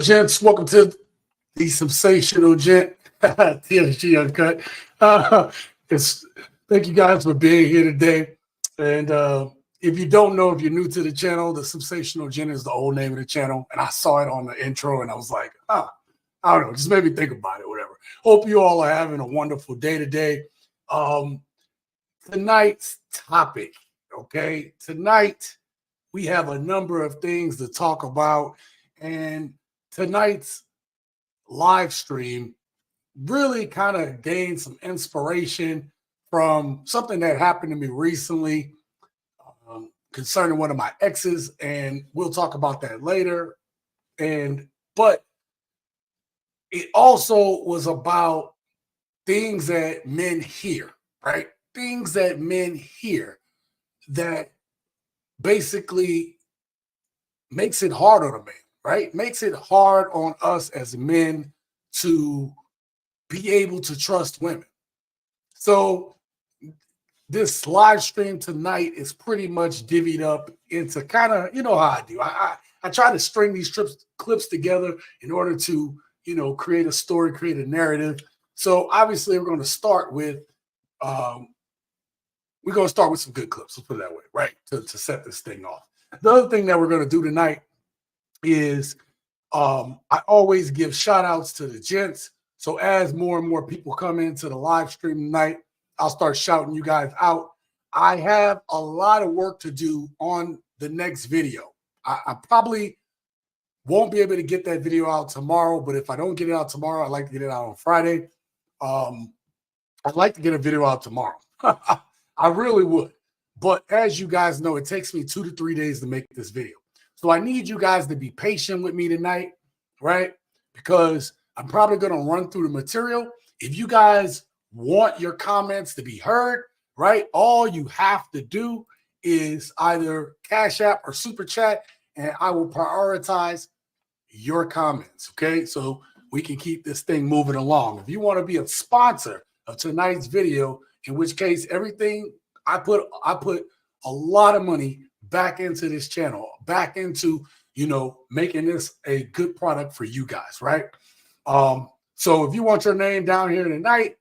gents? Welcome to the sensational gent, TSG Uncut. It's Thank you guys for being here today. And if you don't know, if you're new to the channel, the sensational gent is the old name of the channel. And I saw it on the intro, and I was like, I don't know, just made me think about it. Whatever. Hope you all are having a wonderful day today. Tonight's topic. Okay, tonight we have a number of things to talk about, and tonight's live stream really kind of gained some inspiration from something that happened to me recently concerning one of my exes, and we'll talk about that later. But it also was about things that men hear, right? Things that men hear that basically makes it hard on a man, right? Makes it hard on us as men to be able to trust women. So this live stream tonight is pretty much divvied up into kind of, you know how I do. I try to string these clips together in order to, create a story, create a narrative. So obviously we're going to start with some good clips. Let's put it that way, right? To set this thing off. The other thing that we're going to do tonight is I always give shout outs to the gents. So as more and more people come into the live stream tonight, I'll start shouting you guys out. I have a lot of work to do on the next video. I probably won't be able to get that video out tomorrow, but if I don't get it out tomorrow, I'd like to get it out on Friday. I'd like to get a video out tomorrow. I really would. But as you guys know, it takes me 2 to 3 days to make this video. So I need you guys to be patient with me tonight, right? Because I'm probably going to run through the material. If you guys want your comments to be heard, right, all you have to do is either Cash App or Super Chat, and I will prioritize your comments, okay? So we can keep this thing moving along. If you want to be a sponsor of tonight's video, in which case everything I put a lot of money back into this channel, back into, making this a good product for you guys, right? So if you want your name down here tonight,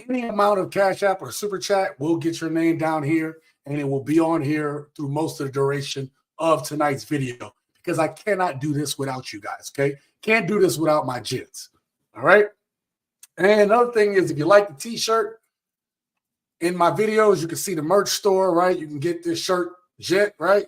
any amount of Cash App or Super Chat will get your name down here, and it will be on here through most of the duration of tonight's video, because I cannot do this without you guys, okay? Can't do this without my gents, all right? And another thing is, if you like the t-shirt, in my videos, you can see the merch store, right? You can get this shirt, Jet, right?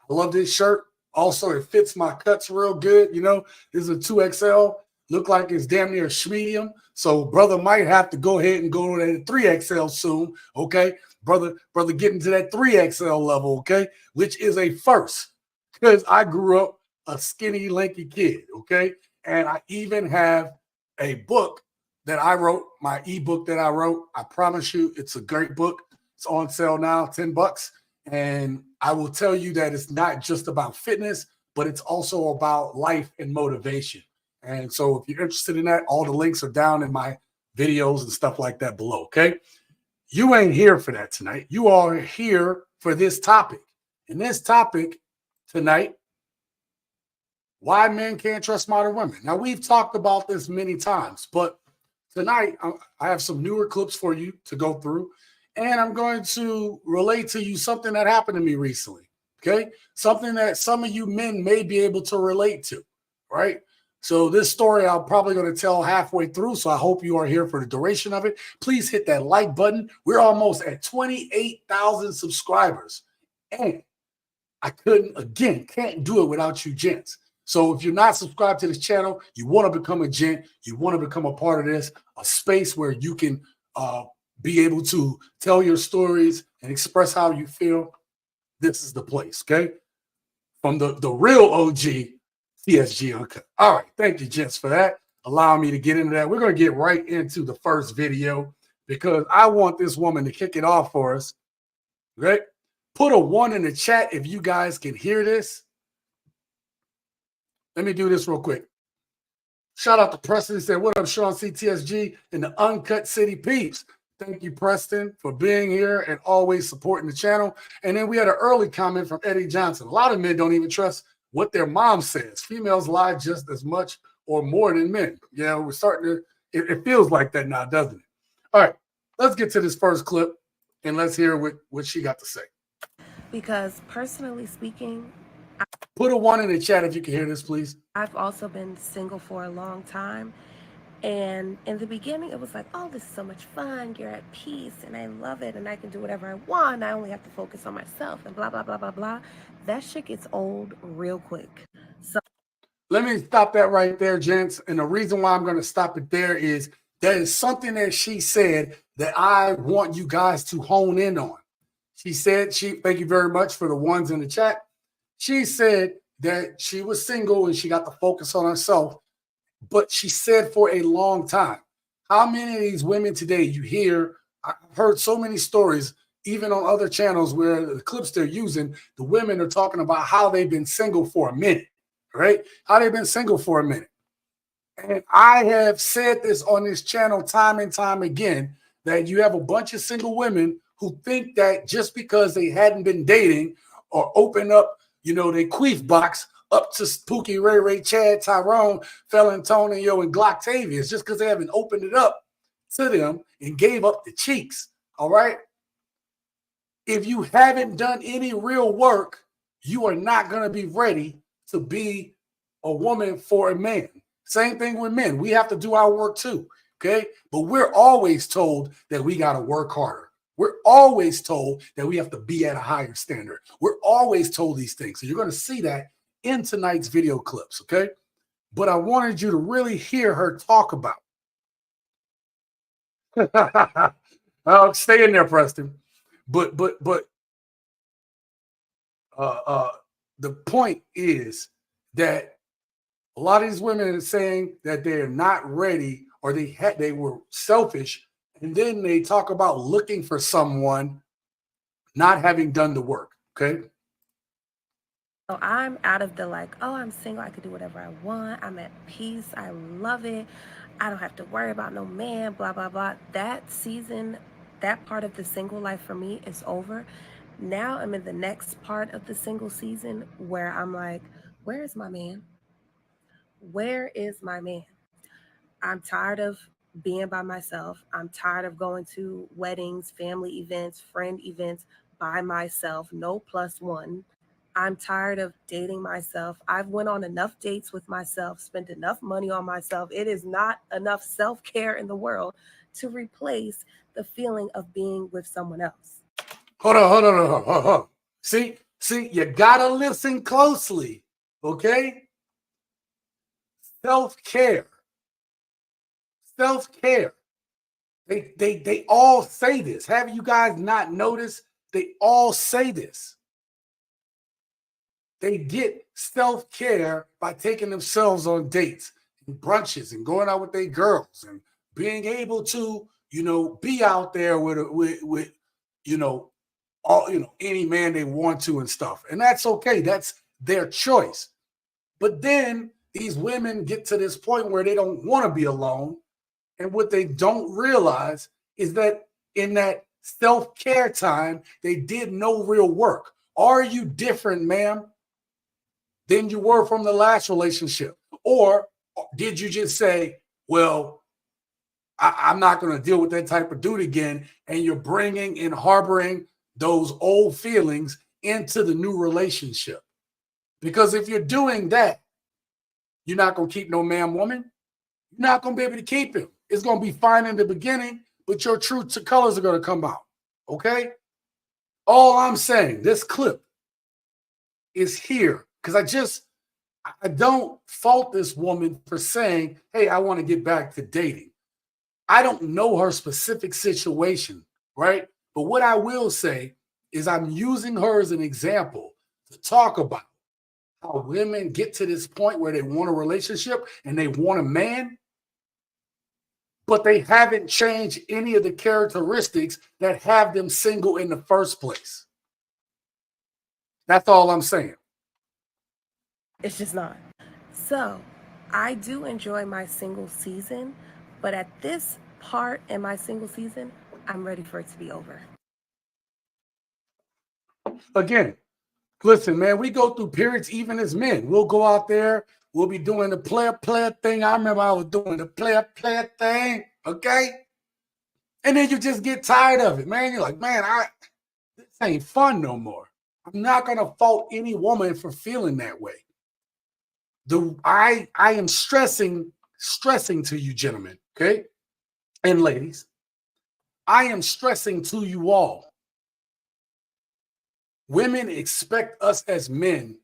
I love this shirt. Also, it fits my cuts real good. This is a 2XL. Look like it's damn near a medium. So brother might have to go ahead and go to that 3XL soon, okay? Brother getting to that 3XL level, okay? Which is a first, because I grew up a skinny, lanky kid, okay? And I even have a book that I wrote, my ebook that I wrote. I promise you, it's a great book. It's on sale now, $10. And I will tell you that it's not just about fitness, but it's also about life and motivation. And so if you're interested in that, all the links are down in my videos and stuff like that below, okay? You ain't here for that tonight. You are here for this topic. And this topic tonight, why men can't trust modern women. Now, we've talked about this many times, but tonight, I have some newer clips for you to go through, and I'm going to relate to you something that happened to me recently, okay? Something that some of you men may be able to relate to, right? So this story I'm probably going to tell halfway through, so I hope you are here for the duration of it. Please hit that like button. We're almost at 28,000 subscribers, and I can't do it without you gents. So if you're not subscribed to this channel, you want to become a gent, you want to become a part of this, a space where you can be able to tell your stories and express how you feel, this is the place, okay? From the real OG, TSG Uncut. All right, thank you, gents, for that. Allow me to get into that. We're going to get right into the first video because I want this woman to kick it off for us, okay? Put a 1 in the chat if you guys can hear this. Let me do this real quick. Shout out to Preston. He said, what up, Sean CTSG and the Uncut City peeps. Thank you, Preston, for being here and always supporting the channel. And then we had an early comment from Eddie Johnson. A lot of men don't even trust what their mom says. Females lie just as much or more than men. Yeah, we're starting to, it feels like that now, doesn't it? All right, let's get to this first clip and let's hear what she got to say. Because personally speaking, Put a 1 in the chat if you can hear this, please. I've also been single for a long time. And in the beginning, it was like, oh, this is so much fun. You're at peace and I love it and I can do whatever I want. I only have to focus on myself and blah, blah, blah, blah, blah. That shit gets old real quick. So let me stop that right there, gents. And the reason why I'm going to stop it there is that is something that she said that I want you guys to hone in on. She said, thank you very much for the ones in the chat. She said that she was single and she got to focus on herself. But she said for a long time, how many of these women today you hear, I've heard so many stories, even on other channels where the clips they're using, the women are talking about how they've been single for a minute, right? How they've been single for a minute. And I have said this on this channel time and time again, that you have a bunch of single women who think that just because they hadn't been dating or open up, their queef box up to Pookie, Ray Ray, Chad, Tyrone, Antonio, and Glocktavius, just because they haven't opened it up to them and gave up the cheeks, all right? If you haven't done any real work, you are not going to be ready to be a woman for a man. Same thing with men. We have to do our work too, okay? But we're always told that we got to work harder. We're always told that we have to be at a higher standard. We're always told these things. So you're going to see that in tonight's video clips, okay? But I wanted you to really hear her talk about. Oh, stay in there, Preston. But the point is that a lot of these women are saying that they're not ready or they were selfish, and then they talk about looking for someone not having done the work, okay? So I'm out of the like, oh, I'm single. I can do whatever I want. I'm at peace. I love it. I don't have to worry about no man, blah, blah, blah. That season, that part of the single life for me is over. Now I'm in the next part of the single season where I'm like, where is my man? Where is my man? I'm tired of being by myself. I'm tired of going to weddings, family events, friend events by myself, no plus one. I'm tired of dating myself. I've went on enough dates with myself, spent enough money on myself. It is not enough self-care in the world to replace the feeling of being with someone else. Hold on. See, you gotta listen closely, okay? Self-care. They all say this. Have you guys not noticed? They all say this. They get self-care by taking themselves on dates and brunches and going out with their girls and being able to, be out there with any man they want to and stuff. And that's okay. That's their choice. But then these women get to this point where they don't want to be alone. And what they don't realize is that in that self-care time, they did no real work. Are you different, ma'am, than you were from the last relationship? Or did you just say, well, I'm not going to deal with that type of dude again, and you're bringing and harboring those old feelings into the new relationship? Because if you're doing that, you're not going to keep no man, woman. You're not going to be able to keep him. It's going to be fine in the beginning, but your true colors are going to come out, okay? All I'm saying, this clip is here because I don't fault this woman for saying, hey, I want to get back to dating. I don't know her specific situation, right? But what I will say is I'm using her as an example to talk about how women get to this point where they want a relationship and they want a man, but they haven't changed any of the characteristics that have them single in the first place. That's all I'm saying. It's just not. So I do enjoy my single season, but at this part in my single season, I'm ready for it to be over. Again, Listen, man, we go through periods even as men. We'll go out there. We'll be doing the player thing. I remember I was doing the player thing. Okay. And then you just get tired of it, man. You're like, man, this ain't fun no more. I'm not going to fault any woman for feeling that way. I am stressing to you, gentlemen, okay? And ladies, I am stressing to you all. Women expect us as men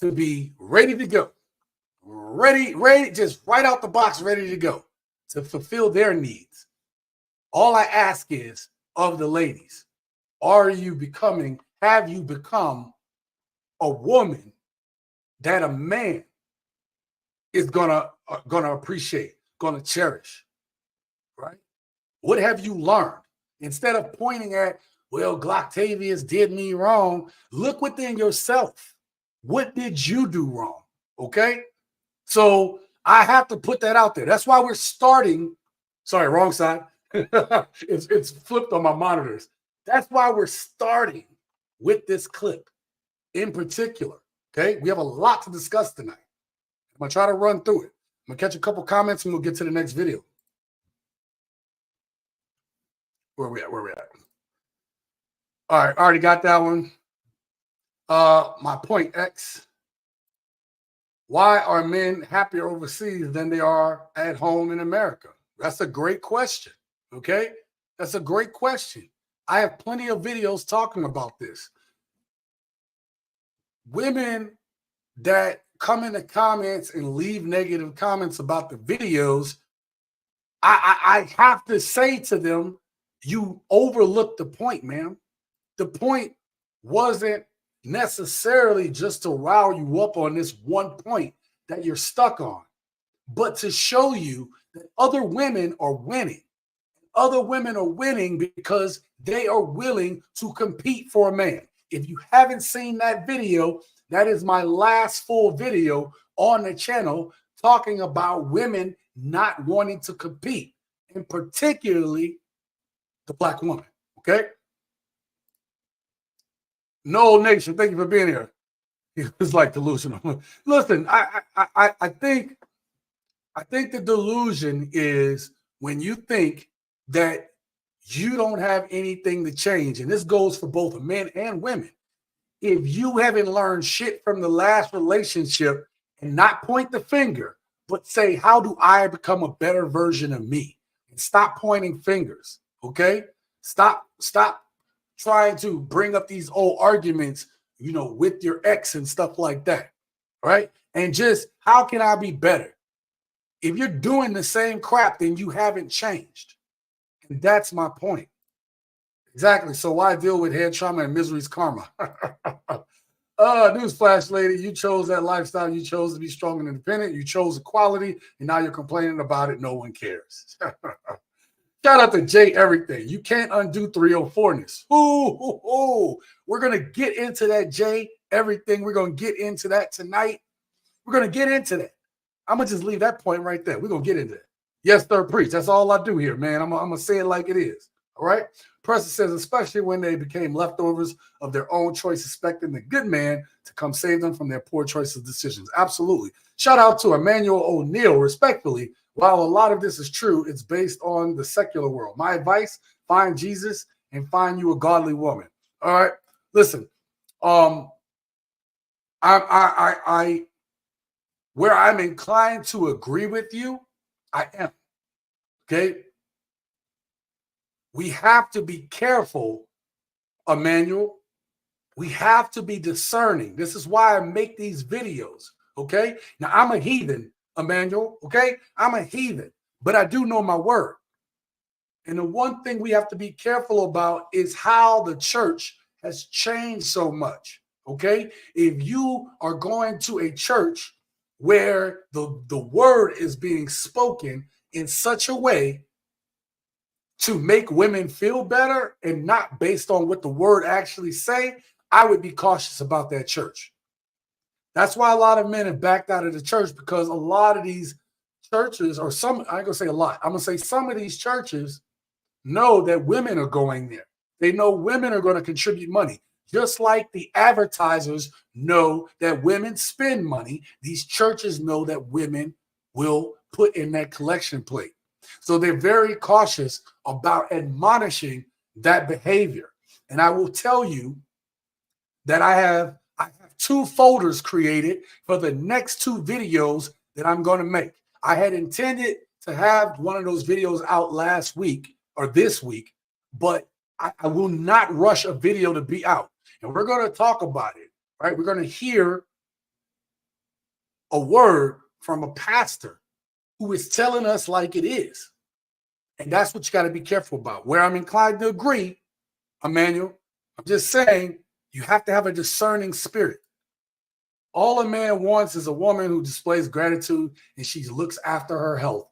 to be ready to go. Ready, just right out the box, ready to go to fulfill their needs. All I ask is of the ladies, have you become a woman that a man is gonna appreciate, gonna cherish, right? What have you learned? Instead of pointing at, well, Gloctavius did me wrong, look within yourself. What did you do wrong? Okay? So I have to put that out there. That's why we're starting. Sorry, wrong side. it's flipped on my monitors. That's why we're starting with this clip in particular. Okay? We have a lot to discuss tonight. I'm going to try to run through it. I'm going to catch a couple comments and we'll get to the next video. Where we at? All right, already got that one. My point X. Why are men happier overseas than they are at home in America? That's a great question. Okay? That's a great question. I have plenty of videos talking about this. Women that come in the comments and leave negative comments about the videos, I have to say to them, you overlooked the point, ma'am. The point wasn't necessarily just to rile you up on this one point that you're stuck on, but to show you that other women are winning. Other women are winning because they are willing to compete for a man. If you haven't seen that video, that is my last full video on the channel talking about women not wanting to compete, and particularly the Black woman. Okay? No Nation, thank you for being here. It's like delusional. Listen, I think the delusion is when you think that you don't have anything to change, and this goes for both men and women. If you haven't learned shit from the last relationship and not point the finger, but say, how do I become a better version of me? And stop pointing fingers, okay? Stop trying to bring up these old arguments, with your ex and stuff like that, right? And just, how can I be better? If you're doing the same crap, then you haven't changed. And that's my point. Exactly. So why deal with head trauma and misery's karma? Newsflash, lady, you chose that lifestyle. You chose to be strong and independent. You chose equality, and now you're complaining about it. No one cares. Shout out to Jay Everything. You can't undo 304ness. We're going to get into that, Jay Everything. We're going to get into that tonight. We're going to get into that. I'm going to just leave that point right there. We're going to get into it. Yes, sir, preach. That's all I do here, man. I'm going to say it like it is. All right? Preston says, especially when they became leftovers of their own choice, expecting the good man to come save them from their poor choices decisions. Absolutely. Shout out to Emmanuel O'Neill, respectfully. While a lot of this is true, it's based on the secular world. My advice, find Jesus and find you a godly woman. All right? Listen, where I'm inclined to agree with you, I am. Okay? We have to be careful, Emmanuel. We have to be discerning. This is why I make these videos, okay? Now, I'm a heathen, Emmanuel, okay? I'm a heathen, but I do know my word. And the one thing we have to be careful about is how the church has changed so much, okay? If you are going to a church where the word is being spoken in such a way to make women feel better and not based on what the word actually say, I would be cautious about that church. That's why a lot of men have backed out of the church, because a lot of these churches, or some, I ain't gonna say a lot, I'm gonna say some of these churches know that women are going there. They know women are going to contribute money. Just like the advertisers know that women spend money, these churches know that women will put in that collection plate. So they're very cautious about admonishing that behavior. And I will tell you that I have 2 folders created for the next 2 videos that I'm going to make. I had intended to have one of those videos out last week or this week, but I will not rush a video to be out. And we're going to talk about it, right? We're going to hear a word from a pastor who is telling us like it is. And that's what you got to be careful about. Where I'm inclined to agree, Emmanuel, I'm just saying you have to have a discerning spirit. All a man wants is a woman who displays gratitude and she looks after her health.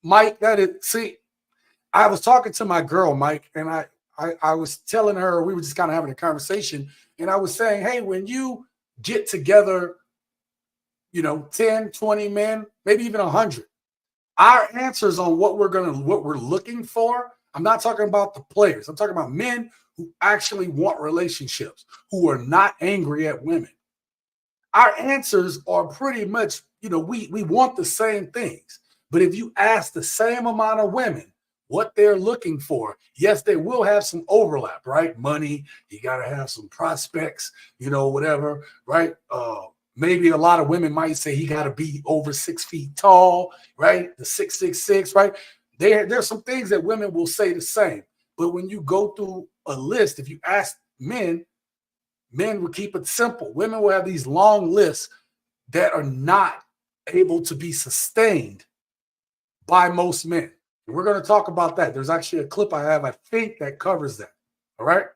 Mike, I was talking to my girl, Mike, and I was telling her, we were just kind of having a conversation, and I was saying, hey, when you get together, 10, 20 men, maybe even 100, our answers on what we're looking for, I'm not talking about the players. I'm talking about men who actually want relationships, who are not angry at women. Our answers are pretty much, we want the same things. But if you ask the same amount of women what they're looking for, yes, they will have some overlap, right? Money, you got to have some prospects, whatever, right? Maybe a lot of women might say he got to be over 6 feet tall, right? The 6'6", right? There's some things that women will say the same. But when you go through a list, if you ask men will keep it simple. Women will have these long lists that are not able to be sustained by most men. And we're going to talk about that. There's actually a clip I have, I think, that covers that. All right?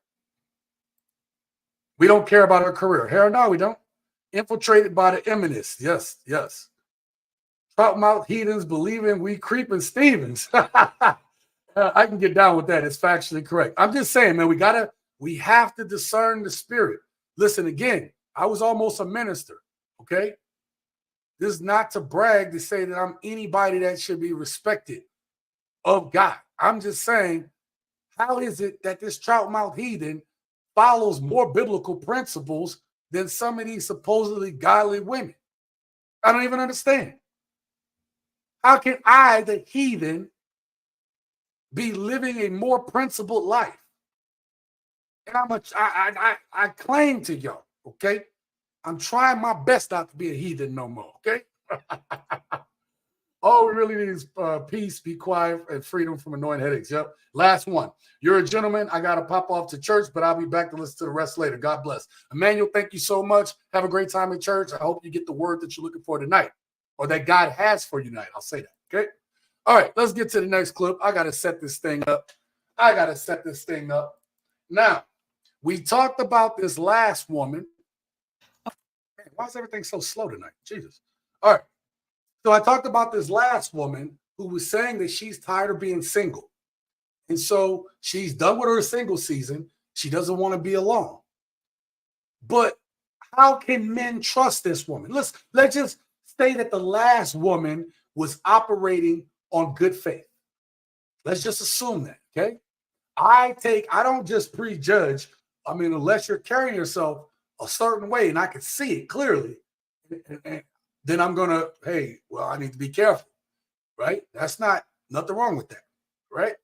We don't care about her career. Hell no, we don't. Infiltrated by the eminence. Yes, yes. Troutmouth heathens believing we creeping Stevens. I can get down with that. It's factually correct. I'm just saying, man, we have to discern the spirit. Listen, again, I was almost a minister, okay? This is not to brag to say that I'm anybody that should be respected of God. I'm just saying, how is it that this troutmouth heathen follows more biblical principles than some of these supposedly godly women? I don't even understand. How can I, the heathen, be living a more principled life? And I claim to y'all, okay? I'm trying my best not to be a heathen no more, okay? All we really need is peace, be quiet, and freedom from annoying headaches. Yep. Last one. You're a gentleman. I got to pop off to church, but I'll be back to listen to the rest later. God bless. Emmanuel, thank you so much. Have a great time in church. I hope you get the word that you're looking for tonight, or that God has for you tonight. I'll say that, okay? All right, let's get to the next clip. I got to set this thing up. Now, we talked about this last woman. Man, why is everything so slow tonight? Jesus. All right. So I talked about this last woman who was saying that she's tired of being single. And so she's done with her single season. She doesn't want to be alone. But how can men trust this woman? Let's just say that the last woman was operating on good faith. Let's just assume that, okay? I don't just prejudge. I mean, unless you're carrying yourself a certain way and I can see it clearly, and then I'm going to, hey, well, I need to be careful, right? That's nothing wrong with that, right?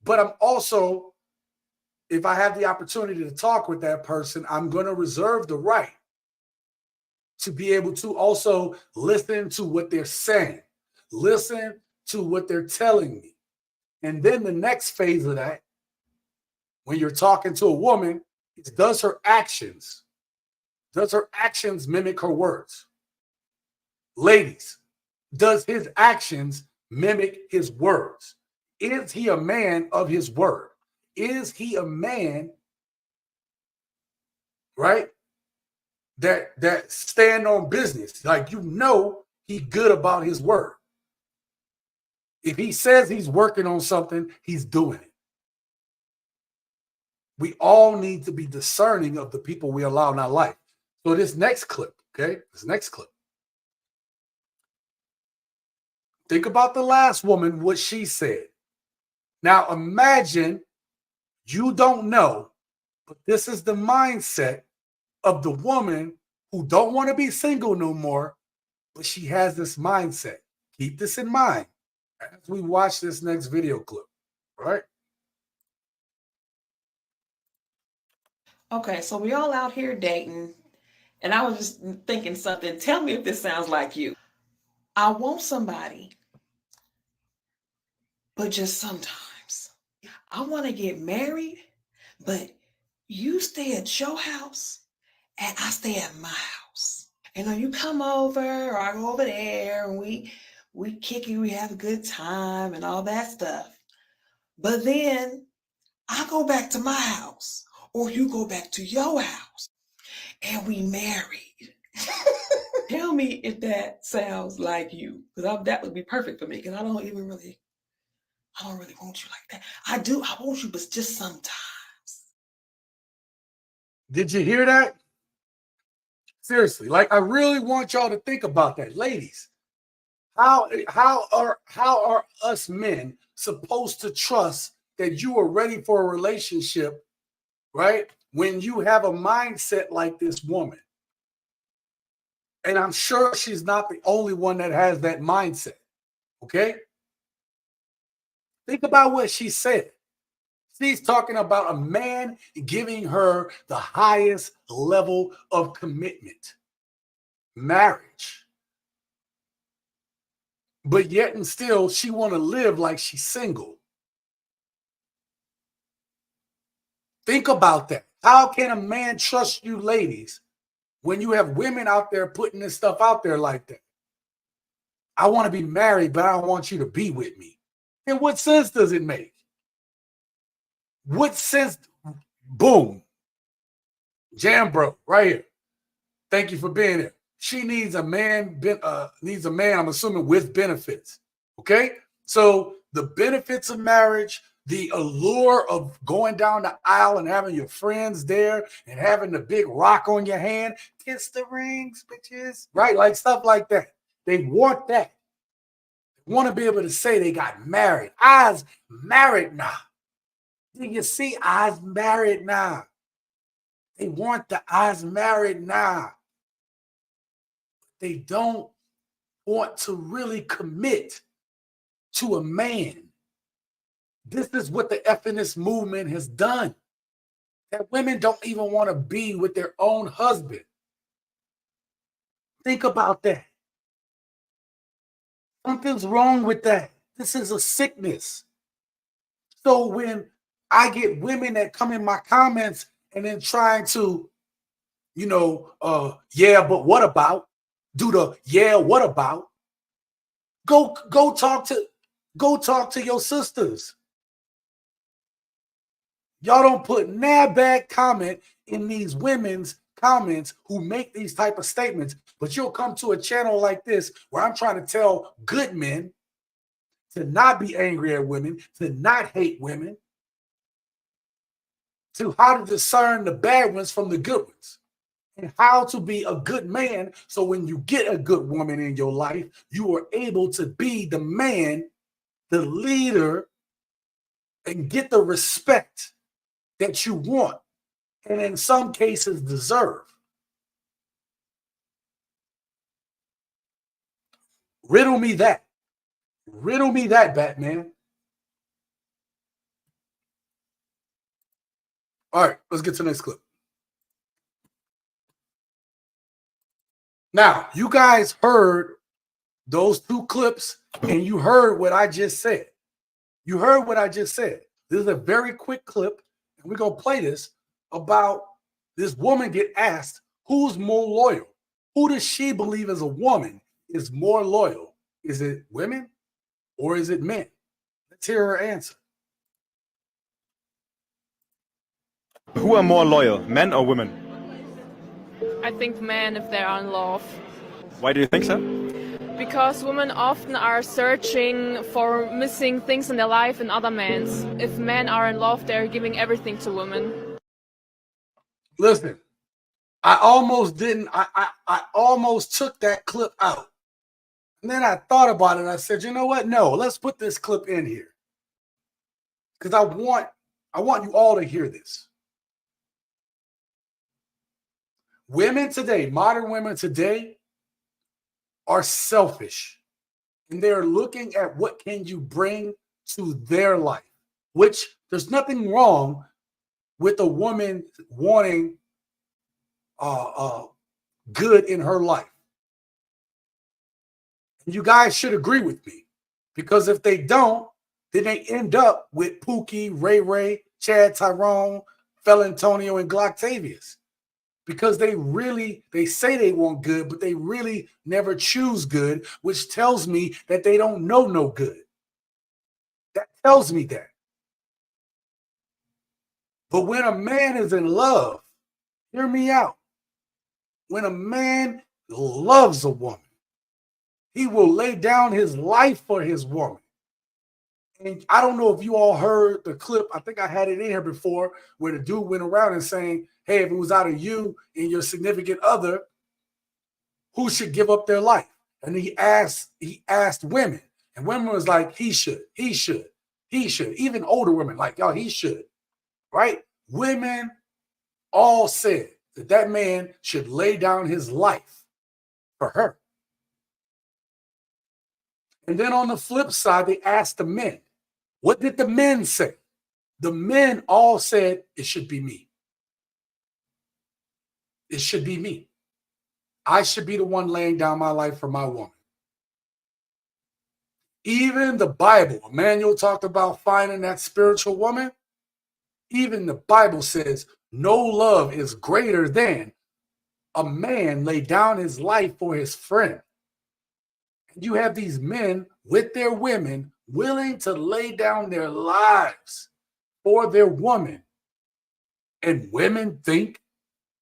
But I'm also, if I have the opportunity to talk with that person, I'm going to reserve the right to be able to also listen to what they're saying, listen to what they're telling me. And then the next phase of that, when you're talking to a woman, is does her actions mimic her words? Ladies, does his actions mimic his words? Is he a man of his word? Is he a man, right, that stand on business? Like, he good about his word. If he says he's working on something, he's doing it. We all need to be discerning of the people we allow in our life. So this next clip, okay? Think about the last woman, what she said. Now imagine you don't know, But this is the mindset of the woman who don't want to be single no more, but she has this mindset. Keep this in mind as we watch this next video clip, right? Okay, so we all out here dating, and I was just thinking something. Tell me if this sounds like you. I want somebody, but just sometimes. I want to get married, but you stay at your house and I stay at my house. And then you come over or I go over there and we kick it, we have a good time and all that stuff. But then I go back to my house or you go back to your house and we married. Tell me if that sounds like you, because that would be perfect for me, because I don't really want you like that. I want you, but just sometimes. Did you hear that? Seriously, like I really want y'all to think about that, ladies. How are us men supposed to trust that you are ready for a relationship, right? When you have a mindset like this woman. And I'm sure she's not the only one that has that mindset. Okay? Think about what she said. She's talking about a man giving her the highest level of commitment, marriage. But yet and still, she want to live like she's single. Think about that. How can a man trust you, ladies, when you have women out there putting this stuff out there like that? I want to be married, but I don't want you to be with me. And what sense does it make? What sense? Boom. Jam bro, right here. Thank you for being here. She needs a man, I'm assuming, with benefits. Okay? So the benefits of marriage, the allure of going down the aisle and having your friends there and having the big rock on your hand, kiss the rings, bitches, right? Like stuff like that. They want that. They want to be able to say they got married. I's married now. Do you see? I's married now. They want the I's married now. They don't want to really commit to a man. This is what the feminist movement has done. That women don't even want to be with their own husband. Think about that. Something's wrong with that. This is a sickness. So when I get women that come in my comments and then trying to, yeah, but what about? Do the yeah, what about? Go talk to your sisters. Y'all don't put nah bad comment in these women's comments who make these type of statements, but you'll come to a channel like this where I'm trying to tell good men to not be angry at women, to not hate women, to how to discern the bad ones from the good ones, and how to be a good man. So when you get a good woman in your life, you are able to be the man, the leader, and get the respect that you want, and in some cases deserve. Riddle me that. Riddle me that, Batman. All right, let's get to the next clip. Now, you guys heard those two clips, and you heard what I just said. You heard what I just said. This is a very quick clip, and we're going to play this about this woman get asked, who's more loyal? Who does she believe as a woman is more loyal? Is it women or is it men? Let's hear her answer. Who are more loyal, men or women? I think men if they are in love. Why do you think so? Because women often are searching for missing things in their life in other men. If men are in love, they're giving everything to women. Listen, I almost didn't. I almost took that clip out. And then I thought about it. I said, you know what? No, let's put this clip in here. Because I want you all to hear this. Women today, modern women today, are selfish. And they're looking at what can you bring to their life, which there's nothing wrong with a woman wanting good in her life. And you guys should agree with me, because if they don't, then they end up with Pookie, Ray Ray, Chad Tyrone, Felantonio, and Glocktavius. Because they say they want good, but they really never choose good, which tells me that they don't know no good. That tells me that. But when a man is in love, hear me out. When a man loves a woman, he will lay down his life for his woman. And I don't know if you all heard the clip. I think I had it in here before, where the dude went around and saying, hey, if it was out of you and your significant other, who should give up their life? And he asked women, and women was like, he should. Even older women, like, y'all, he should, right? Women all said that man should lay down his life for her. And then on the flip side, they asked the men. What did the men say? The men all said, it should be me. It should be me. I should be the one laying down my life for my woman. Even the Bible, Emmanuel talked about finding that spiritual woman. Even the Bible says no love is greater than a man lay down his life for his friend. And you have these men with their women willing to lay down their lives for their woman. And women think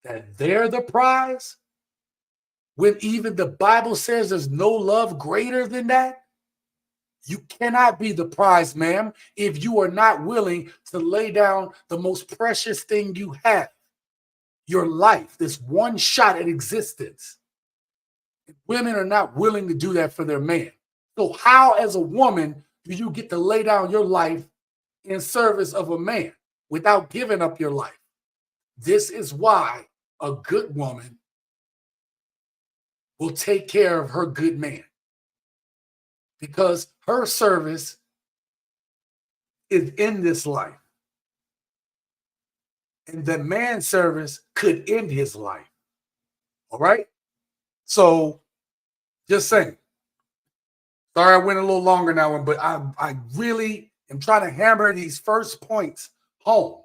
that they're the prize, when even the Bible says there's no love greater than that. You cannot be the prize, ma'am, if you are not willing to lay down the most precious thing you have, your life, this one shot at existence. Women are not willing to do that for their man. So how, as a woman, do you get to lay down your life in service of a man without giving up your life? This is why a good woman will take care of her good man, because her service is in this life, and the man's service could end his life. All right? So just saying. Sorry, I went a little longer now, but I really am trying to hammer these first points home.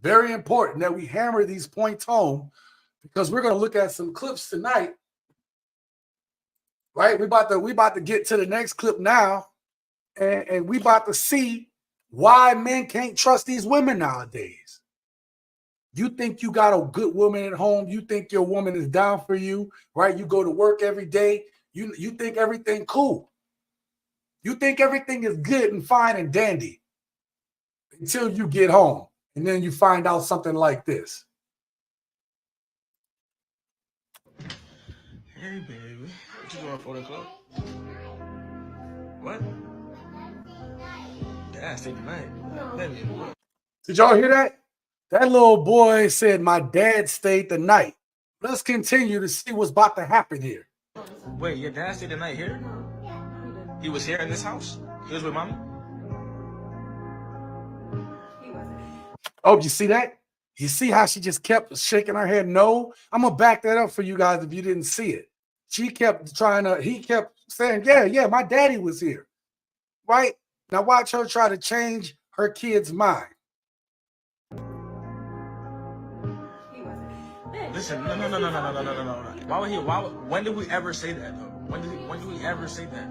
Very important that we hammer these points home, because we're going to look at some clips tonight. Right? We about to get to the next clip now, and we about to see why men can't trust these women nowadays. You think you got a good woman at home. You think your woman is down for you, right? You go to work every day. You think everything cool. You think everything is good and fine and dandy until you get home, and then you find out something like this. Hey, baby. What you doing for the club? What? Dad stayed tonight. Baby, what? Did y'all hear that? That little boy said, my dad stayed the night. Let's continue to see what's about to happen here. Wait, your dad stayed the night here? He was here in this house? He was with mommy? Oh, you see that? You see how she just kept shaking her head? No, I'm going to back that up for you guys if you didn't see it. He kept saying, yeah, my daddy was here. Right? Now watch her try to change her kid's mind. Listen, no. When did we ever say that, though? When did we ever say that?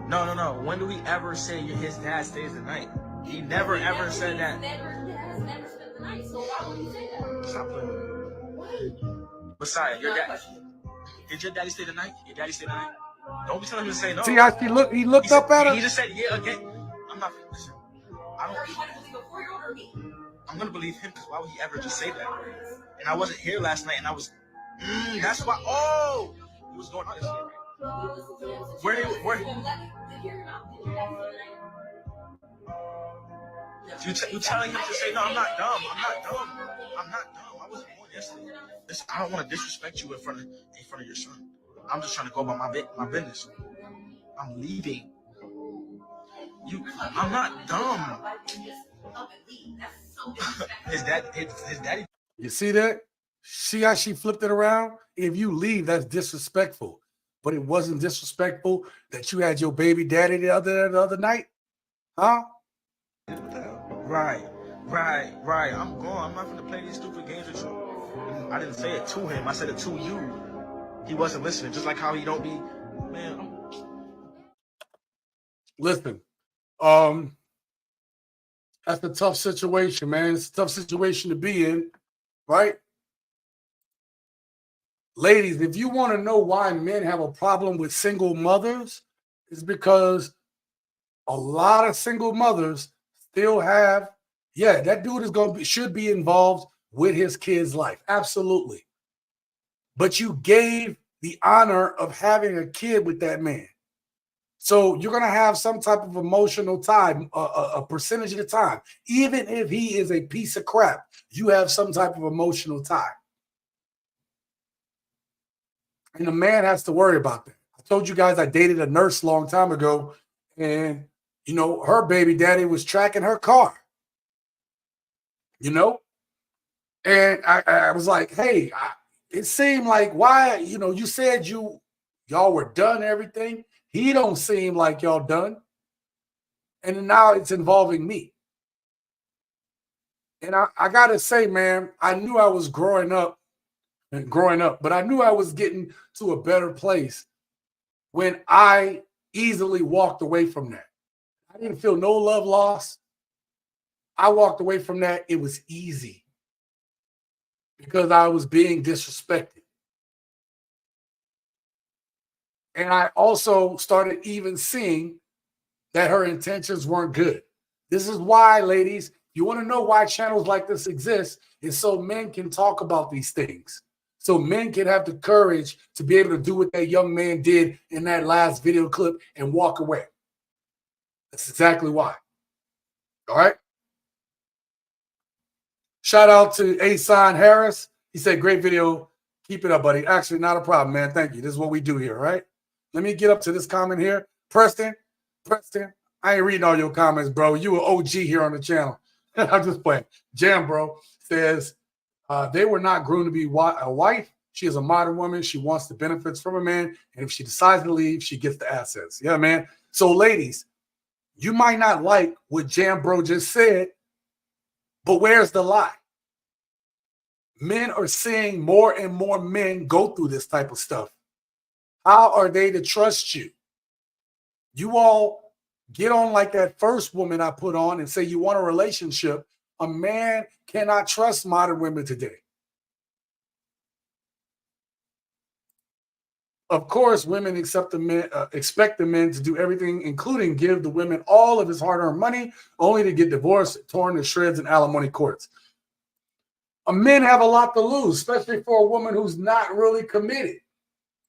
No. When do we ever say his dad stays the night? He never ever said that. Never spent the night, so why would you say that? Stop playing. Besides, your dad. Did your daddy stay the night? Your daddy stayed the night? Don't be telling him to say no. See how he looked up at her? He just said, yeah, again. I'm not, listen. I don't. Are you going to believe a 4-year-old or me? I'm going to believe him, because why would he ever just say that? And I wasn't here last night, and I was, that's why, he was going on this night, right? Where? You telling him to say, no, I'm not dumb. I'm not dumb. I'm not dumb. I wasn't born yesterday. Listen, I don't want to disrespect you in front of your son. I'm just trying to go about my business. I'm leaving. I'm not dumb. His daddy. You see that? See how she flipped it around? If you leave, that's disrespectful. But it wasn't disrespectful that you had your baby daddy the other night? Huh? Right. I'm gone. I'm not going to play these stupid games with you. I didn't say it to him. I said it to you. He wasn't listening. Just like how he don't be, man. Listen, that's a tough situation, man. It's a tough situation to be in, right? Ladies, if you want to know why men have a problem with single mothers, it's because a lot of single mothers still have, that dude should be involved with his kid's life. Absolutely. But you gave the honor of having a kid with that man. So you're going to have some type of emotional tie, a percentage of the time. Even if he is a piece of crap, you have some type of emotional tie. And the man has to worry about that. I told you guys I dated a nurse a long time ago, and, her baby daddy was tracking her car. And I was like, hey, it seemed like why, you said y'all were done everything. He don't seem like y'all done. And now it's involving me. And I got to say, man, I knew I was growing up, but I knew I was getting to a better place when I easily walked away from that. I didn't feel no love lost. I walked away from that. It was easy because I was being disrespected. And I also started even seeing that her intentions weren't good. This is why, ladies, you want to know why channels like this exist, is so men can talk about these things. So men can have the courage to be able to do what that young man did in that last video clip and walk away. That's exactly why. All right. Shout out to Asan Harris. He said, great video. Keep it up, buddy. Actually, not a problem, man. Thank you. This is what we do here, right? Let me get up to this comment here. Preston, I ain't reading all your comments, bro. You an OG here on the channel. I'm just playing. Jam, bro, says, they were not groomed to be a wife. She is a modern woman. She wants the benefits from a man. And if she decides to leave, she gets the assets. Yeah, man. So, ladies, you might not like what Jam Bro just said, but where's the lie? Men are seeing more and more men go through this type of stuff. How are they to trust you? You all get on like that first woman I put on and say you want a relationship. A man cannot trust modern women today. Of course, women expect the men to do everything, including give the women all of his hard-earned money, only to get divorced, torn to shreds in alimony courts. Men have a lot to lose, especially for a woman who's not really committed.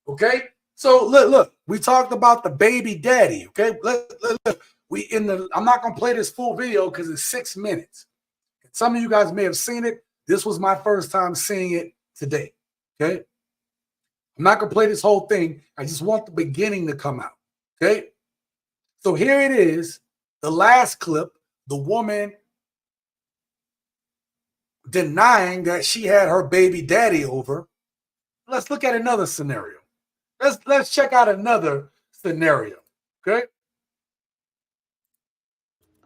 Okay, so look. We talked about the baby daddy. Okay, look. I'm not gonna play this full video because it's 6 minutes. Some of you guys may have seen it. This was my first time seeing it today. Okay. I'm not going to play this whole thing. I just want the beginning to come out. Okay. So here it is. The last clip, the woman denying that she had her baby daddy over. Let's look at another scenario. Let's check out another scenario. Okay.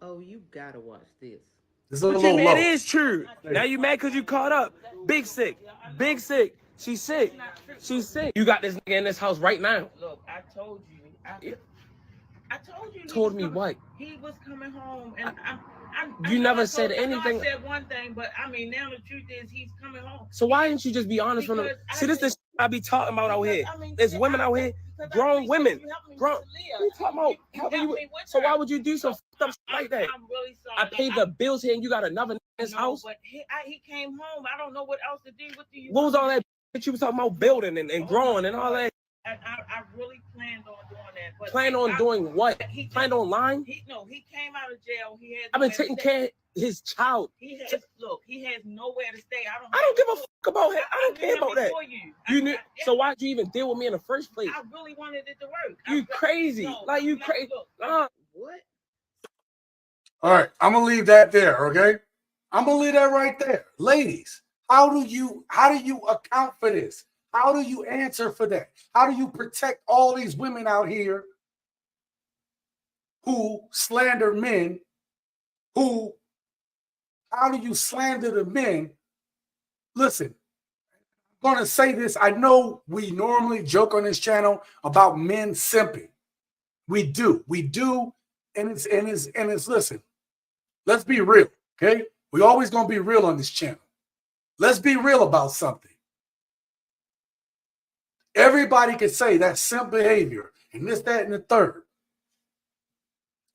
Oh, you got to watch this. This is a little low. It is true. Now you mad because you caught up. Big sick. Big sick. She's sick. She's sick. You got this nigga in this house right now. Look, I told you. I told you. Told me what? He was coming home, and you never said anything. I said one thing, but I mean, now the truth is he's coming home. So why didn't you just be honest from the? See, this is I be talking about out here. There's women out here, grown women. Grown. What you talking about? Helping you. So why would you do some stuff like that? I'm really sorry. I paid the bills here, and you got another in this house. But he came home. I don't know what else to do. What was all that you was talking about building and growing and all that? I really planned on doing that. But planned on doing what? Planned on lying? He came out of jail. I've been taking care. his child. He has nowhere to stay. I don't give a fuck about him. I don't care about that. You knew, yeah. so why'd you even deal with me in the first place? I really wanted it to work. You crazy. Like you crazy. What? All right, I'm gonna leave that there, okay? I'm gonna leave that right there. Ladies, how do you account for this? How do you answer for that? How do you protect all these women out here who slander men? How do you slander the men? Listen, I'm gonna say this. I know we normally joke on this channel about men simping. We do, and it's listen, let's be real, okay? We always gonna be real on this channel. Let's be real about something. Everybody can say that's simp behavior and this, that, and the third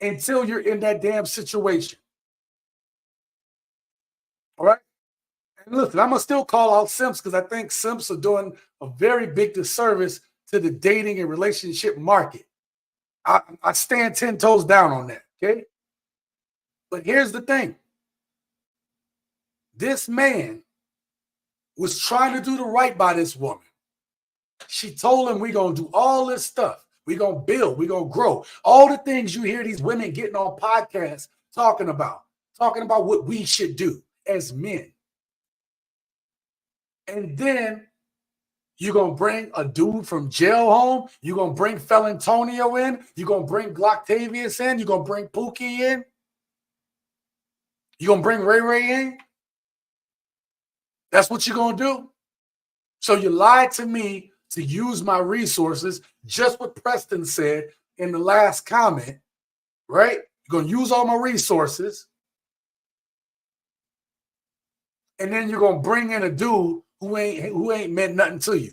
until you're in that damn situation. All right? And listen, I'm going to still call out simps because I think simps are doing a very big disservice to the dating and relationship market. I stand 10 toes down on that, okay? But here's the thing. This man was trying to do the right by this woman. She told him, we're going to do all this stuff. We're going to build. We're going to grow. All the things you hear these women getting on podcasts talking about what we should do as men. And then you're going to bring a dude from jail home. You're going to bring Felantonio in. You're going to bring Glocktavius in. You're going to bring Pookie in. You're going to bring Ray Ray in. That's what you're going to do? So you lied to me to use my resources, just what Preston said in the last comment, right? You're going to use all my resources. And then you're going to bring in a dude who ain't meant nothing to you,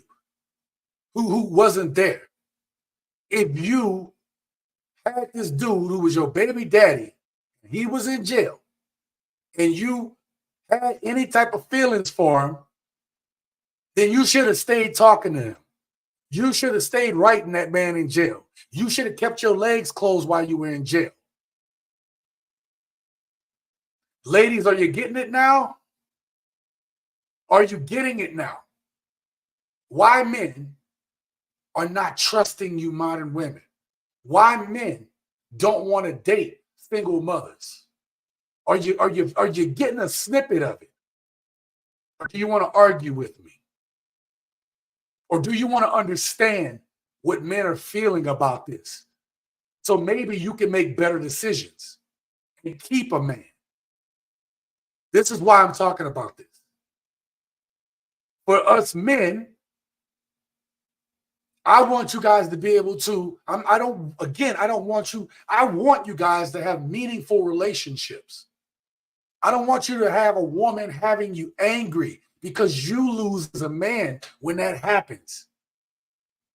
who wasn't there. If you had this dude who was your baby daddy, he was in jail, and you had any type of feelings for him, then you should have stayed talking to him. You should have stayed writing that man in jail. You should have kept your legs closed while you were in jail. Ladies, are you getting it now? Are you getting it now? Why men are not trusting you modern women? Why men don't want to date single mothers? Are you getting a snippet of it? Or do you want to argue with me? Or do you want to understand what men are feeling about this? So maybe you can make better decisions and keep a man. This is why I'm talking about this. For us men, I want you guys to be able to, I want you guys to have meaningful relationships. I don't want you to have a woman having you angry because you lose as a man when that happens.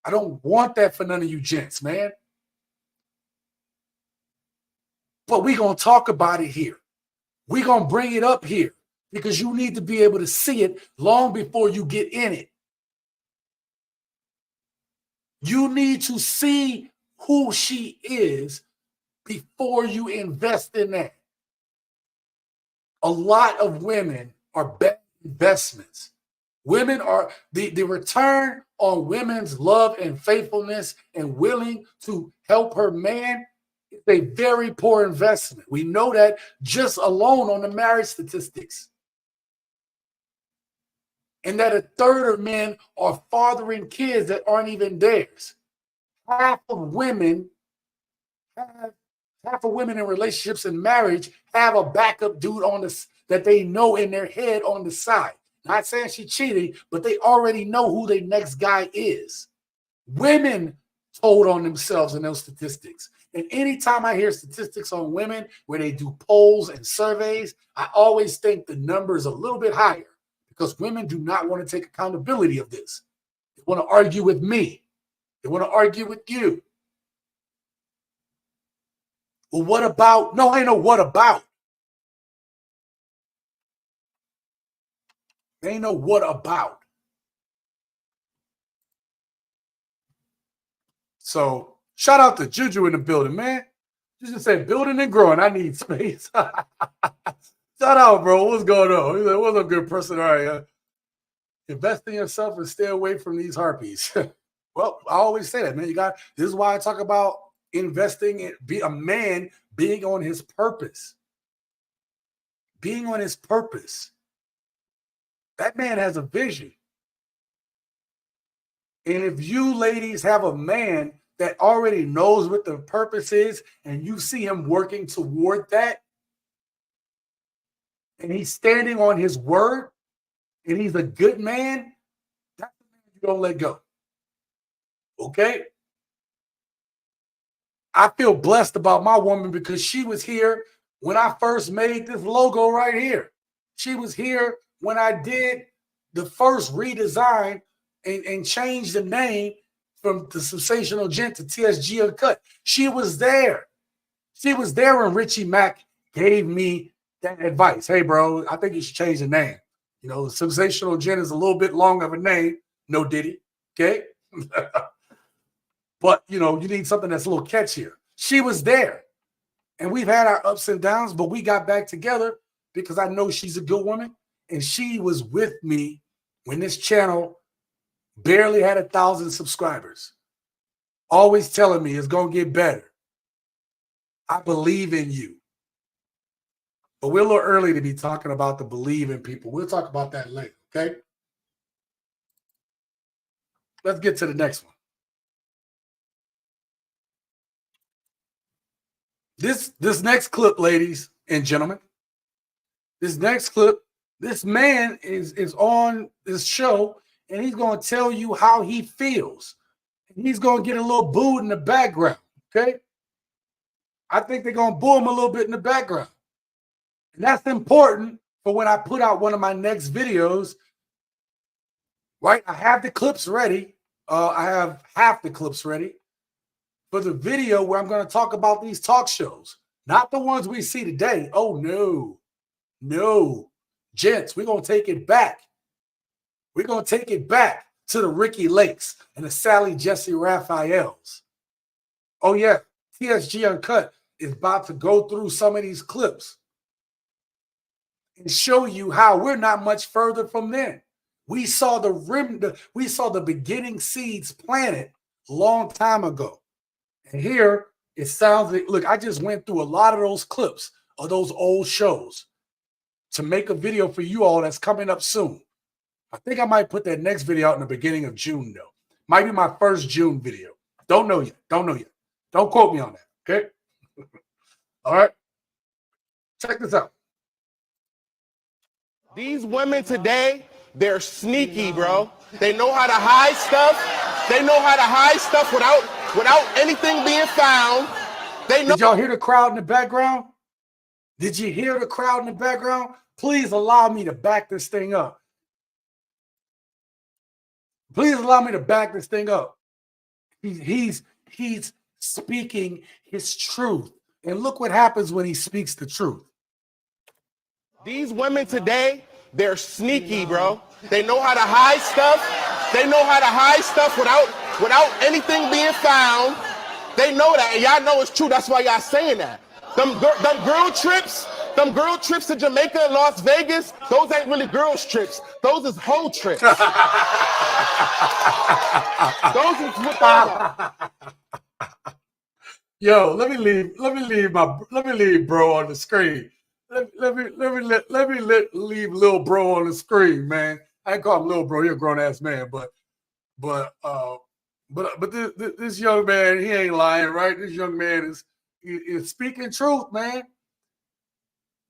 I don't want that for none of you gents, man. But we're going to talk about it here. We're going to bring it up here because you need to be able to see it long before you get in it. You need to see who she is before you invest in that. A lot of women are bad investments. Women are the return on women's love and faithfulness and willing to help her man is a very poor investment. We know that just alone on the marriage statistics. And that a third of men are fathering kids that aren't even theirs. Half of women in relationships and marriage have a backup dude on this that they know in their head on the side. Not saying she's cheating, but they already know who their next guy is. Women told on themselves in those statistics. And anytime I hear statistics on women where they do polls and surveys, I always think the number is a little bit higher because women do not want to take accountability of this. They want to argue with me. They want to argue with you. Well, what about? No, ain't no what about. Ain't no what about. So shout out to Juju in the building, man. Juju said building and growing. I need space. Shout out, bro. What's going on? He's like, what's up, good person? All right. Invest in yourself and stay away from these harpies. Well, I always say that, man. This is why I talk about investing in be a man being on his purpose. Being on his purpose. That man has a vision. And if you ladies have a man that already knows what the purpose is and you see him working toward that, and he's standing on his word, and he's a good man, that's the man you don't let go. Okay? I feel blessed about my woman because she was here when I first made this logo right here. She was here when I did the first redesign and changed the name from the Sensational Gent to TSG Uncut. She was there. She was there when Richie Mack gave me that advice. Hey, bro, I think you should change the name. You know, Sensational Gent is a little bit long of a name. No Diddy. Okay? But, you know, you need something that's a little catchier. She was there. And we've had our ups and downs, but we got back together because I know she's a good woman. And she was with me when this channel barely had 1,000 subscribers. Always telling me it's going to get better. I believe in you. But we're a little early to be talking about the believe in people. We'll talk about that later, okay? Let's get to the next one. This next clip, ladies and gentlemen, this next clip, this man is on this show, and he's going to tell you how he feels. He's going to get a little booed in the background, okay? I think they're going to boo him a little bit in the background. And that's important for when I put out one of my next videos, right? I have the clips ready. I have half the clips ready for the video where I'm going to talk about these talk shows, not the ones we see today. Oh, no. Gents, we're going to take it back. We're going to take it back to the Ricky Lakes and the Sally Jesse Raphaels. Oh, yeah. TSG Uncut is about to go through some of these clips and show you how we're not much further from then. We saw we saw the beginning seeds planted a long time ago. And here it sounds like, look, I just went through a lot of those clips of those old shows to make a video for you all that's coming up soon. I think I might put that next video out in the beginning of June, though. Might be my first June video. Don't know yet. Don't quote me on that, okay? All right? Check this out. These women today, they're sneaky, bro. They know how to hide stuff. They know how to hide stuff without anything being found. Did y'all hear the crowd in the background? Did you hear the crowd in the background? Please allow me to back this thing up. Please allow me to back this thing up. He's speaking his truth. And look what happens when he speaks the truth. These women today, they're sneaky, bro. They know how to hide stuff. They know how to hide stuff without anything being found. They know that, and y'all know it's true. That's why y'all saying that. Them girl trips to Jamaica and Las Vegas, those ain't really girls trips. Those is hoe trips. Those is what they are. Yo, let me leave bro on the screen. Let me leave little bro on the screen, man. I ain't call him little bro, he's a grown ass man, but this young man, he ain't lying, right? This young man is speaking truth, man.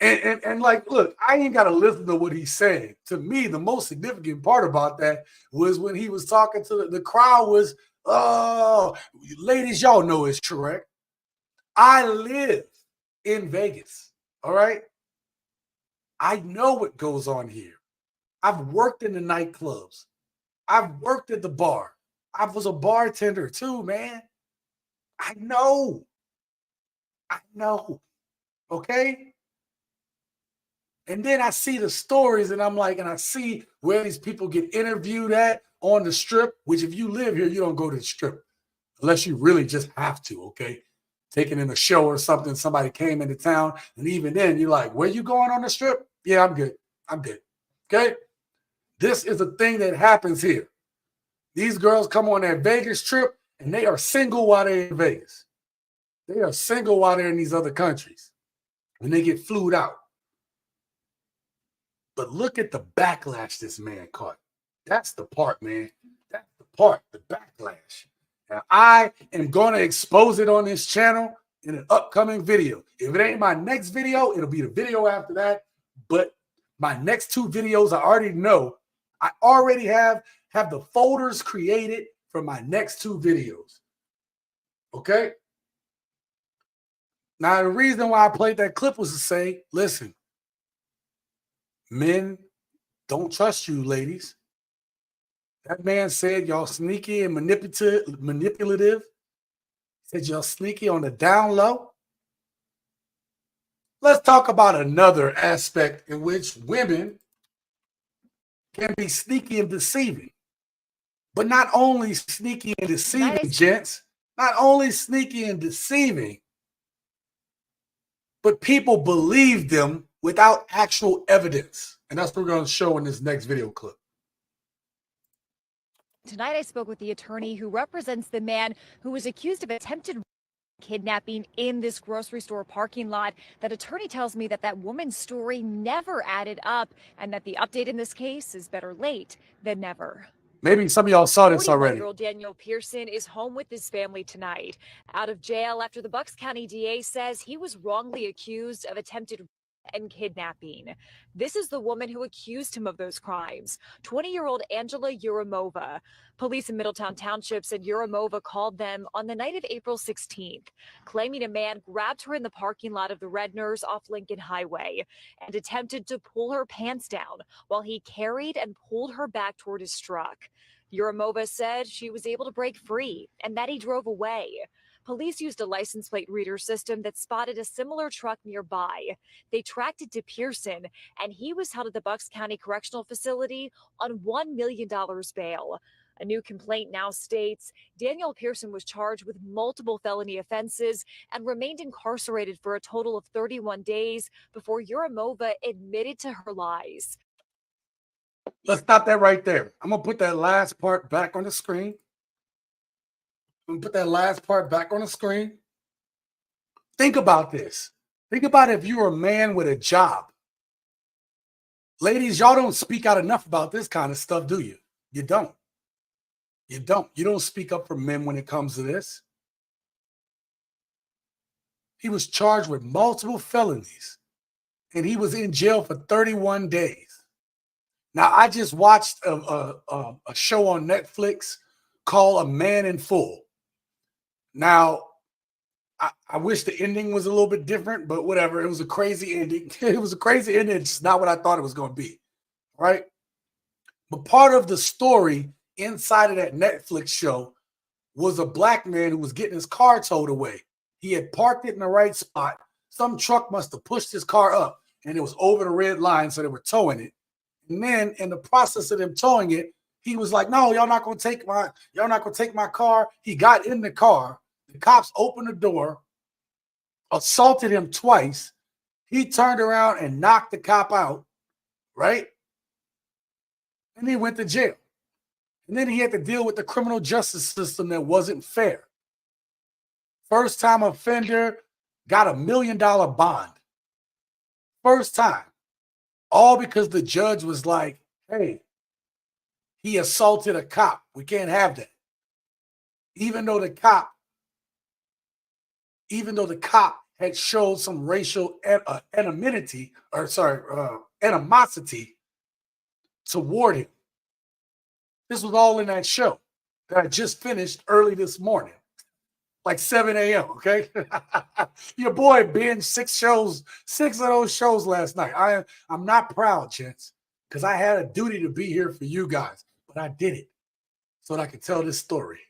And like, look, I ain't got to listen to what he's saying. To me, the most significant part about that was when he was talking to the crowd was, oh, ladies, y'all know it's correct. I live in Vegas, all right? I know what goes on here. I've worked in the nightclubs. I've worked at the bar. I was a bartender too, man. I know, okay? And then I see the stories and I'm like, and I see where these people get interviewed at on the strip, which if you live here, you don't go to the strip unless you really just have to, okay? taking in a show or something. Somebody came into town, and even then, you're like, "Where you going on the strip?" Yeah, I'm good. I'm good. Okay. This is a thing that happens here. These girls come on their Vegas trip, and they are single while they're in Vegas. They are single while they're in these other countries, and they get flued out. But look at the backlash this man caught. That's the part, man. That's the part, the backlash. Now, I am going to expose it on this channel in an upcoming video. If it ain't my next video, it'll be the video after that. But my next 2 videos, I already know. I already have the folders created for my next 2 videos. Okay? Now, the reason why I played that clip was to say, listen, men don't trust you, ladies. That man said y'all sneaky and manipulative. Said y'all sneaky on the down low. Let's talk about another aspect in which women can be sneaky and deceiving. But not only sneaky and deceiving, gents, not only sneaky and deceiving, but people believe them without actual evidence. And that's what we're going to show in this next video clip. Tonight, I spoke with the attorney who represents the man who was accused of attempted kidnapping in this grocery store parking lot. That attorney tells me that that woman's story never added up and that the update in this case is better late than never. Maybe some of y'all saw this already. 41-year-old Daniel Pearson is home with his family tonight, out of jail after the Bucks County DA says he was wrongly accused of attempted and kidnapping. This is the woman who accused him of those crimes, 20-year-old Angela Yurimova. Police in Middletown Township said Yurimova called them on the night of April 16th, claiming a man grabbed her in the parking lot of the Redners off Lincoln Highway and attempted to pull her pants down while he carried and pulled her back toward his truck. Yurimova said she was able to break free and that he drove away. Police used a license plate reader system that spotted a similar truck nearby. They tracked it to Pearson, and he was held at the Bucks County Correctional Facility on $1 million bail. A new complaint now states Daniel Pearson was charged with multiple felony offenses and remained incarcerated for a total of 31 days before Yurimova admitted to her lies. Let's stop that right there. I'm going to put that last part back on the screen. Think about this. Think about if you're a man with a job. Ladies, y'all don't speak out enough about this kind of stuff, do you? You don't. You don't. You don't speak up for men when it comes to this. He was charged with multiple felonies, and he was in jail for 31 days. Now, I just watched a show on Netflix called A Man in Full. Now, I wish the ending was a little bit different, but whatever. It was a crazy ending. It was a crazy ending. It's not what I thought it was going to be, right? But part of the story inside of that Netflix show was a black man who was getting his car towed away. He had parked it in the right spot. Some truck must have pushed his car up, and it was over the red line, so they were towing it. And then in the process of them towing it, he was like, "No, y'all not gonna take my car." He got in the car. The cops opened the door, assaulted him twice. He turned around and knocked the cop out, right? And he went to jail. And then he had to deal with the criminal justice system that wasn't fair. First time offender, got $1 million bond. First time. All because the judge was like, "Hey, he assaulted a cop. We can't have that." Even though the cop had showed some racial animosity toward him. This was all in that show that I just finished early this morning, like 7 a.m., okay? Your boy binged 6 of those shows last night. I'm not proud, gents, because I had a duty to be here for you guys, but I did it so that I could tell this story.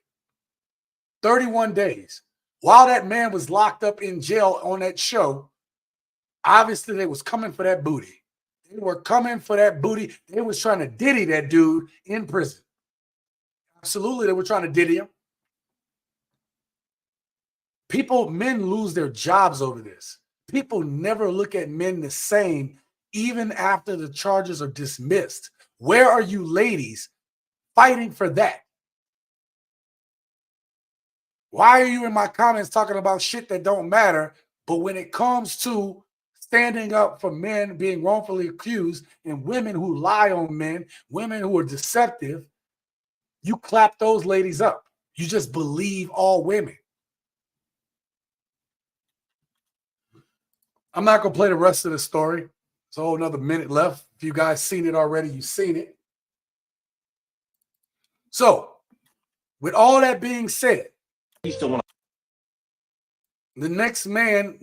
31 days. While that man was locked up in jail on that show, obviously they was coming for that booty. They were coming for that booty. They was trying to diddy that dude in prison. Absolutely, they were trying to diddy him. Men lose their jobs over this. People never look at men the same, even after the charges are dismissed. Where are you ladies fighting for that? Why are you in my comments talking about shit that don't matter? But when it comes to standing up for men being wrongfully accused and women who lie on men, women who are deceptive, you clap those ladies up. You just believe all women. I'm not going to play the rest of the story. So another minute left. If you guys seen it already, you've seen it. So, with all that being said, the next man,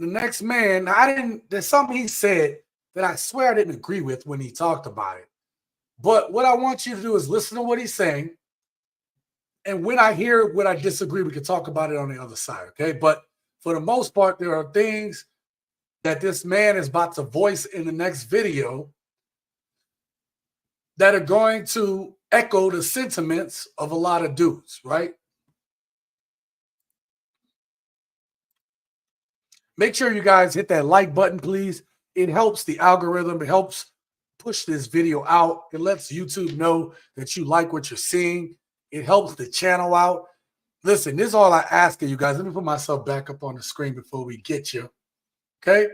there's something he said that I swear I didn't agree with when he talked about it. But what I want you to do is listen to what he's saying. And when I hear what I disagree, we can talk about it on the other side, okay? But for the most part, there are things that this man is about to voice in the next video that are going to echo the sentiments of a lot of dudes, right? Make sure you guys hit that like button, please. It helps the algorithm. It helps push this video out. It lets YouTube know that you like what you're seeing. It helps the channel out. Listen, this is all I ask of you guys. Let me put myself back up on the screen before we get you. Okay?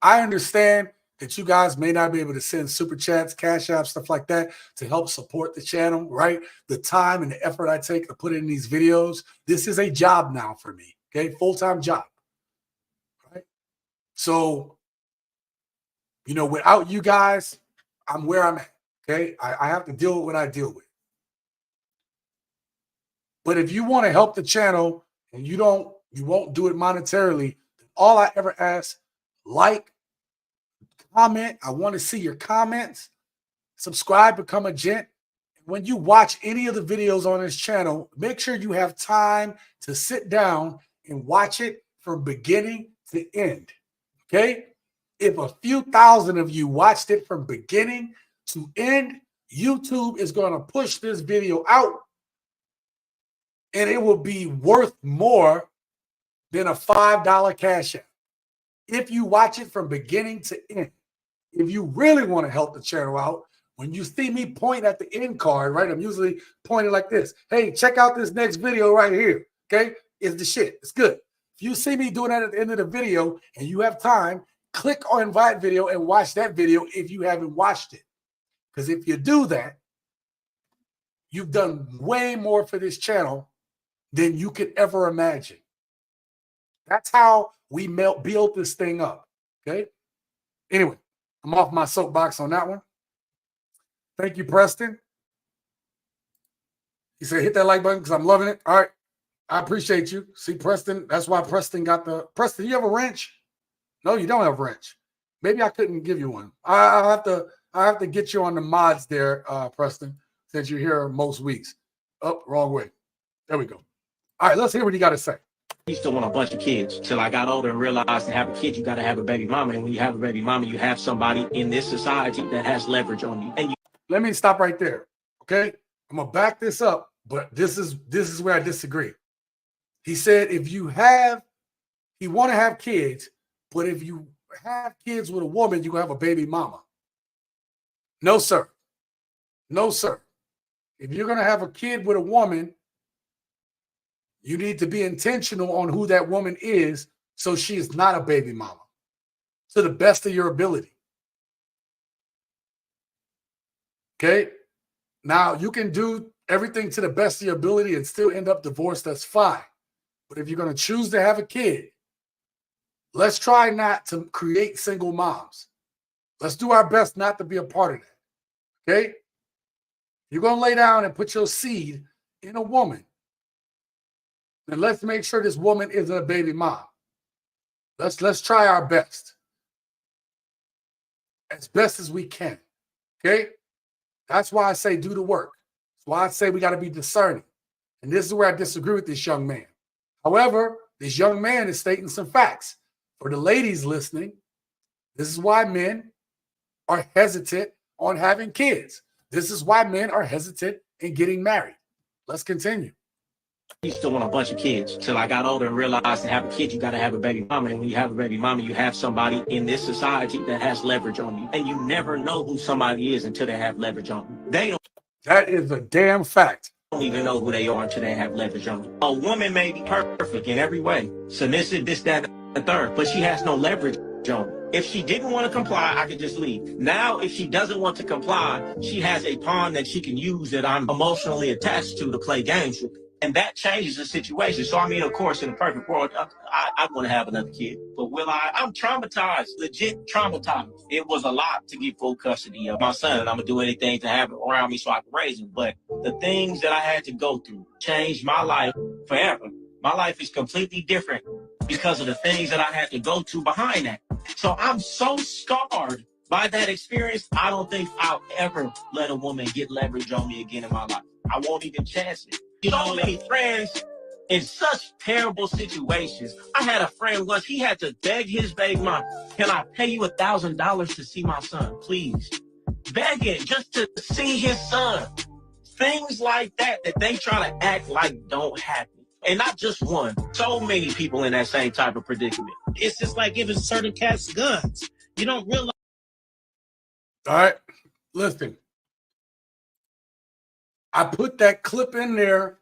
I understand that you guys may not be able to send super chats, cash apps, stuff like that to help support the channel, right? The time and the effort I take to put in these videos. This is a job now for me, okay? Full-time job, right? So, you know, without you guys, I'm where I'm at, okay? I have to deal with what I deal with. But if you want to help the channel and you won't do it monetarily, all I ever ask, like, comment. I want to see your comments. Subscribe, become a gent. When you watch any of the videos on this channel, make sure you have time to sit down and watch it from beginning to end. Okay? If a few thousand of you watched it from beginning to end, YouTube is going to push this video out and it will be worth more than a $5 cash app. If you watch it from beginning to end, if you really want to help the channel out, when you see me point at the end card, right, I'm usually pointing like this. Hey, check out this next video right here, okay? It's the shit. It's good. If you see me doing that at the end of the video and you have time, click on invite video and watch that video if you haven't watched it. Because if you do that, you've done way more for this channel than you could ever imagine. That's how we build this thing up, okay? Anyway, I'm off my soapbox on that one. Thank you, Preston. He said, hit that like button because I'm loving it. All right. I appreciate you. See, Preston, that's why Preston got the... Preston, you have a wrench? No, you don't have a wrench. Maybe I couldn't give you one. I'll have to get you on the mods there, Preston, since you're here most weeks. Oh, wrong way. There we go. All right, let's hear what you got to say. I used to want a bunch of kids till I got older and realized to have a kid, you got to have a baby mama. And when you have a baby mama, you have somebody in this society that has leverage on you. And let me stop right there. Okay. I'm going to back this up, but this is where I disagree. He said, if you want to have kids, but if you have kids with a woman, you have a baby mama. No, sir. No, sir. If you're going to have a kid with a woman, you need to be intentional on who that woman is so she is not a baby mama to the best of your ability. Okay? Now, you can do everything to the best of your ability and still end up divorced. That's fine. But if you're going to choose to have a kid, let's try not to create single moms. Let's do our best not to be a part of that. Okay? You're going to lay down and put your seed in a woman. And let's make sure this woman isn't a baby mom. Let's try our best. As best as we can. Okay? That's why I say do the work. That's why I say we got to be discerning. And this is where I disagree with this young man. However, this young man is stating some facts. For the ladies listening, this is why men are hesitant on having kids. This is why men are hesitant in getting married. Let's continue. used to want a bunch of kids till I got older and realized to have a kid, you got to have a baby mama. And when you have a baby mama, you have somebody in this society that has leverage on you. And you never know who somebody is until they have leverage on you. They don't. That is a damn fact. Don't even know who they are until they have leverage on you. A woman may be perfect in every way, submissive, this, that, and the third, but she has no leverage on me. If she didn't want to comply, I could just leave. Now, if she doesn't want to comply, she has a pawn that she can use that I'm emotionally attached to play games with. And that changes the situation. So, I mean, of course, in a perfect world, I want to have another kid. But will I? I'm traumatized, legit traumatized. It was a lot to get full custody of my son, and I'm going to do anything to have him around me so I can raise him. But the things that I had to go through changed my life forever. My life is completely different because of the things that I had to go to behind that. So I'm so scarred by that experience, I don't think I'll ever let a woman get leverage on me again in my life. I won't even chance it. So many friends in such terrible situations. I had a friend once, he had to beg his baby mom, can I pay you $1,000 to see my son, please? Begging just to see his son. Things like that they try to act like don't happen. And not just one. So many people in that same type of predicament. It's just like giving certain cats guns. You don't realize. All right. Listen. I put that clip in there.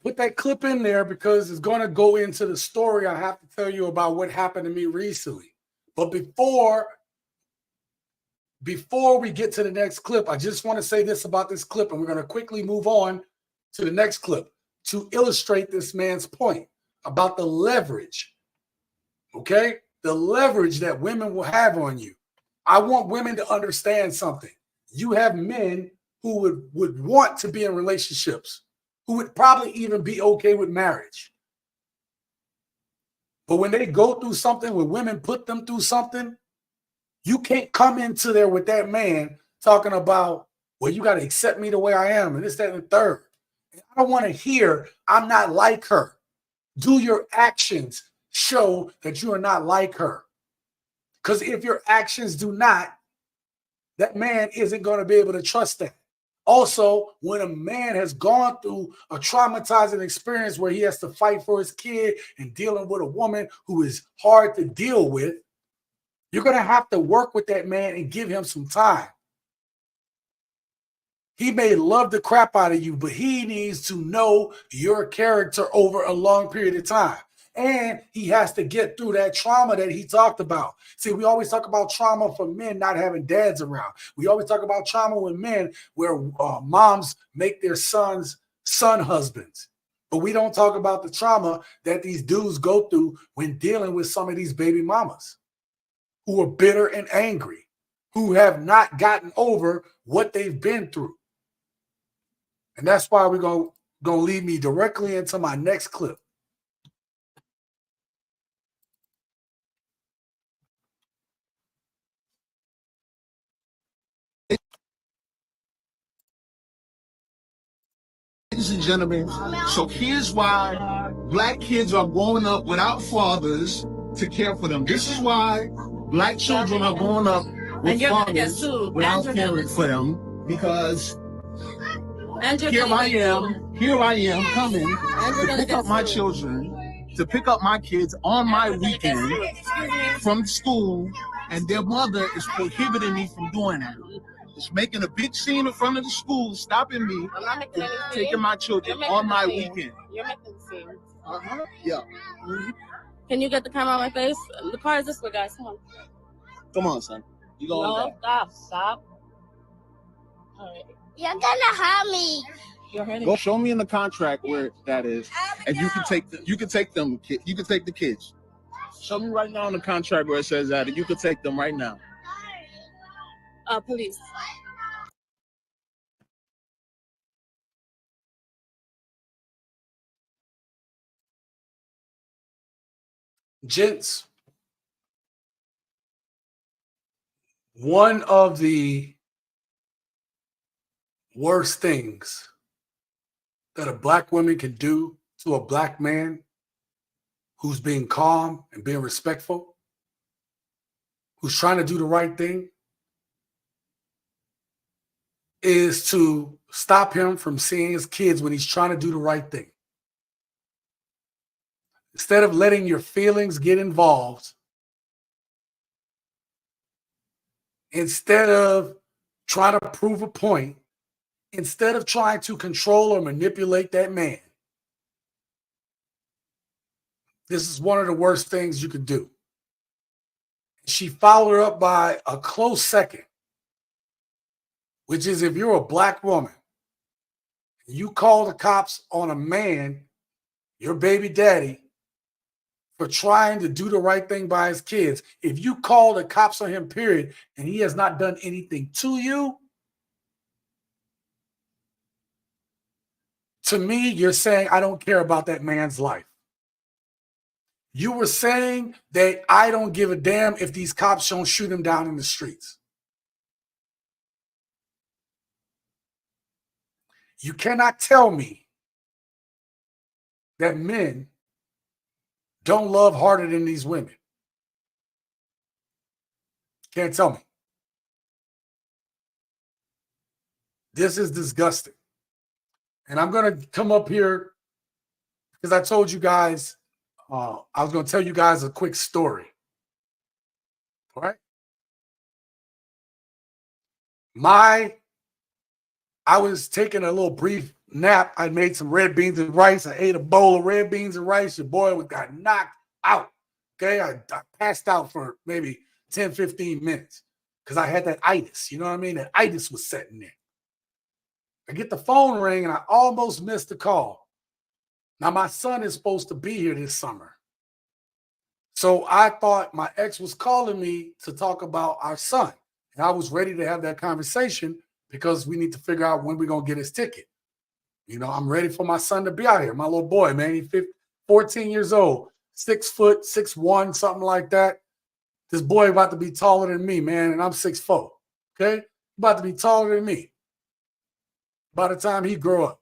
Because it's going to go into the story I have to tell you about what happened to me recently. But before we get to the next clip, I just want to say this about this clip, and we're going to quickly move on to the next clip to illustrate this man's point about the leverage, okay? The leverage that women will have on you. I want women to understand something. You have men who would want to be in relationships, who would probably even be okay with marriage. But when they go through something, when women put them through something, you can't come into there with that man talking about, well, you got to accept me the way I am, and this, that, and the third. I don't want to hear, I'm not like her. Do your actions show that you are not like her? Because if your actions do not, that man isn't going to be able to trust that. Also, when a man has gone through a traumatizing experience where he has to fight for his kid and dealing with a woman who is hard to deal with, you're going to have to work with that man and give him some time. He may love the crap out of you, but he needs to know your character over a long period of time. And he has to get through that trauma that he talked about. See, we always talk about trauma for men not having dads around. We always talk about trauma with men where moms make their sons son husbands. But we don't talk about the trauma that these dudes go through when dealing with some of these baby mamas who are bitter and angry, who have not gotten over what they've been through. And that's why we're going to lead me directly into my next clip. Ladies and gentlemen, so here's why black kids are growing up without fathers to care for them. This is why black children are growing up with fathers without caring for them, because here I am coming to pick up my children, to pick up my kids on my weekend from school, and their mother is prohibiting me from doing that. It's making a big scene in front of the school, stopping me from taking my children on my weekend. You're making the scene. Yeah. Can you get the camera on my face? The car is this way, guys. Come on. Come on, son. You going Stop. All right. You're gonna hurt me. You're hurting. Go show me in the contract where that is, and you can take the kids. Show me right now in the contract where it says that, and you can take them right now. Police. Gents, one of the worst things that a black woman can do to a black man who's being calm and being respectful, who's trying to do the right thing, is to stop him from seeing his kids when he's trying to do the right thing. Instead of letting your feelings get involved, instead of trying to prove a point, instead of trying to control or manipulate that man, this is one of the worst things you could do. She followed her up by a close second, which is if you're a black woman, you call the cops on a man, your baby daddy, for trying to do the right thing by his kids. If you call the cops on him, period, and he has not done anything to you, to me, you're saying, I don't care about that man's life. You were saying that I don't give a damn if these cops don't shoot him down in the streets. You cannot tell me that men don't love harder than these women. Can't tell me. This is disgusting. And I'm going to come up here because I told you guys, I was going to tell you guys a quick story. All right? I was taking a little brief nap. I made some red beans and rice. I ate a bowl of red beans and rice. Your boy got knocked out. Okay? I passed out for maybe 10, 15 minutes because I had that itis. You know what I mean? That itis was setting in. I get the phone ring and I almost missed the call. Now, my son is supposed to be here this summer. So I thought my ex was calling me to talk about our son. And I was ready to have that conversation because we need to figure out when we're going to get his ticket. You know, I'm ready for my son to be out here. My little boy, man, he's 14 years old, 6 foot, 6'1", something like that. This boy about to be taller than me, man, and I'm 6'4", okay? About to be taller than me by the time he grow up.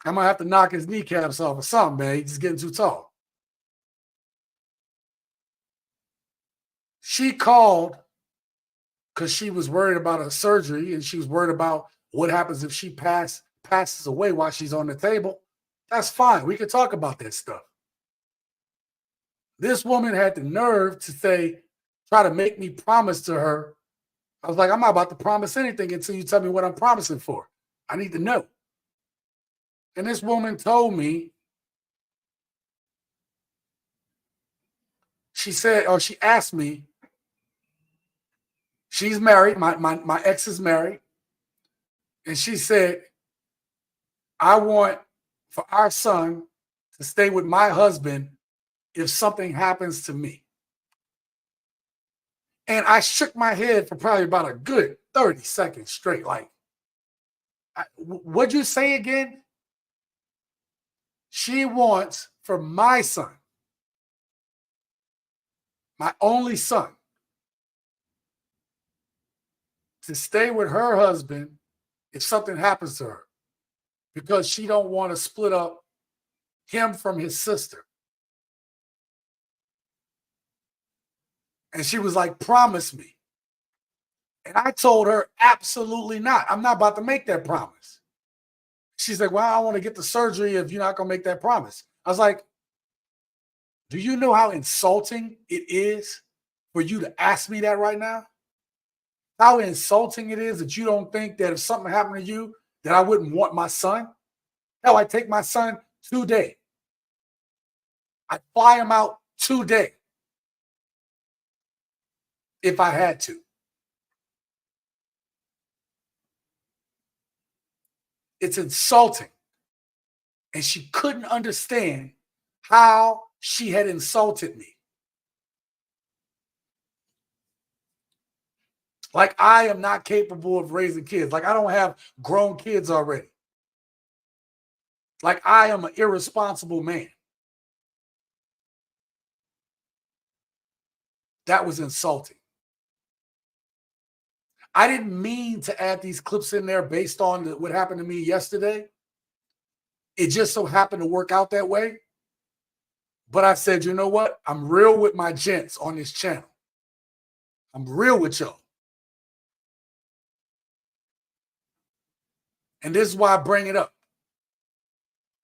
I might have to knock his kneecaps off or something, man. He's just getting too tall. She called because she was worried about her surgery and she was worried about what happens if she passes away while she's on the table. That's fine. We can talk about that stuff. This woman had the nerve to try to make me promise to her. I was like, I'm not about to promise anything until you tell me what I'm promising for. I need to know. And this woman told me, she asked me, she's married, my ex is married, and she said, I want for our son to stay with my husband if something happens to me. And I shook my head for probably about a good 30 seconds straight. Like, what'd you say again? She wants for my son, my only son, to stay with her husband if something happens to her because she don't want to split up him from his sister. And she was like, promise me. And I told her, absolutely not. I'm not about to make that promise. She's like, well, I want to get the surgery if you're not going to make that promise. I was like, do you know how insulting it is for you to ask me that right now? How insulting it is that you don't think that if something happened to you, that I wouldn't want my son? Hell, I'd take my son today. I'd fly him out today if I had to. It's insulting. And she couldn't understand how she had insulted me. Like I am not capable of raising kids. Like I don't have grown kids already. Like I am an irresponsible man. That was insulting. I didn't mean to add these clips in there based on what happened to me yesterday. It just so happened to work out that way. But I said, you know what? I'm real with my gents on this channel. I'm real with y'all. And this is why I bring it up.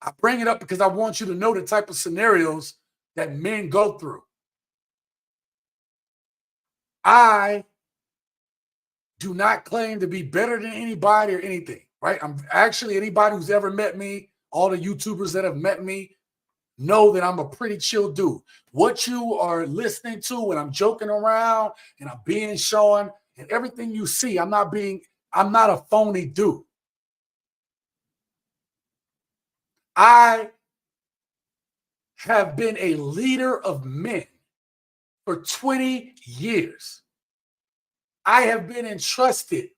I bring it up because I want you to know the type of scenarios that men go through. I do not claim to be better than anybody or anything, right? I'm actually, anybody who's ever met me, all the YouTubers that have met me, know that I'm a pretty chill dude. What you are listening to when I'm joking around and I'm being shown and everything you see, I'm not a phony dude. I have been a leader of men for 20 years. I have been entrusted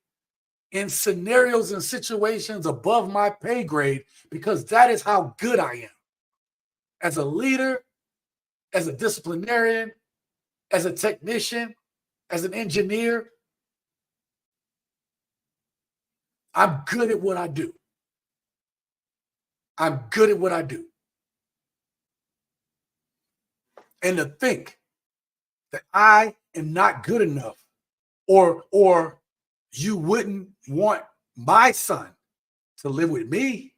in scenarios and situations above my pay grade because that is how good I am. As a leader, as a disciplinarian, as a technician, as an engineer, I'm good at what I do. I'm good at what I do. And to think that I am not good enough, or you wouldn't want my son to live with me,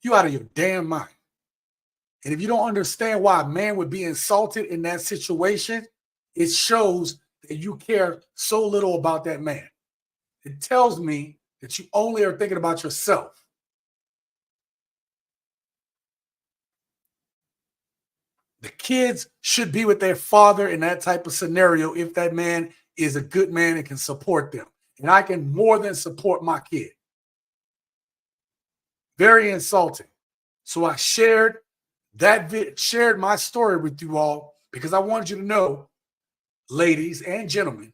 you out of your damn mind. And if you don't understand why a man would be insulted in that situation, it shows that you care so little about that man. It tells me that you only are thinking about yourself. The kids should be with their father in that type of scenario if that man is a good man and can support them. And I can more than support my kid. Very insulting. So I shared my story with you all because I wanted you to know, ladies and gentlemen,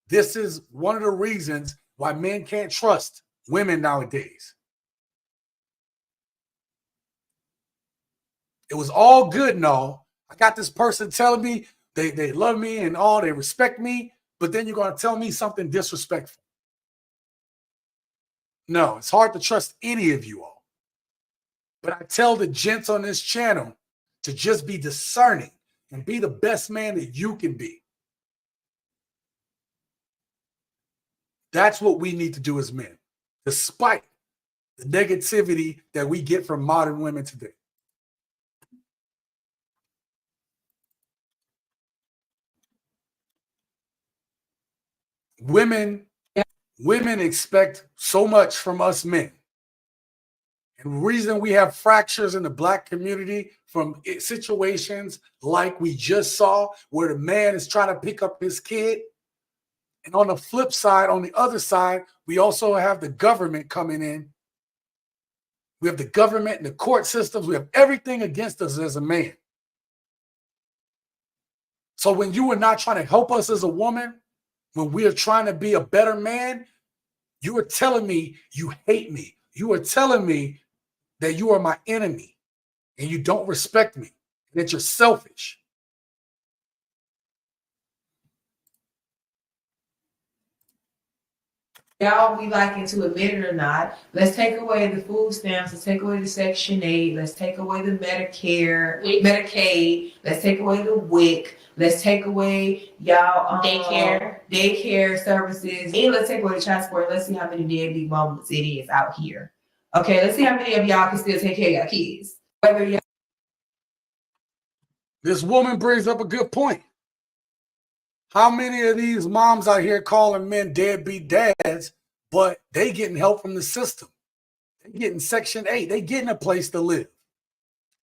this is one of the reasons why men can't trust women nowadays. It was all good and all. I got this person telling me they love me and all, they respect me, but then you're going to tell me something disrespectful. No, it's hard to trust any of you all. But I tell the gents on this channel to just be discerning and be the best man that you can be. That's what we need to do as men, despite the negativity that we get from modern women today. Women expect so much from us men. And the reason we have fractures in the Black community from situations like we just saw, where the man is trying to pick up his kid. And on the flip side, on the other side, we also have the government coming in. We have the government and the court systems. We have everything against us as a man. So when you are not trying to help us as a woman, when we are trying to be a better man, you are telling me you hate me. You are telling me that you are my enemy and you don't respect me, that you're selfish. Y'all be liking to admit it or not. Let's take away the food stamps. Let's take away the Section 8. Let's take away the Medicaid. Let's take away the WIC. Let's take away y'all daycare services. And let's take away the child support. Let's see how many deadbeat moments it is out here. Okay, let's see how many of y'all can still take care of your kids. Whether y'all. This woman brings up a good point. How many of these moms out here calling men deadbeat dads, but they getting help from the system? They getting Section 8. They getting a place to live.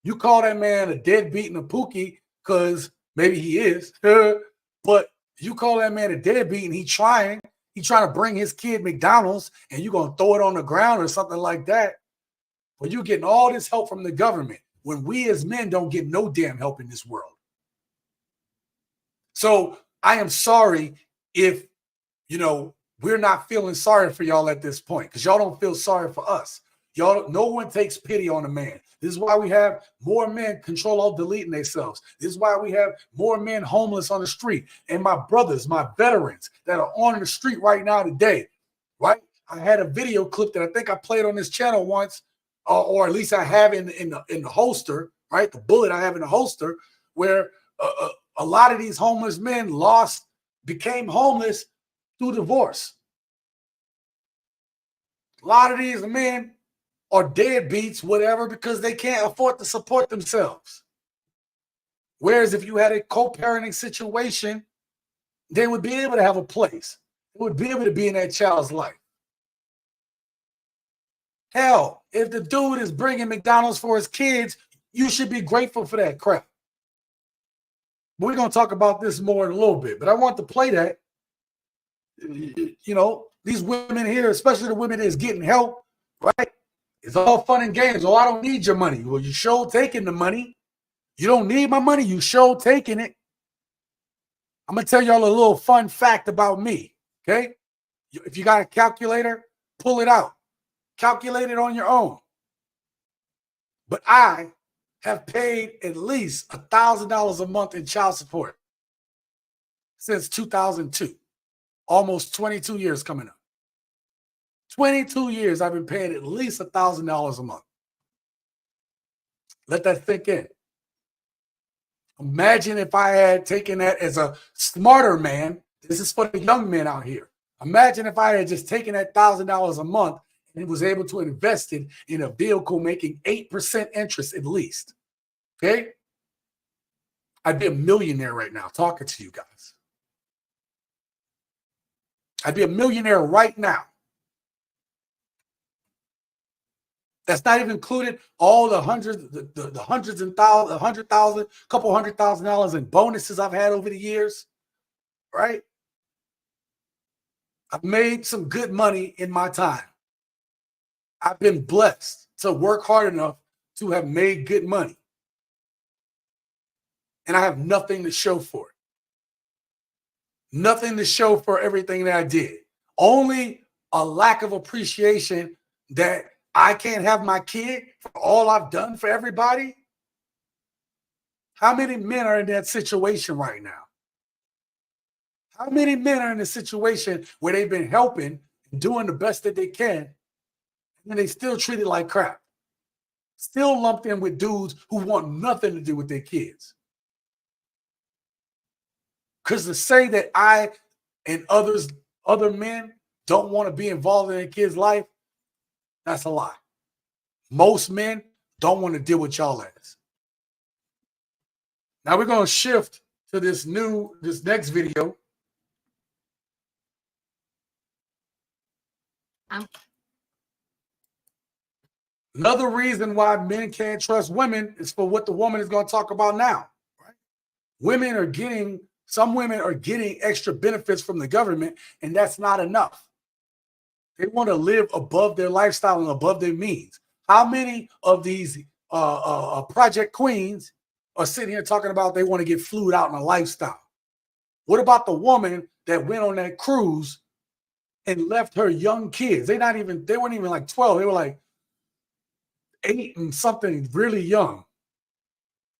You call that man a deadbeat and a pookie because maybe he is, but you call that man a deadbeat and he's trying to bring his kid McDonald's and you're going to throw it on the ground or something like that. But you're getting all this help from the government when we as men don't get no damn help in this world. So I am sorry if, we're not feeling sorry for y'all at this point because y'all don't feel sorry for us. Y'all, no one takes pity on a man. This is why we have more men deleting themselves. This is why we have more men homeless on the street. And my brothers, my veterans that are on the street right now today, right? I had a video clip that I think I played on this channel once, or at least I have in the holster, right? The bullet I have in the holster, where a lot of these homeless men became homeless through divorce. A lot of these men are deadbeats, whatever, because they can't afford to support themselves. Whereas if you had a co-parenting situation, they would be able to have a place. They would be able to be in that child's life. Hell, if the dude is bringing McDonald's for his kids, you should be grateful for that crap. We're going to talk about this more in a little bit, but I want to play that. You know, these women here, especially the women that's getting help, right? It's all fun and games. Oh, I don't need your money. Well, you sure taking the money. You don't need my money. You sure taking it. I'm going to tell y'all a little fun fact about me, okay? If you got a calculator, pull it out. Calculate it on your own. But I have paid at least $1,000 a month in child support since 2002. Almost 22 years coming up. 22 years I've been paying at least $1,000 a month. Let that sink in. Imagine if I had taken that as a smarter man. This is for the young men out here. Imagine if I had just taken that $1,000 a month and was able to invest it in a vehicle making 8% interest at least. Okay? I'd be a millionaire right now talking to you guys. I'd be a millionaire right now. That's not even included all the hundreds, the hundreds and thousands, couple $100,000 in bonuses I've had over the years, right? I've made some good money in my time. I've been blessed to work hard enough to have made good money. And I have nothing to show for it. Nothing to show for everything that I did. Only a lack of appreciation that I can't have my kid for all I've done for everybody. How many men are in that situation right now? How many men are in a situation where they've been helping and doing the best that they can, and they still treat it like crap? Still lumped in with dudes who want nothing to do with their kids. Because to say that I and other men don't want to be involved in their kids' life, that's a lie. Most men don't want to deal with y'all ass. Now we're going to shift to this next video. Another reason why men can't trust women is for what the woman is going to talk about now. Right? Some women are getting extra benefits from the government, and that's not enough. They want to live above their lifestyle and above their means. How many of these project queens are sitting here talking about they want to get flued out in a lifestyle? What about the woman that went on that cruise and left her young kids? They weren't even like 12. They were like 8 and something, really young.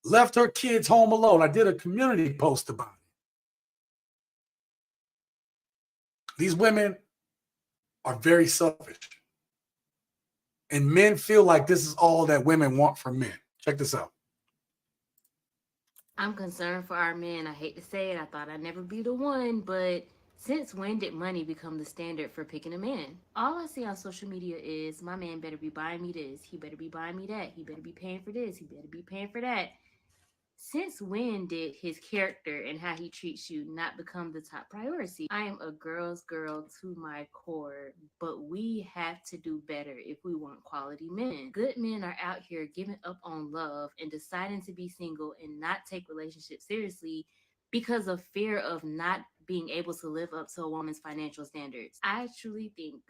Left her kids home alone. I did a community post about it. These women are very selfish. And men feel like this is all that women want from men. Check this out. I'm concerned for our men. I hate to say it. I thought I'd never be the one, but since when did money become the standard for picking a man? All I see on social media is my man better be buying me this. He better be buying me that. He better be paying for this. He better be paying for that. Since when did his character and how he treats you not become the top priority? I am a girl's girl to my core, but we have to do better if we want quality men. Good men are out here giving up on love and deciding to be single and not take relationships seriously because of fear of not being able to live up to a woman's financial standards. I truly think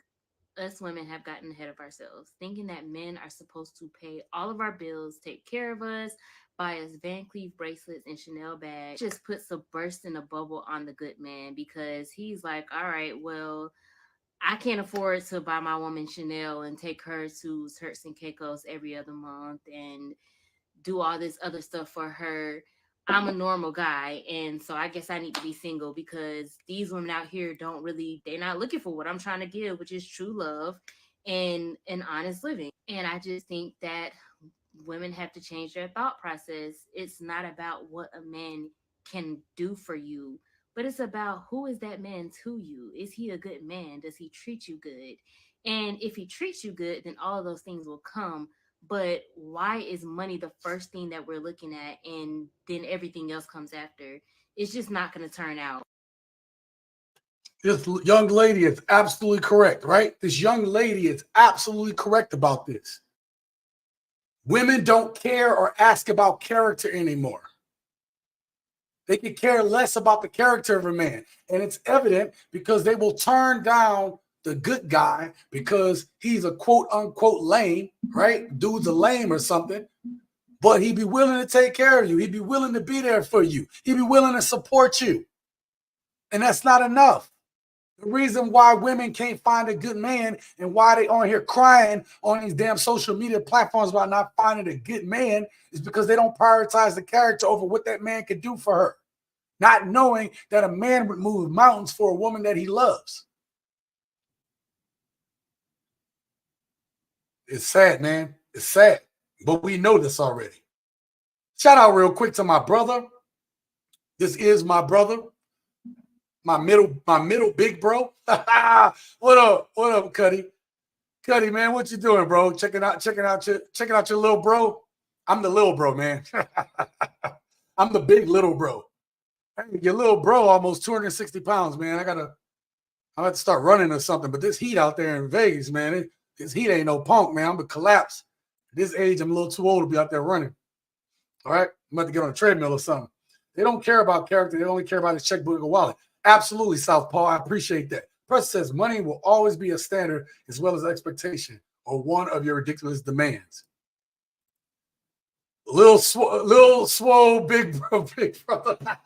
us women have gotten ahead of ourselves, thinking that men are supposed to pay all of our bills, take care of us, buy us Van Cleef bracelets and Chanel bags. Just puts a burst in a bubble on the good man because he's like, all right, well, I can't afford to buy my woman Chanel and take her to Turks and Caicos every other month and do all this other stuff for her. I'm a normal guy, and so I guess I need to be single because these women out here they're not looking for what I'm trying to give, which is true love and an honest living. And I just think that women have to change their thought process. It's not about what a man can do for you, but it's about who is that man to you. Is he a good man? Does he treat you good? And if he treats you good, then all of those things will come. But why is money the first thing that we're looking at and then everything else comes after? It's just not going to turn out. This young lady is absolutely correct, right? This young lady is absolutely correct about this. Women don't care or ask about character anymore. They can care less about the character of a man. And it's evident because they will turn down the good guy because he's a quote unquote lame, right? Dude's a lame or something, but he'd be willing to take care of you. He'd be willing to be there for you. He'd be willing to support you. And that's not enough. The reason why women can't find a good man and why they on here crying on these damn social media platforms about not finding a good man is because they don't prioritize the character over what that man could do for her. Not knowing that a man would move mountains for a woman that he loves. It's sad, man. It's sad. But we know this already. Shout out real quick to my brother. This is my brother. My middle big bro. What up, Cuddy? Cuddy, man, what you doing, bro? Checking out your little bro. I'm the little bro, man. I'm the big little bro. Hey, your little bro almost 260 pounds, man. I have to start running or something. But this heat out there in Vegas, man, this heat ain't no punk, man. I'm gonna collapse. At this age, I'm a little too old to be out there running. All right, I'm about to get on a treadmill or something. They don't care about character. They only care about his checkbook or wallet. Absolutely, Southpaw. I appreciate that. Press says money will always be a standard as well as expectation or one of your ridiculous demands. Little swole, big brother.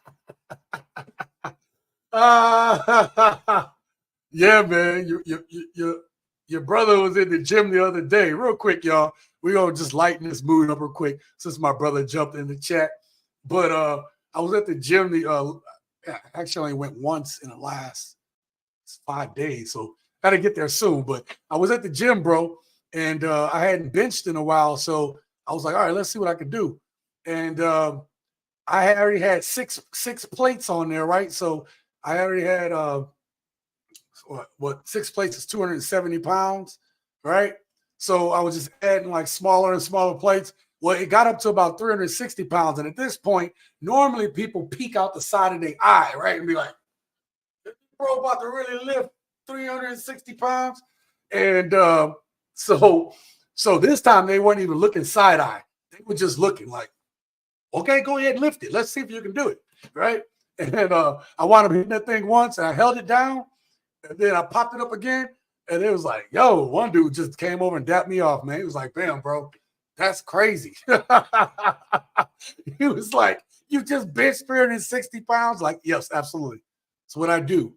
Yeah, man. Your brother was in the gym the other day. Real quick, y'all. We're gonna just lighten this mood up real quick since my brother jumped in the chat. But I was at the gym. Actually only went once in the last 5 days, so got to get there soon. But I was at the gym, bro, and I hadn't benched in a while, so I was like, all right, let's see what I can do. And I already had six plates on there, right? So I already had what 6 plates is 270 pounds, right? So I was just adding like smaller and smaller plates. Well, it got up to about 360 pounds. And at this point, normally people peek out the side of their eye, right? And be like, bro, about to really lift 360 pounds. And so this time they weren't even looking side eye. They were just looking like, okay, go ahead and lift it. Let's see if you can do it, right? And I wound up hitting that thing once and I held it down. And then I popped it up again. And it was like, yo, one dude just came over and dapped me off, man. He was like, bam, bro. That's crazy. He was like, you just benched 360 pounds? Like, yes, absolutely. That's what I do.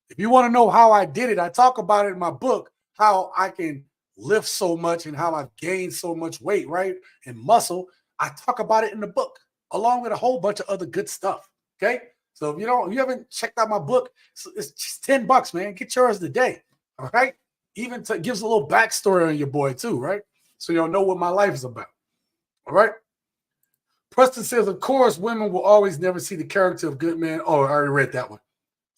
If you want to know how I did it, I talk about it in my book, how I can lift so much and how I've gained so much weight, right? And muscle. I talk about it in the book, along with a whole bunch of other good stuff. Okay. So if you haven't checked out my book, it's just $10, man. Get yours today. All right. Even gives a little backstory on your boy, too, right? So you'll know what my life is about. All right. Preston says, of course, women will always never see the character of good men. Oh, I already read that one.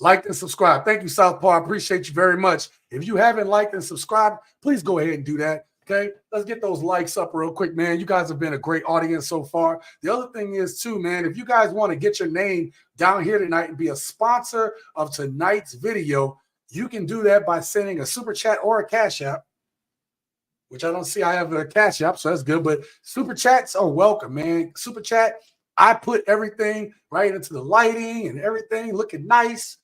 Like and subscribe. Thank you, Southpaw. I appreciate you very much. If you haven't liked and subscribed, please go ahead and do that. Okay. Let's get those likes up real quick, man. You guys have been a great audience so far. The other thing is, too, man, if you guys want to get your name down here tonight and be a sponsor of tonight's video, you can do that by sending a super chat or a cash app, which I don't see. I have a cash app, so that's good. But super chats are welcome, man. Super chat, I put everything right into the lighting and everything looking nice.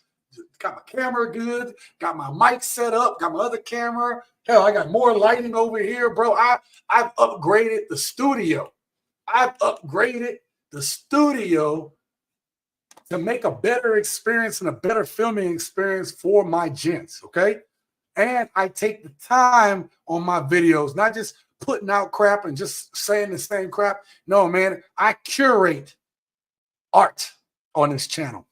Got my camera good. Got my mic set up. Got my other camera. Hell, I got more lighting over here, bro. I've upgraded the studio. To make a better experience and a better filming experience for my gents, okay? And I take the time on my videos, not just putting out crap and just saying the same crap. No, man, I curate art on this channel.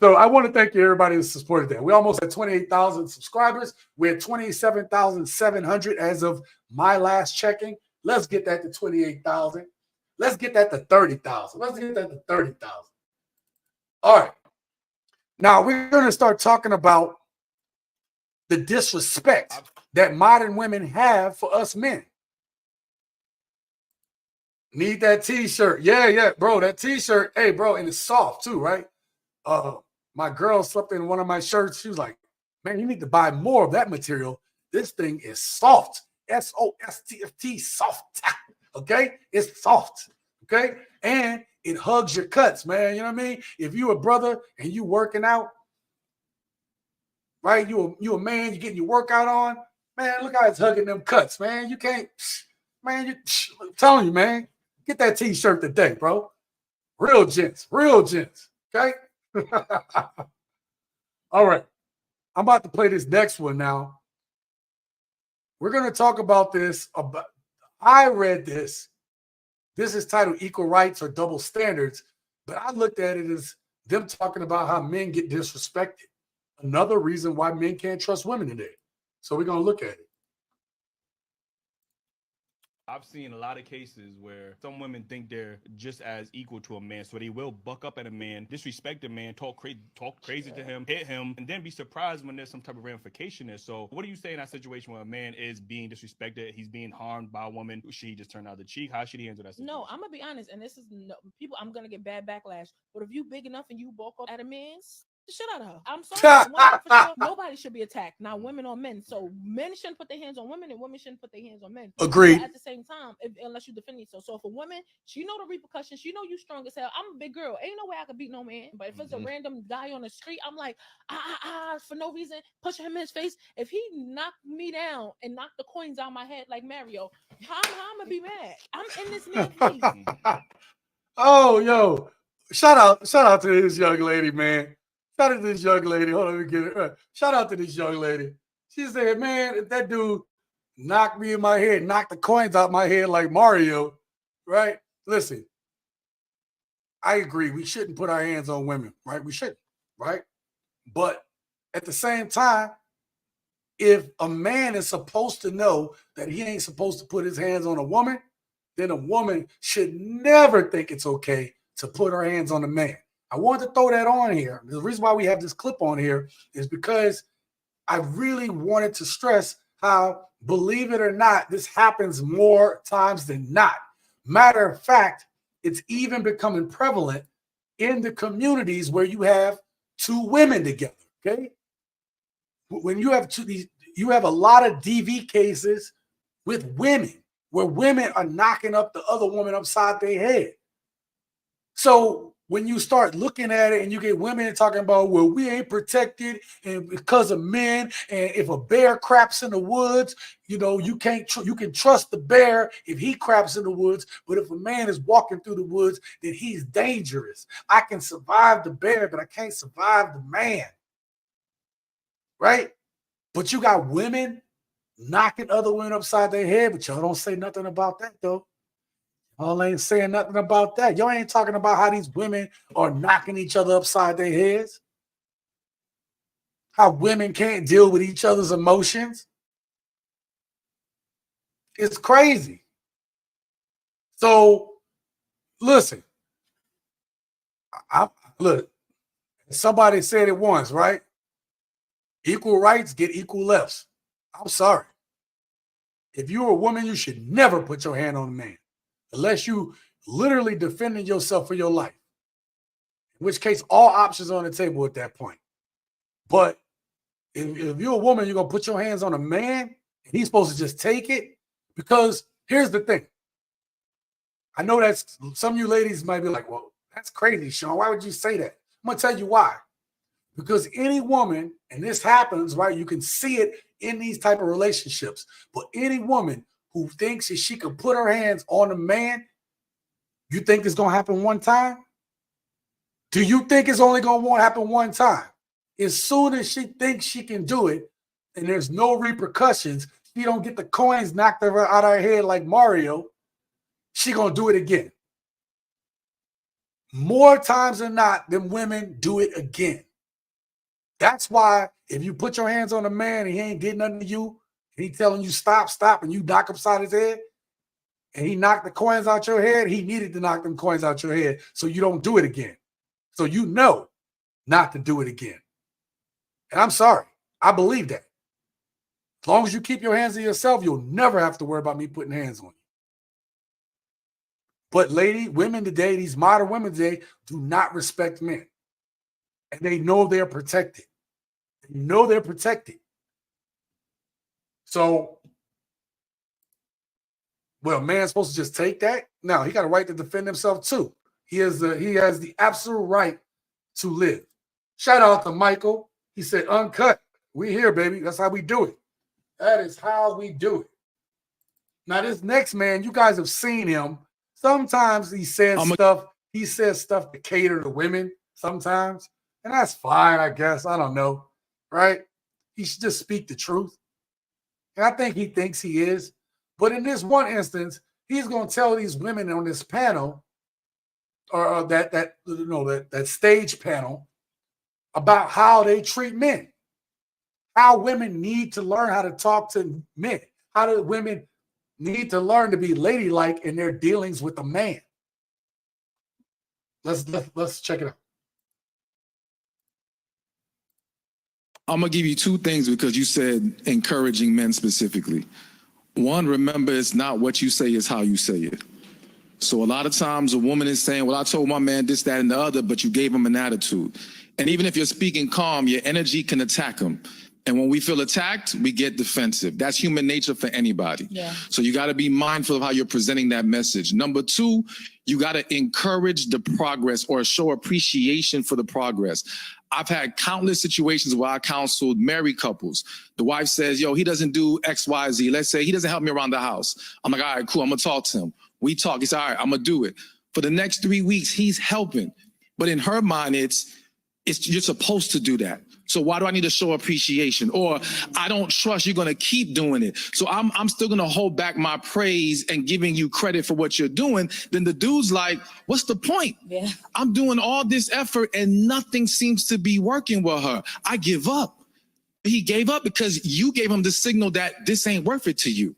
So I want to thank you, everybody who supported that. We almost had 28,000 subscribers. We're at 27,700 as of my last checking. Let's get that to 28,000. Let's get that to 30,000. Let's get that to 30,000. All right. Now we're going to start talking about the disrespect that modern women have for us men. Need that t-shirt. Yeah, bro, that t-shirt. Hey, bro, and it's soft too, right? My girl slept in one of my shirts. She was like, man, you need to buy more of that material. This thing is soft. S-O-S-T-F-T, soft. Okay? It's soft. Okay? And it hugs your cuts, man. You know what I mean? If you a brother and you working out, right? You a man, you getting your workout on, man, look how it's hugging them cuts, man. You can't, man, I'm telling you, man, get that t-shirt today, bro. Real gents, okay? All right. I'm about to play this next one now. We're going to talk about this. I read this. This is titled Equal Rights or Double Standards, but I looked at it as them talking about how men get disrespected. Another reason why men can't trust women today. So we're going to look at it. I've seen a lot of cases where some women think they're just as equal to a man, so they will buck up at a man, disrespect a man, talk crazy to him, hit him, and then be surprised when there's some type of ramification there. So what do you say in that situation where a man is being disrespected, he's being harmed by a woman? Should he just turn out the cheek? How should he handle that situation? No, I'm gonna be honest, and this is people. I'm gonna get bad backlash. But if you big enough and you bulk up at a man's, the shit out of her. I'm sorry. For sure, nobody should be attacked. Now, women or men. So men shouldn't put their hands on women, and women shouldn't put their hands on men. Agreed. But at the same time, unless you defend yourself. So if a woman, she know the repercussions. She know you strong as hell. I'm a big girl. Ain't no way I could beat no man. But if it's a random guy on the street, I'm like, for no reason, push him in his face. If he knocked me down and knocked the coins out my head like Mario, how I'm gonna be mad? I'm in this man's face. Oh, yo. Shout out to this young lady, man. Shout out to this young lady. Hold on, let me get it right. Shout out to this young lady. She said, man, if that dude knocked me in my head, knocked the coins out my head like Mario, right? Listen, I agree. We shouldn't put our hands on women, right? We shouldn't, right? But at the same time, if a man is supposed to know that he ain't supposed to put his hands on a woman, then a woman should never think it's okay to put her hands on a man. I wanted to throw that on here. The reason why we have this clip on here is because I really wanted to stress how, believe it or not, this happens more times than not. Matter of fact, it's even becoming prevalent in the communities where you have two women together, okay? When you have you have a lot of DV cases with women where women are knocking up the other woman upside their head. So when you start looking at it and you get women talking about, well, we ain't protected and because of men, and if a bear craps in the woods, you know, you can trust the bear if he craps in the woods, but if a man is walking through the woods, then he's dangerous. I can survive the bear, but I can't survive the man. Right? But you got women knocking other women upside their head, but y'all don't say nothing about that, though. Y'all ain't saying nothing about that. Y'all ain't talking about how these women are knocking each other upside their heads. How women can't deal with each other's emotions. It's crazy. So, listen. Look, somebody said it once, right? Equal rights get equal lefts. I'm sorry. If you're a woman, you should never put your hand on a man unless you literally defending yourself for your life. In which case, all options are on the table at that point. But if you're a woman, you're going to put your hands on a man, and he's supposed to just take it. Because here's the thing. I know that some of you ladies might be like, well, that's crazy, Sean. Why would you say that? I'm going to tell you why. Because any woman, and this happens, right? You can see it in these type of relationships. But any woman who thinks that she can put her hands on a man, you think it's going to happen one time? Do you think it's only going to happen one time? As soon as she thinks she can do it, and there's no repercussions, she don't get the coins knocked out of her head like Mario, she going to do it again. More times than not, them women do it again. That's why if you put your hands on a man and he ain't did nothing to you, and he telling you stop, and you knock upside his head, and he knocked the coins out your head, he needed to knock them coins out your head so you don't do it again. So you know not to do it again. And I'm sorry. I believe that. As long as you keep your hands to yourself, you'll never have to worry about me putting hands on you. But women today, these modern women today, do not respect men. And they know they're protected. They know they're protected. So, well, man's supposed to just take that? No, he got a right to defend himself too. He has the absolute right to live. Shout out to Michael. He said, uncut. We here, baby. That's how we do it. That is how we do it. Now, this next man, you guys have seen him. Sometimes he says stuff. He says stuff to cater to women sometimes. And that's fine, I guess. I don't know. Right? He should just speak the truth. And I think he thinks he is. But in this one instance, he's going to tell these women on this panel, or that stage panel, about how they treat men. How women need to learn how to talk to men. How do women need to learn to be ladylike in their dealings with a man. Let's check it out. I'm gonna give you two things because you said encouraging men specifically. One, remember, it's not what you say, it's how you say it. So a lot of times a woman is saying, well, I told my man this, that, and the other, but you gave him an attitude. And even if you're speaking calm, your energy can attack him. And when we feel attacked, we get defensive. That's human nature for anybody. Yeah. So you got to be mindful of how you're presenting that message. Number two, you got to encourage the progress or show appreciation for the progress. I've had countless situations where I counseled married couples. The wife says, yo, he doesn't do X, Y, Z. Let's say he doesn't help me around the house. I'm like, all right, cool. I'm going to talk to him. We talk. He said, all right, I'm going to do it. For the next 3 weeks, he's helping. But in her mind, it's you're supposed to do that. So why do I need to show appreciation? Or I don't trust you're going to keep doing it. So I'm still going to hold back my praise and giving you credit for what you're doing. Then the dude's like, what's the point? Yeah. I'm doing all this effort and nothing seems to be working with her. I give up. He gave up because you gave him the signal that this ain't worth it to you.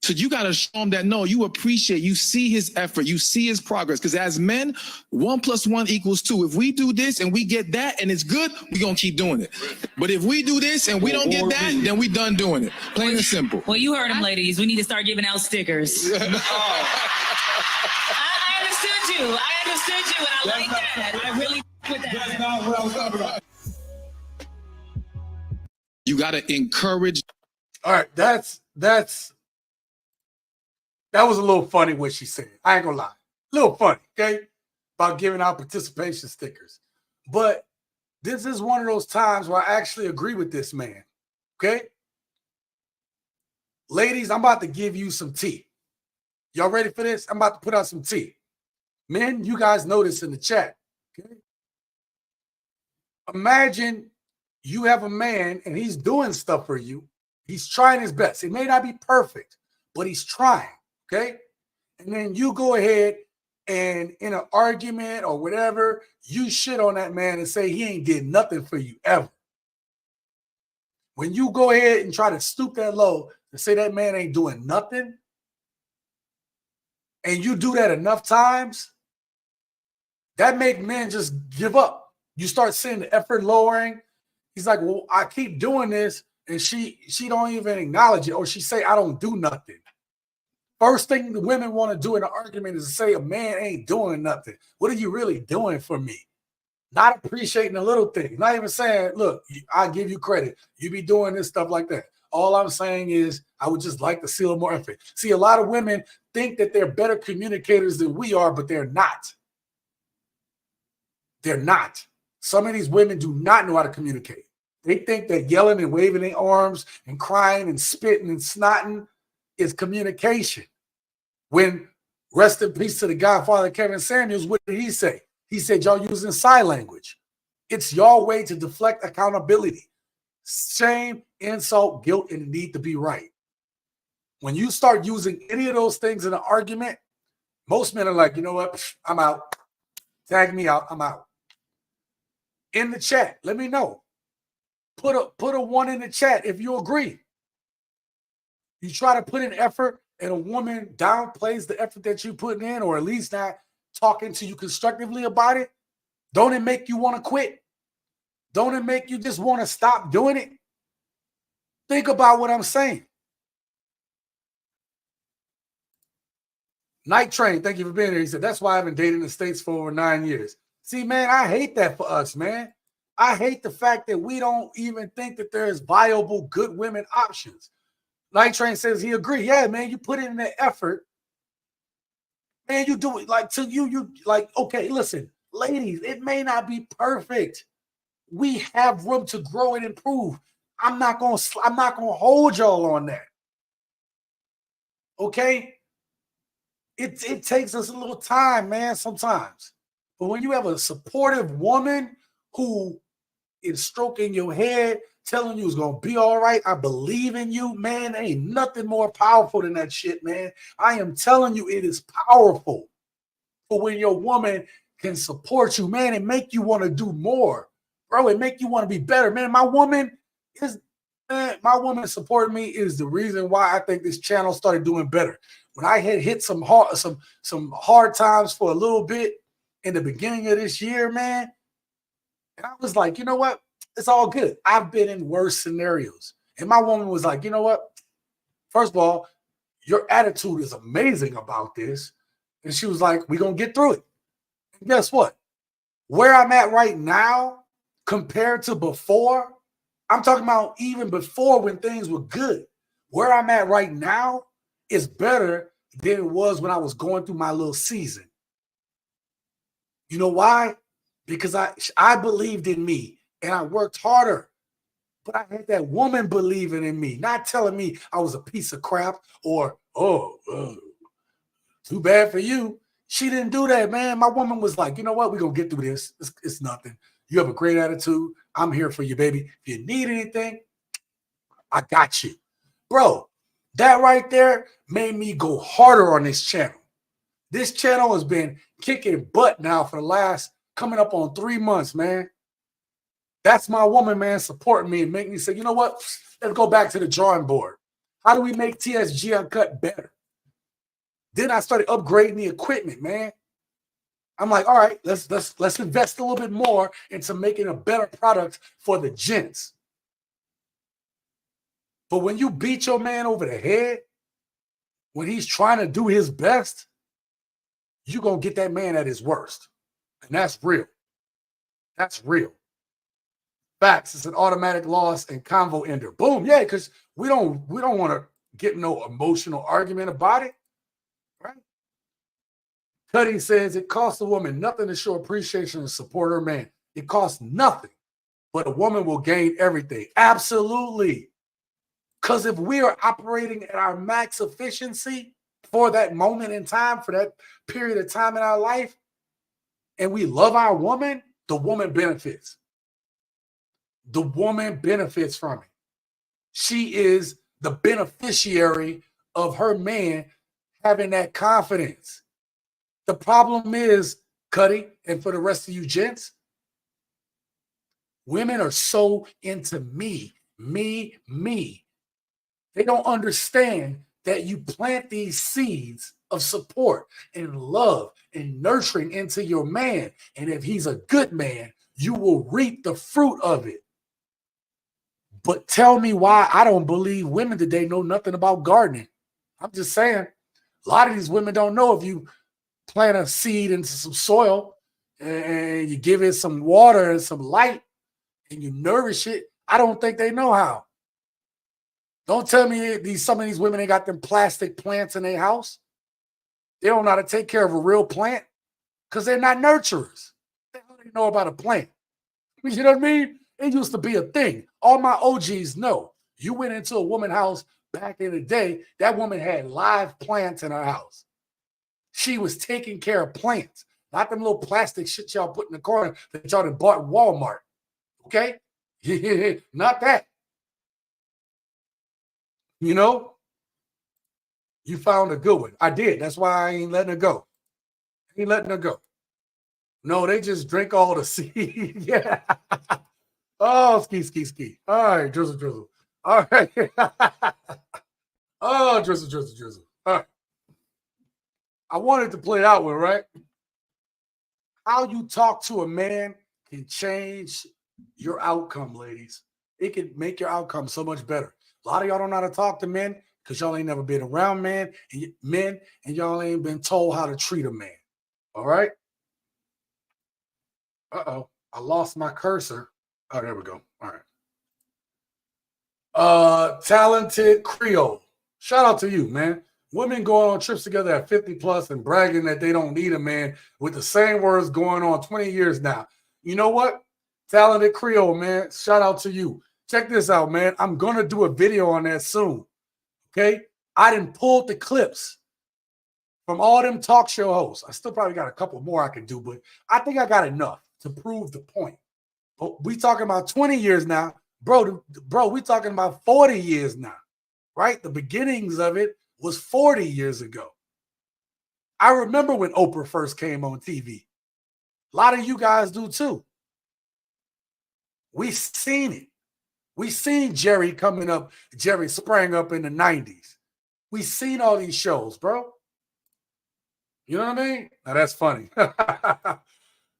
So you got to show him that, no, you appreciate, you see his effort, you see his progress. Because as men, 1 + 1 = 2. If we do this and we get that and it's good, we're going to keep doing it. But if we do this and we don't get that, then we done doing it. Plain and simple. Well, you heard him, ladies. We need to start giving out stickers. I understood you. I understood you, and I like that. I really with that. That's not what I was talking about. You got to encourage. All right, that was a little funny what she said. I ain't gonna lie. A little funny, okay? About giving out participation stickers. But this is one of those times where I actually agree with this man, okay? Ladies, I'm about to give you some tea. Y'all ready for this? I'm about to put out some tea. Men, you guys know this in the chat, okay? Imagine you have a man and he's doing stuff for you. He's trying his best. It may not be perfect, but he's trying. Okay. And then you go ahead and in an argument or whatever, you shit on that man and say he ain't did nothing for you ever. When you go ahead and try to stoop that low and say that man ain't doing nothing, and you do that enough times, that make men just give up. You start seeing the effort lowering. He's like, well, I keep doing this, and she don't even acknowledge it, or she say, I don't do nothing. First thing the women want to do in an argument is to say a man ain't doing nothing. What are you really doing for me? Not appreciating the little things. Not even saying, look, I give you credit. You be doing this stuff like that. All I'm saying is I would just like to see a little more effort. See, a lot of women think that they're better communicators than we are, but they're not. They're not. Some of these women do not know how to communicate. They think that yelling and waving their arms and crying and spitting and snotting is communication. When, rest in peace to the Godfather Kevin Samuels, what did he say? He said, y'all using sign language. It's your way to deflect accountability. Shame, insult, guilt, and the need to be right. When you start using any of those things in an argument, most men are like, you know what? I'm out. Tag me out. I'm out. In the chat, let me know. Put a 1 in the chat if you agree. You try to put in effort and a woman downplays the effort that you're putting in, or at least not talking to you constructively about it. Don't it make you want to quit? Don't it make you just want to stop doing it? Think about what I'm saying. Night Train, thank you for being here. He said, that's why I've been dating the States for over 9 years. See, man, I hate that for us, man. I hate the fact that we don't even think that there's viable good women options. Night Train says he agrees. Yeah, man, you put in the effort. Man, you do it like to you like, okay, listen, ladies, it may not be perfect. We have room to grow and improve. I'm not gonna hold y'all on that. Okay? It takes us a little time, man, sometimes. But when you have a supportive woman who is stroking your head, telling you it's gonna be all right, I believe in you, man, there ain't nothing more powerful than that shit, man. I am telling you, it is powerful. But when your woman can support you, man, it make you want to do more, bro. It make you want to be better, man. My woman supporting me is the reason why I think this channel started doing better. When I had hit some hard times for a little bit in the beginning of this year, man, and I was like, you know what? It's all good. I've been in worse scenarios. And my woman was like, you know what? First of all, your attitude is amazing about this. And she was like, we're going to get through it. And guess what? Where I'm at right now compared to before, I'm talking about even before when things were good. Where I'm at right now is better than it was when I was going through my little season. You know why? Because I believed in me and I worked harder. But I had that woman believing in me, not telling me I was a piece of crap or, too bad for you. She didn't do that, man. My woman was like, you know what? We're going to get through this. It's nothing. You have a great attitude. I'm here for you, baby. If you need anything, I got you. Bro, that right there made me go harder on this channel. This channel has been kicking butt now for the last coming up on 3 months, man. That's my woman, man, supporting me and making me say, you know what? Let's go back to the drawing board. How do we make TSG Uncut better? Then I started upgrading the equipment, man. I'm like, all right, let's invest a little bit more into making a better product for the gents. But when you beat your man over the head, when he's trying to do his best, you're going to get that man at his worst. And that's real. That's real. Facts. It's an automatic loss and convo ender. Boom. Yeah, because we don't want to get no emotional argument about it. Right? Cuddy says it costs a woman nothing to show appreciation and support her man. It costs nothing, but a woman will gain everything. Absolutely. Because if we are operating at our max efficiency for that moment in time, for that period of time in our life, and we love our woman, the woman benefits. The woman benefits from it. She is the beneficiary of her man having that confidence. The problem is, Cuddy, and for the rest of you gents, women are so into me. They don't understand that you plant these seeds of support and love and nurturing into your man. And if he's a good man, you will reap the fruit of it. But tell me why I don't believe women today know nothing about gardening. I'm just saying, a lot of these women don't know if you plant a seed into some soil and you give it some water and some light and you nourish it. I don't think they know how. Don't tell me some of these women ain't got them plastic plants in their house. They don't know how to take care of a real plant because they're not nurturers. They don't know about a plant. You know what I mean? It used to be a thing. All my OGs know. You went into a woman's house back in the day, that woman had live plants in her house. She was taking care of plants, not them little plastic shit y'all put in the corner that y'all done bought at Walmart. Okay? Not that. You know? You found a good one. I did. That's why I ain't letting her go. Ain't letting her go. No, they just drink all the seed. Yeah. Oh, ski. All right, drizzle. All right. Oh, drizzle. All right. I wanted to play that one, right? How you talk to a man can change your outcome, ladies. It can make your outcome so much better. A lot of y'all don't know how to talk to men because y'all ain't never been around men, and y'all ain't been told how to treat a man. All right? Uh-oh. I lost my cursor. Oh, there we go. All right. Talented Creole. Shout out to you, man. Women going on trips together at 50 plus and bragging that they don't need a man with the same words going on 20 years now. You know what? Talented Creole, man. Shout out to you. Check this out, man. I'm going to do a video on that soon. Okay? I done pulled the clips from all them talk show hosts. I still probably got a couple more I can do, but I think I got enough to prove the point. But we talking about 20 years now. Bro, we talking about 40 years now, right? The beginnings of it was 40 years ago. I remember when Oprah first came on TV. A lot of you guys do too. We seen it. We seen Jerry sprang up in the 90s. We seen all these shows, bro. You know what I mean? Now that's funny.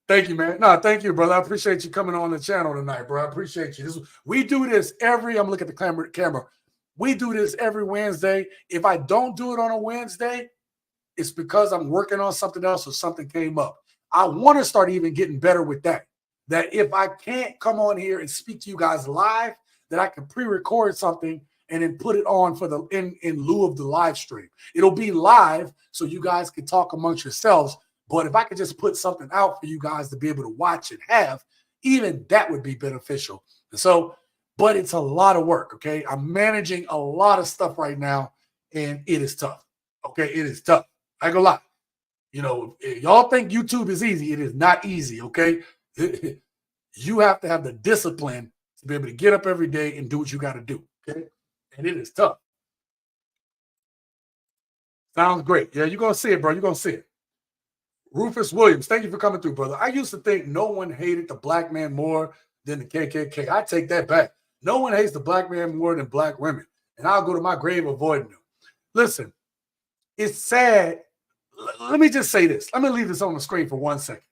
Thank you, man. No, thank you, brother. I appreciate you coming on the channel tonight, bro. I appreciate you. We do this I'm looking at the camera. We do this every Wednesday. If I don't do it on a Wednesday, it's because I'm working on something else or something came up. I want to start even getting better with that. That if I can't come on here and speak to you guys live, that I can pre-record something and then put it on for in lieu of the live stream. It'll be live so you guys can talk amongst yourselves. But if I could just put something out for you guys to be able to watch and have, even that would be beneficial. So, but it's a lot of work, okay? I'm managing a lot of stuff right now, and it is tough, okay? It is tough. I ain't gonna lie. You know, if y'all think YouTube is easy, it is not easy, okay? You have to have the discipline to be able to get up every day and do what you got to do, okay? And it is tough. Sounds great. Yeah, you're going to see it, bro. You're going to see it. Rufus Williams, thank you for coming through, brother. I used to think no one hated the black man more than the KKK. I take that back. No one hates the black man more than black women. And I'll go to my grave avoiding them. Listen, it's sad. Let me just say this. Let me leave this on the screen for 1 second.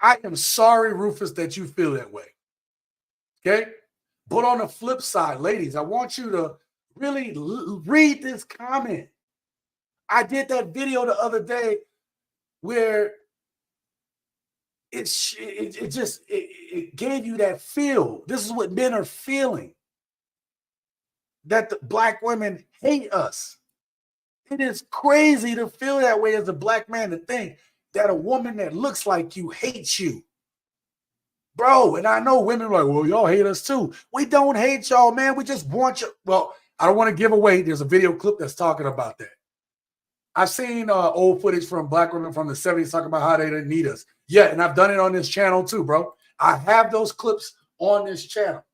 I am sorry, Rufus, that you feel that way. Okay? But on the flip side, ladies, I want you to really read this comment. I did that video the other day where it gave you that feel. This is what men are feeling. That the black women hate us. It is crazy to feel that way as a black man, to think that a woman that looks like you hates you. Bro, and I know women are like, well, y'all hate us too. We don't hate y'all, man. We just want you. Well, I don't want to give away. There's a video clip that's talking about that. I've seen old footage from black women from the 70s talking about how they didn't need us. Yeah, and I've done it on this channel too, bro. I have those clips on this channel.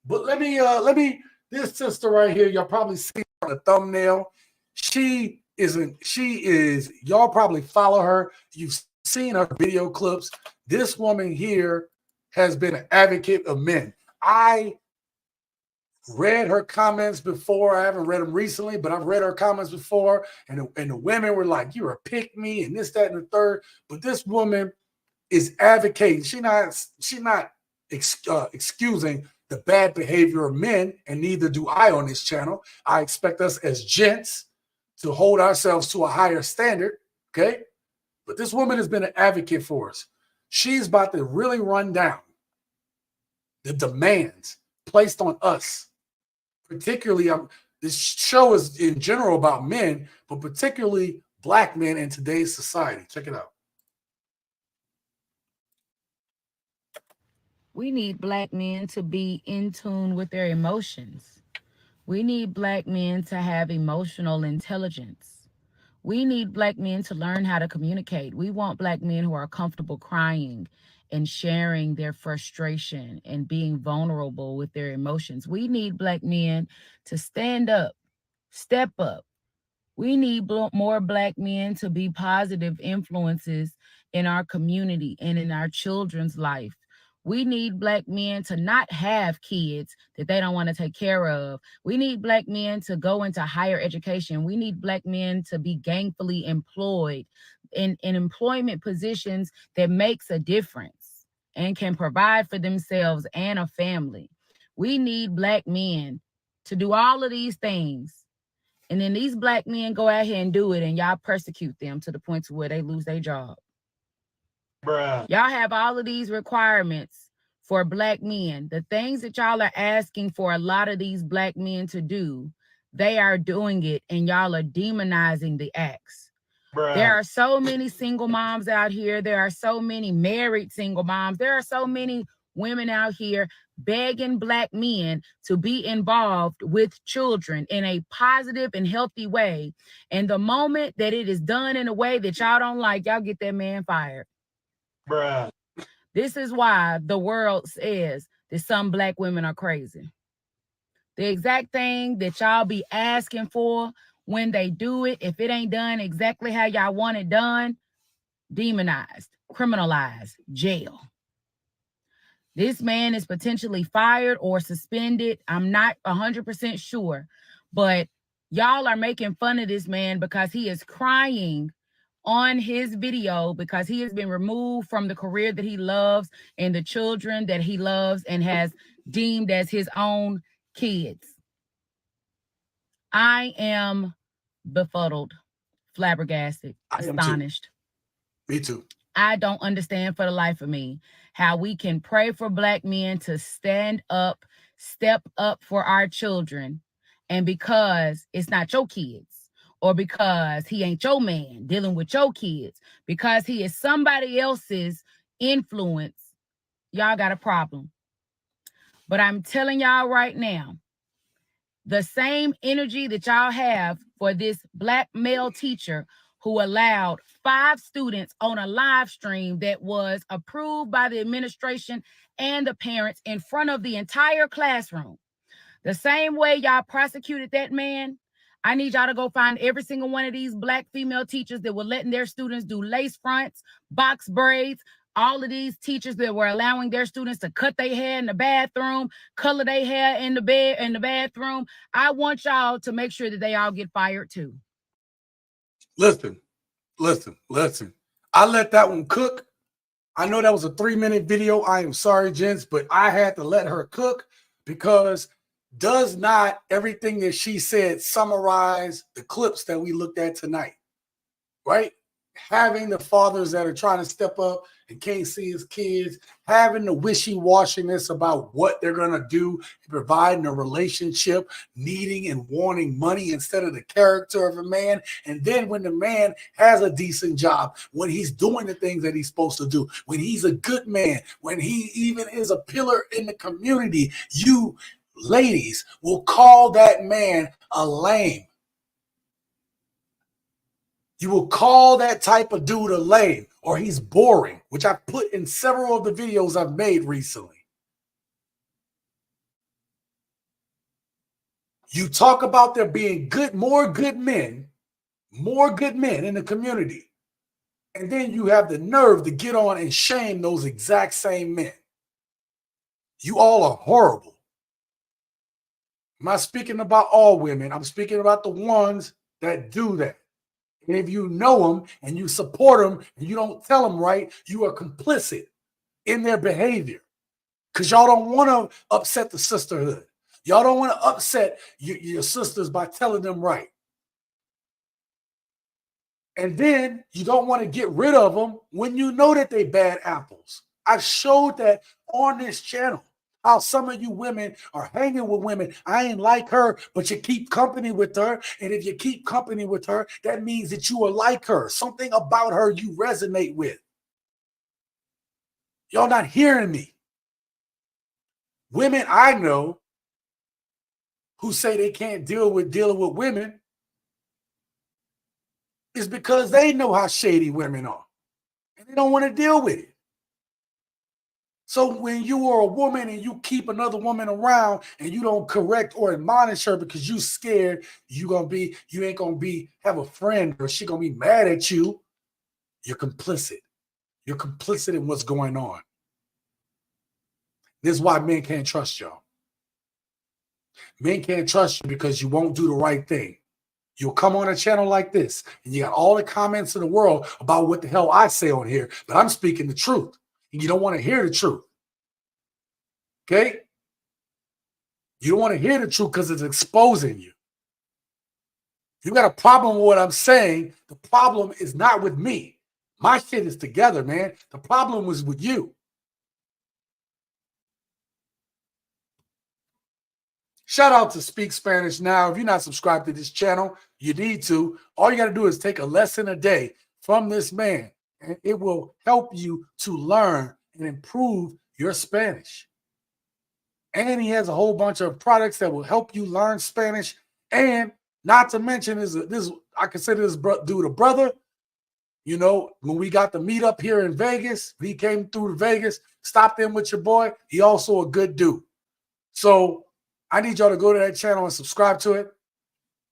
But let me, this sister right here, y'all probably see her on the thumbnail. She is, y'all probably follow her. You've seen her video clips. This woman here has been an advocate of men. I read her comments before. I haven't read them recently, but I've read her comments before. And the women were like, you're a pick me and this, that, and the third. But this woman is advocating. She's not excusing the bad behavior of men, and neither do I on this channel. I expect us as gents to hold ourselves to a higher standard, okay? But this woman has been an advocate for us. She's about to really run down the demands placed on us. Particularly, this show is in general about men, but particularly black men in today's society. Check it out. We need black men to be in tune with their emotions. We need black men to have emotional intelligence. We need black men to learn how to communicate. We want black men who are comfortable crying and sharing their frustration and being vulnerable with their emotions. We need black men to stand up, step up. We need more black men to be positive influences in our community and in our children's life. We need black men to not have kids that they don't want to take care of. We need black men to go into higher education. We need black men to be gainfully employed in employment positions that makes a difference and can provide for themselves and a family. We need black men to do all of these things. And then these black men go out here and do it, and y'all persecute them to the point to where they lose their job. Bruh. Y'all have all of these requirements for black men. The things that y'all are asking for a lot of these black men to do, they are doing it, and y'all are demonizing the acts. Bruh. There are so many single moms out here. There are so many married single moms. There are so many women out here begging black men to be involved with children in a positive and healthy way. And the moment that it is done in a way that y'all don't like, y'all get that man fired. Bruh. This is why the world says that some black women are crazy. The exact thing that y'all be asking for, when they do it, if it ain't done exactly how y'all want it done, demonized, criminalized, jail. This man is potentially fired or suspended. I'm not 100% sure, but y'all are making fun of this man because he is crying on his video because he has been removed from the career that he loves and the children that he loves and has deemed as his own kids. I am befuddled, flabbergasted, astonished. Me too. I don't understand for the life of me how we can pray for black men to stand up, step up for our children, and because it's not your kids, or because he ain't your man dealing with your kids, because he is somebody else's influence, y'all got a problem. But I'm telling y'all right now, the same energy that y'all have for this black male teacher who allowed 5 students on a live stream that was approved by the administration and the parents in front of the entire classroom. The same way y'all prosecuted that man, I need y'all to go find every single one of these black female teachers that were letting their students do lace fronts, box braids, all of these teachers that were allowing their students to cut their hair in the bathroom, color their hair in the bathroom. I want y'all to make sure that they all get fired too. Listen. I let that one cook. I know that was a 3-minute video. I am sorry, gents, but I had to let her cook because does not everything that she said summarize the clips that we looked at tonight, right? Having the fathers that are trying to step up and can't see his kids, having the wishy-washiness about what they're going to do, providing a relationship, needing and wanting money instead of the character of a man. And then when the man has a decent job, when he's doing the things that he's supposed to do, when he's a good man, when he even is a pillar in the community, you ladies will call that man a lame. You will call that type of dude a lame or he's boring, which I've put in several of the videos I've made recently. You talk about there being more good men in the community. And then you have the nerve to get on and shame those exact same men. You all are horrible. I'm not speaking about all women. I'm speaking about the ones that do that. And if you know them and you support them and you don't tell them right, you are complicit in their behavior because y'all don't want to upset the sisterhood. Y'all don't want to upset your sisters by telling them right. And then you don't want to get rid of them when you know that they bad apples. I've showed that on this channel. How some of you women are hanging with women. I ain't like her, but you keep company with her. And if you keep company with her, that means that you are like her. Something about her you resonate with. Y'all not hearing me. Women I know who say they can't dealing with women is because they know how shady women are. And they don't want to deal with it. So when you are a woman and you keep another woman around and you don't correct or admonish her because you scared you ain't gonna have a friend or she gonna be mad at you, you're complicit. You're complicit in what's going on. This is why men can't trust y'all. Men can't trust you because you won't do the right thing. You'll come on a channel like this and you got all the comments in the world about what the hell I say on here, but I'm speaking the truth and you don't want to hear the truth. Okay? You don't want to hear the truth because it's exposing you. You got a problem with what I'm saying. The problem is not with me. My shit is together, man. The problem was with you. Shout out to Speak Spanish Now. If you're not subscribed to this channel, you need to. All you got to do is take a lesson a day from this man, and it will help you to learn and improve your Spanish. And he has a whole bunch of products that will help you learn Spanish. And not to mention, I consider this dude a brother. You know, when we got the meet up here in Vegas, he came through to Vegas, stopped in with your boy. He also a good dude. So I need y'all to go to that channel and subscribe to it.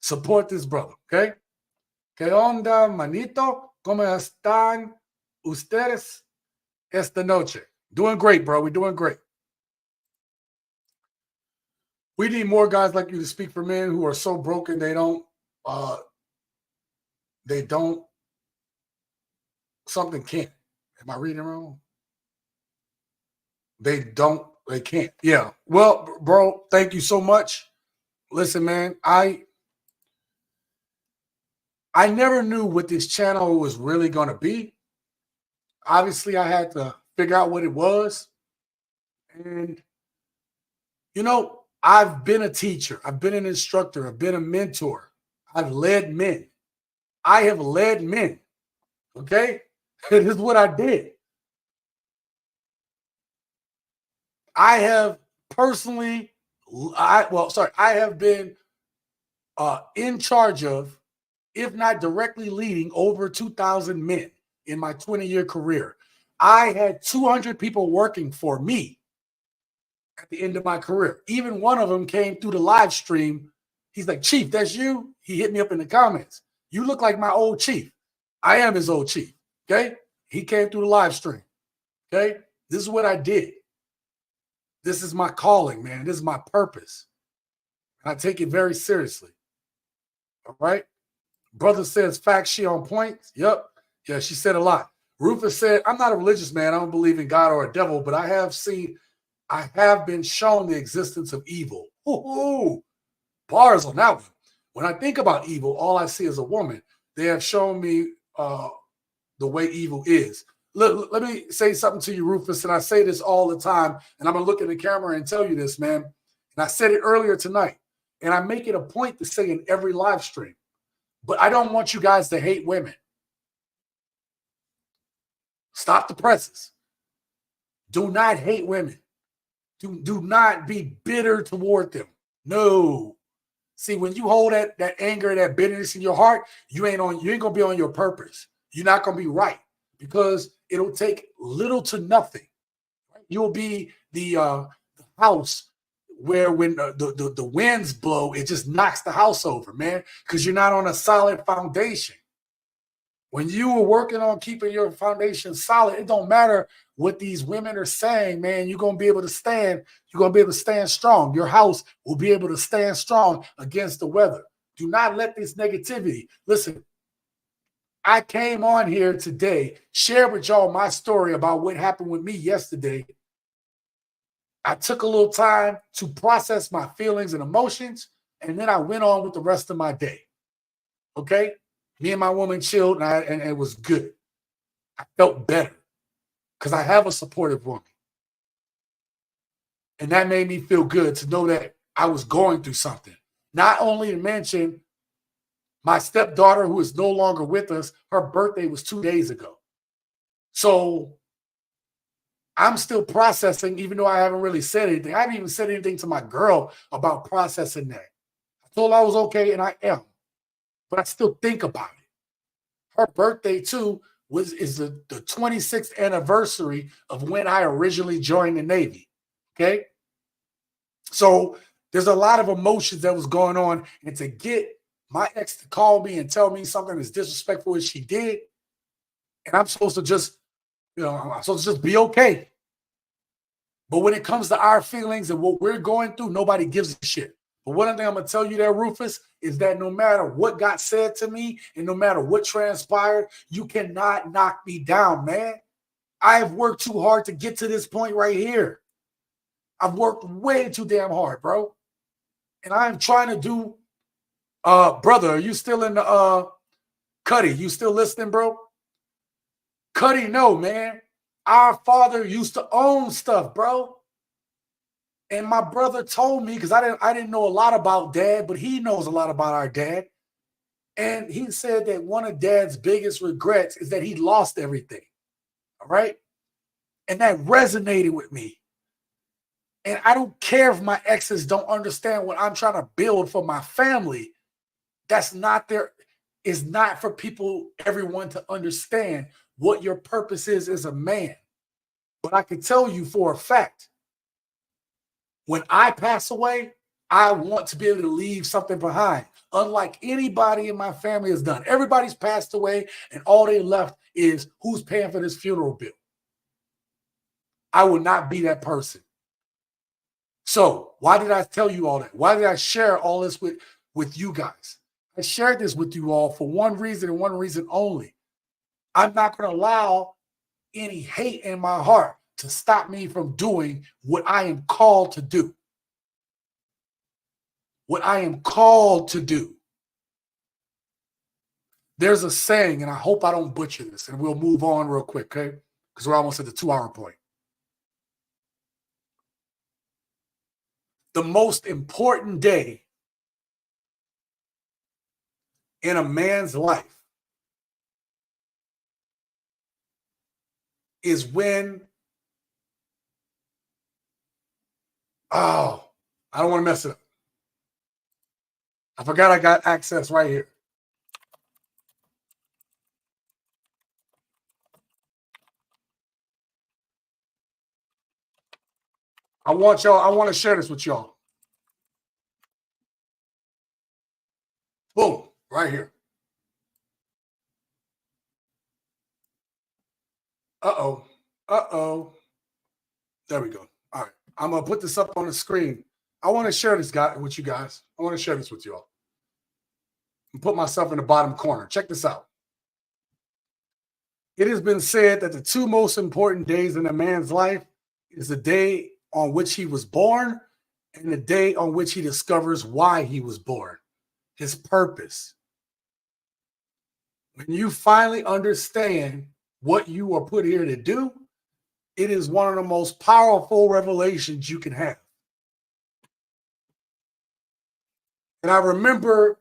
Support this brother, okay? ¿Qué onda, manito? ¿Cómo están ustedes esta noche? Doing great, bro. We're doing great. We need more guys like you to speak for men who are so broken they don't, something can't. Am I reading wrong? They can't. Yeah. Well, bro, thank you so much. Listen, man, I never knew what this channel was really going to be. Obviously, I had to figure out what it was. And, you know, I've been a teacher. I've been an instructor. I've been a mentor. I've led men. I have led men. Okay? This is what I did. I have personally, I have been in charge of, if not directly leading, over 2,000 men in my 20-year career. I had 200 people working for me at the end of my career. Even one of them came through the live stream. He's like, Chief, that's you? He hit me up in the comments. You look like my old chief. I am his old chief, okay? He came through the live stream, okay? This is what I did. This is my calling, man. This is my purpose. And I take it very seriously, all right? Brother says, facts, she on point. Yep. Yeah, she said a lot. Rufus said, I'm not a religious man. I don't believe in God or a devil, but I have been shown the existence of evil. Ooh, bars on that one. When I think about evil, all I see is a woman. They have shown me the way evil is. Let me say something to you, Rufus, and I say this all the time, and I'm going to look in the camera and tell you this, man. And I said it earlier tonight, and I make it a point to say in every live stream, but I don't want you guys to hate women. Stop the presses. Do not hate women. Do not be bitter toward them. No. See, when you hold that anger, that bitterness in your heart, you ain't gonna be on your purpose. You're not gonna be right, because it'll take little to nothing. You'll be the house where when the winds blow, it just knocks the house over, man, because you're not on a solid foundation. When you were working on keeping your foundation solid, it don't matter what these women are saying, man. You're going to be able to stand. You're going to be able to stand strong. Your house will be able to stand strong against the weather. Do not let this negativity. Listen, I came on here today, share with y'all my story about what happened with me yesterday. I took a little time to process my feelings and emotions, and then I went on with the rest of my day. Okay? Me and my woman chilled, and it was good. I felt better because I have a supportive woman. And that made me feel good to know that I was going through something. Not only to mention my stepdaughter, who is no longer with us, her birthday was 2 days ago. So I'm still processing, even though I haven't really said anything. I haven't even said anything to my girl about processing that. I told her I was okay, and I am. But I still think about it. Her birthday, too, is the 26th anniversary of when I originally joined the Navy, okay? So there's a lot of emotions that was going on, and to get my ex to call me and tell me something as disrespectful as she did, and I'm supposed to just, I'm supposed to just be okay. But when it comes to our feelings and what we're going through, nobody gives a shit. But one thing I'm going to tell you there, Rufus, is that no matter what got said to me and no matter what transpired, you cannot knock me down, man. I have worked too hard to get to this point right here. I've worked way too damn hard, bro. And I'm trying to do, brother, are you still in the, Cuddy, you still listening, bro? Cuddy, no, man. Our father used to own stuff, bro. And my brother told me, because I didn't know a lot about dad, but he knows a lot about our dad. And he said that one of dad's biggest regrets is that he lost everything. All right. And that resonated with me. And I don't care if my exes don't understand what I'm trying to build for my family. That's not their, is not for people, everyone to understand what your purpose is as a man. But I can tell you for a fact, when I pass away, I want to be able to leave something behind, unlike anybody in my family has done. Everybody's passed away, and all they left is who's paying for this funeral bill. I will not be that person. So why did I tell you all that? Why did I share all this with you guys? I shared this with you all for one reason and one reason only. I'm not going to allow any hate in my heart to stop me from doing what I am called to do. What I am called to do. There's a saying, and I hope I don't butcher this, and we'll move on real quick, okay? Because we're almost at the 2-hour point. The most important day in a man's life is when, I don't want to mess it up. I forgot I got access right here. I want to share this with y'all. Boom, right here. Uh-oh. There we go. All right. I'm going to put this up on the screen. I want to share this with you guys. I want to share this with y'all. And put myself in the bottom corner. Check this out. It has been said that the two most important days in a man's life is the day on which he was born and the day on which he discovers why he was born, his purpose. When you finally understand what you are put here to do, it is one of the most powerful revelations you can have. And I remember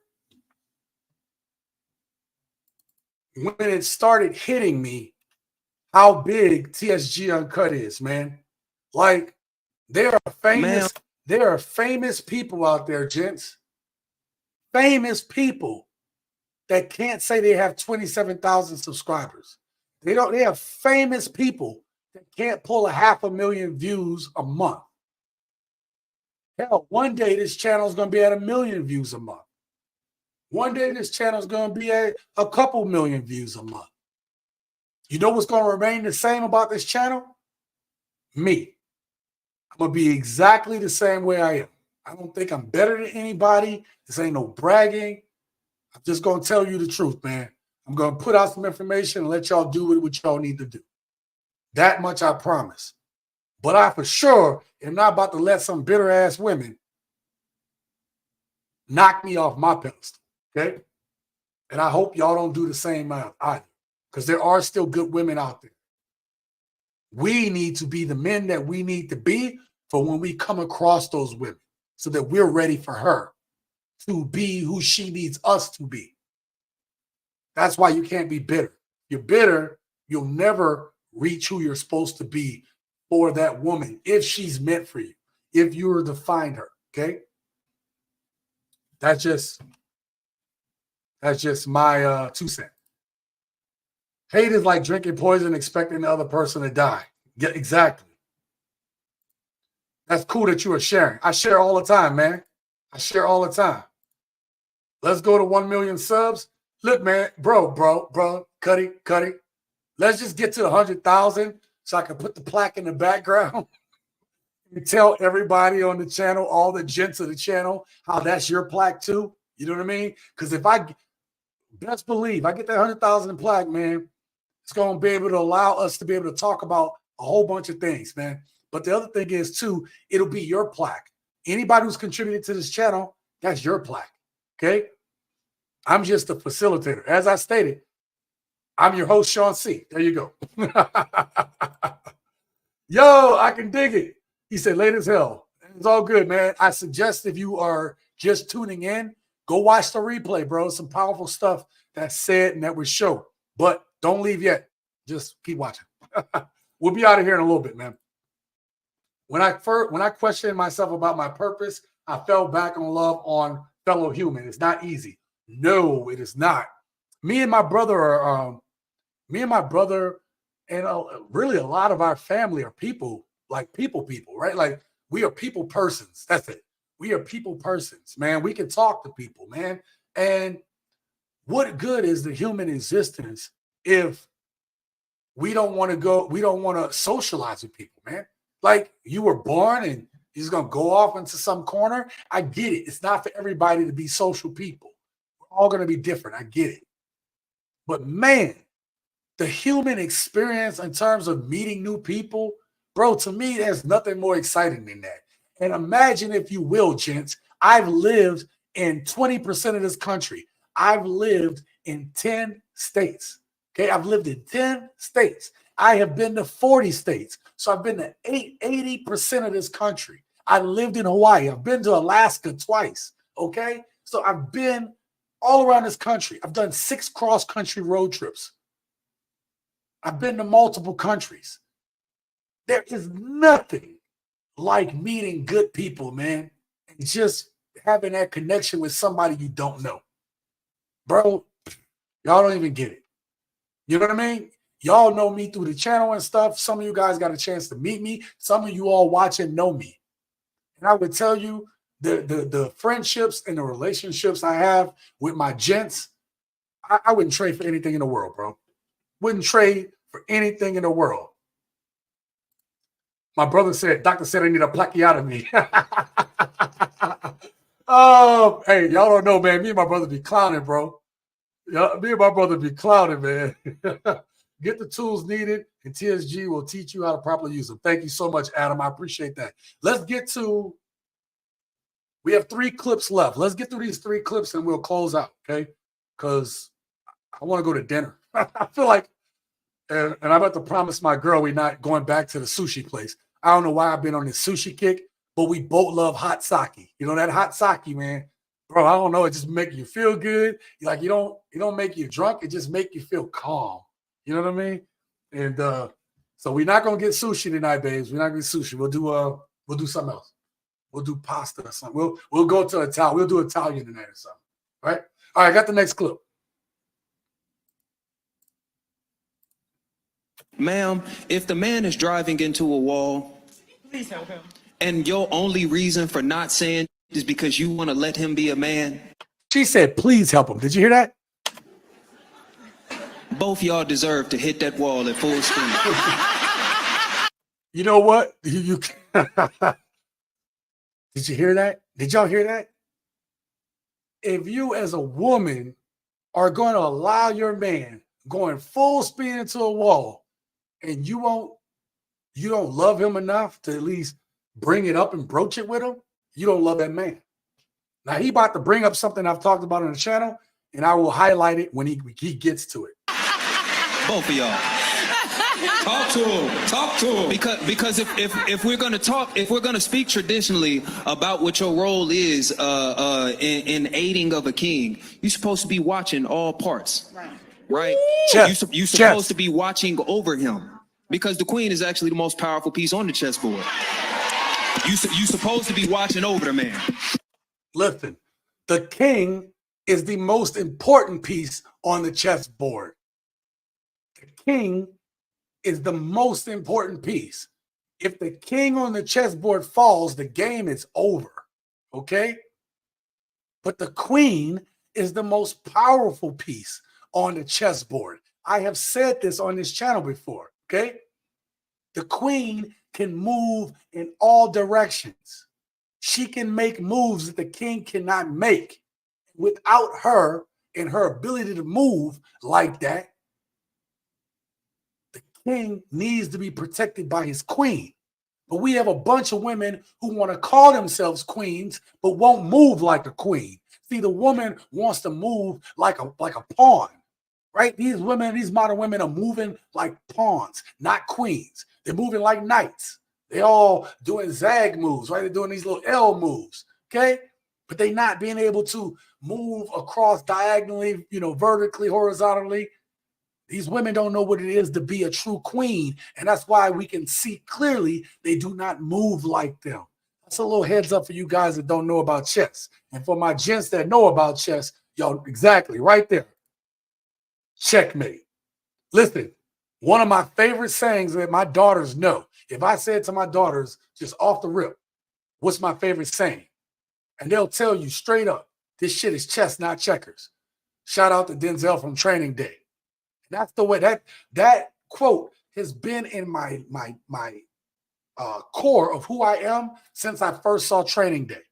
when it started hitting me how big TSG Uncut is, man. Like, there are famous people out there, gents. Famous people that can't say they have 27,000 subscribers. They have famous people that can't pull 500,000 views a month. Hell, one day this channel is going to be at 1 million views a month. One day this channel is going to be at a couple million views a month. You know what's going to remain the same about this channel? Me. I'm going to be exactly the same way I am. I don't think I'm better than anybody. This ain't no bragging. I'm just going to tell you the truth, man. I'm going to put out some information and let y'all do what y'all need to do. That much I promise. But I for sure am not about to let some bitter-ass women knock me off my pedestal, okay? And I hope y'all don't do the same either, because there are still good women out there. We need to be the men that we need to be for when we come across those women so that we're ready for her to be who she needs us to be. That's why you can't be bitter. If you're bitter, you'll never reach who you're supposed to be for that woman if she's meant for you, if you were to find her, okay? That's just my 2 cents. Hate is like drinking poison, expecting the other person to die. Yeah, exactly. That's cool that you are sharing. I share all the time, man. I share all the time. Let's go to 1 million subs. Look, man, bro, Cuddy. Let's just get to 100,000 so I can put the plaque in the background and tell everybody on the channel, all the gents of the channel, how that's your plaque too. You know what I mean? Because if best believe I get that 100,000 plaque, man, it's going to be able to allow us to be able to talk about a whole bunch of things, man. But the other thing is too, it'll be your plaque. Anybody who's contributed to this channel, that's your plaque. Okay. I'm just a facilitator. As I stated, I'm your host, Sean C. There you go. Yo, I can dig it. He said, late as hell. It's all good, man. I suggest if you are just tuning in, go watch the replay, bro. Some powerful stuff that's said and that was shown. But don't leave yet. Just keep watching. We'll be out of here in a little bit, man. When I questioned myself about my purpose, I fell back on love on fellow human. It's not easy. No, it is not. Me and my brother and really a lot of our family are people, like people, right? Like we are people persons. That's it. We are people persons, man. We can talk to people, man. And what good is the human existence if we don't want to socialize with people, man? Like you were born and you're just going to go off into some corner. I get it. It's not for everybody to be social people. We're all going to be different. I get it. But man, the human experience in terms of meeting new people, bro, to me, there's nothing more exciting than that. And imagine, if you will, gents, I've lived in 20% of this country. I've lived in 10 states. Okay, I've lived in 10 states. I have been to 40 states. So I've been to 80% of this country. I lived in Hawaii. I've been to Alaska twice. Okay, so I've been all around this country. I've done 6 cross-country road trips. I've been to multiple countries. There is nothing like meeting good people, man, and just having that connection with somebody you don't know. Bro, y'all don't even get it. You know what I mean? Y'all know me through the channel and stuff. Some of you guys got a chance to meet me. Some of you all watching know me. And I would tell you the friendships and the relationships I have with my gents, I wouldn't trade for anything in the world, bro. Wouldn't trade for anything in the world. My brother said, doctor said I need a plaqueotomy. Oh, hey, y'all don't know, man. Me and my brother be clowning, bro. Yeah, me and my brother be clowning, man. Get the tools needed, and TSG will teach you how to properly use them. Thank you so much, Adam. I appreciate that. We have 3 clips left. Let's get through these 3 clips and we'll close out, okay? Because I want to go to dinner. I feel like, and I'm about to promise my girl we're not going back to the sushi place. I don't know why I've been on this sushi kick, but we both love hot sake. You know that hot sake, man. Bro, I don't know. It just makes you feel good. Like it don't make you drunk. It just make you feel calm. You know what I mean? And so we're not gonna get sushi tonight, babes. We're not gonna get sushi. We'll do something else. We'll do pasta or something. We'll go to Italian. We'll do Italian tonight or something. Right? All right, I got the next clip. Ma'am, if the man is driving into a wall, Please help him. and your only reason for not saying is because you want to let him be a man, she said, please help him. Did you hear that? both y'all deserve to hit that wall at full speed. You know what? You Did you hear that? Did y'all hear that? If you as a woman are going to allow your man going full speed into a wall and you don't love him enough to at least bring it up and broach it with him, you don't love that man. Now he about to bring up something I've talked about on the channel, and I will highlight it when he gets to it. Both of y'all. Talk to him. Talk to him. Because if we're gonna speak traditionally about what your role is in aiding of a king, you're supposed to be watching all parts. Right? You're supposed to be watching over him. Because the queen is actually the most powerful piece on the chessboard. You're supposed to be watching over the man. Listen, the king is the most important piece on the chessboard. The king is the most important piece. If the king on the chessboard falls, the game is over. Okay? But the queen is the most powerful piece on the chessboard. I have said this on this channel before. Okay? The queen can move in all directions. She can make moves that the king cannot make. Without her and her ability to move like that, the king needs to be protected by his queen. But we have a bunch of women who want to call themselves queens, but won't move like a queen. See, the woman wants to move like a pawn, right? These women, these modern women are moving like pawns, not queens. They're moving like knights. They all doing zag moves, right? They're doing these little L moves, okay? But they not being able to move across diagonally, vertically, horizontally. These women don't know what it is to be a true queen, and that's why we can see clearly they do not move like them. That's a little heads up for you guys that don't know about chess. And for my gents that know about chess, y'all, exactly, right there. Checkmate. Listen, one of my favorite sayings that my daughters know, if I said to my daughters, just off the rip, what's my favorite saying? And they'll tell you straight up, this shit is chess, not checkers. Shout out to Denzel from Training Day. That's the way that quote has been in my core of who I am since I first saw Training Day.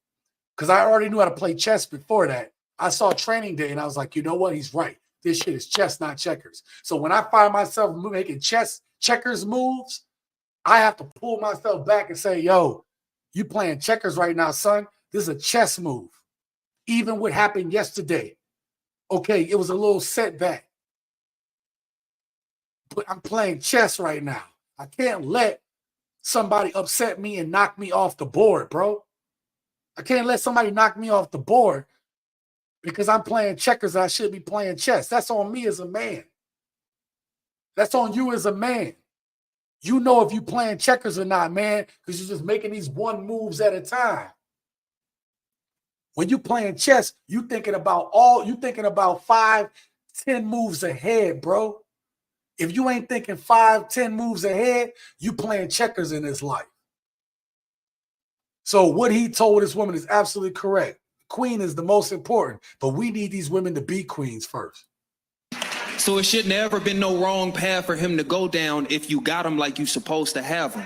Because I already knew how to play chess before that. I saw Training Day and I was like, you know what? He's right. This shit is chess, not checkers. So when I find myself making checkers moves, I have to pull myself back and say, yo, you playing checkers right now, son. This is a chess move. Even what happened yesterday. Okay, it was a little setback. But I'm playing chess right now. I can't let somebody upset me and knock me off the board, bro. I can't let somebody knock me off the board because I'm playing checkers. I should be playing chess. That's on me as a man. That's on you as a man. You know if you playing checkers or not, man, because you're just making these one moves at a time. When you playing chess, you thinking about 5, 10 moves ahead, bro. If you ain't thinking 5, 10 moves ahead, you playing checkers in this life. So what he told this woman is absolutely correct. Queen is the most important, but we need these women to be queens first. So it should never been no wrong path for him to go down if you got him like you supposed to have him.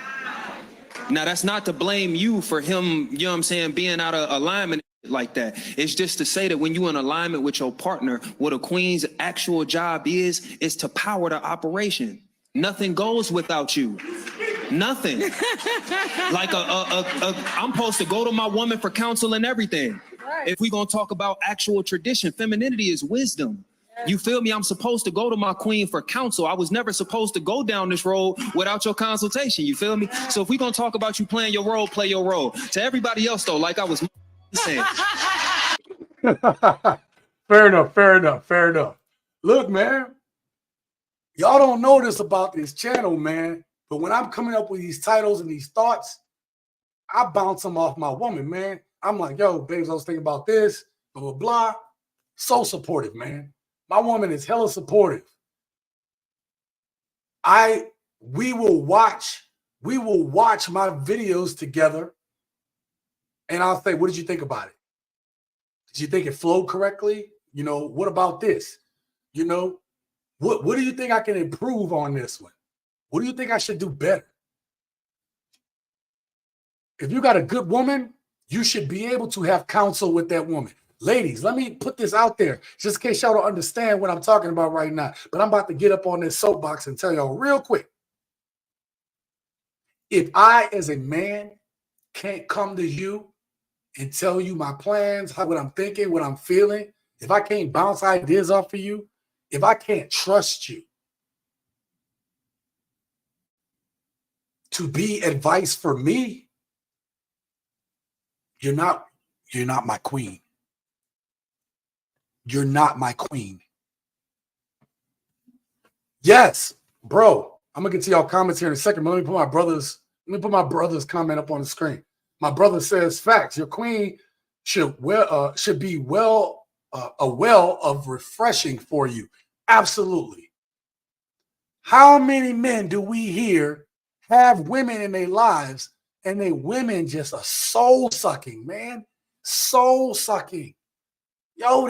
Now, that's not to blame you for him, you know what I'm saying, being out of alignment like that. It's just to say that when you're in alignment with your partner, what a queen's actual job is to power the operation. Nothing goes without you. Nothing. Like I'm supposed to go to my woman for counsel and everything. Right. If we're going to talk about actual tradition, femininity is wisdom. You feel me? I'm supposed to go to my queen for counsel. I was never supposed to go down this road without your consultation. You feel me? So if we're going to talk about you playing your role, play your role. To everybody else, though, like I was saying. Fair enough. Look, man, y'all don't know this about this channel, man. But when I'm coming up with these titles and these thoughts, I bounce them off my woman, man. I'm like, yo, babes, I was thinking about this, blah, blah, blah. So supportive, man. My woman is hella supportive. We will watch my videos together, and I'll say, what did you think about it? Did you think it flowed correctly? What about this? What do you think I can improve on this one? What do you think I should do better? If you got a good woman, you should be able to have counsel with that woman. Ladies, let me put this out there just in case y'all don't understand what I'm talking about right now. But I'm about to get up on this soapbox and tell y'all real quick. If I, as a man, can't come to you and tell you my plans, what I'm thinking, what I'm feeling, if I can't bounce ideas off of you, if I can't trust you to be advice for me, you're not my queen. You're not my queen. Yes, bro. I'm gonna get to y'all comments here in a second, but let me put my brother's comment up on the screen. My brother says, facts. Your queen should be a well of refreshing for you. Absolutely. How many men do we hear have women in their lives and they women just are soul sucking, man? Soul sucking. Yo,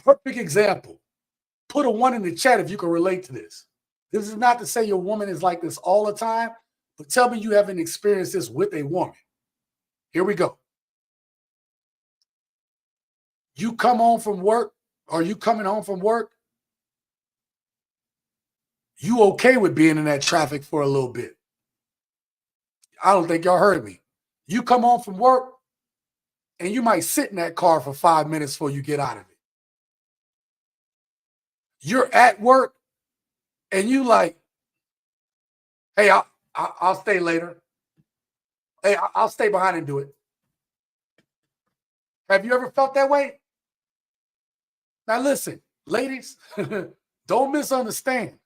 perfect example. Put a 1 in the chat if you can relate to this. This is not to say your woman is like this all the time, but tell me you haven't experienced this with a woman. Here we go. You come home from work, or you coming home from work, you okay with being in that traffic for a little bit. I don't think y'all heard me. You come home from work and you might sit in that car for 5 minutes before you get out of it. You're at work and you like, hey, I'll stay later. Hey, I'll stay behind and do it. Have you ever felt that way? Now listen, ladies, don't misunderstand.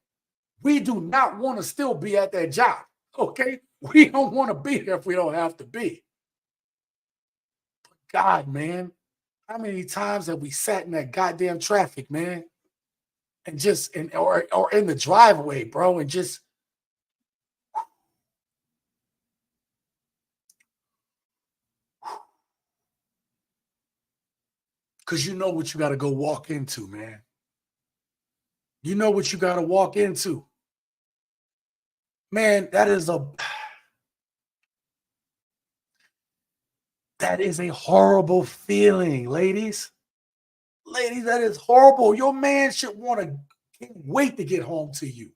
We do not want to still be at that job, okay? We don't want to be there if we don't have to be. But God, man, how many times have we sat in that goddamn traffic, man? And just, or in the driveway, bro, and just, because you know what you got to go walk into, man. You know what you got to walk into. Man, that is a horrible feeling, ladies. Ladies, that is horrible. Your man should want to can't wait to get home to you.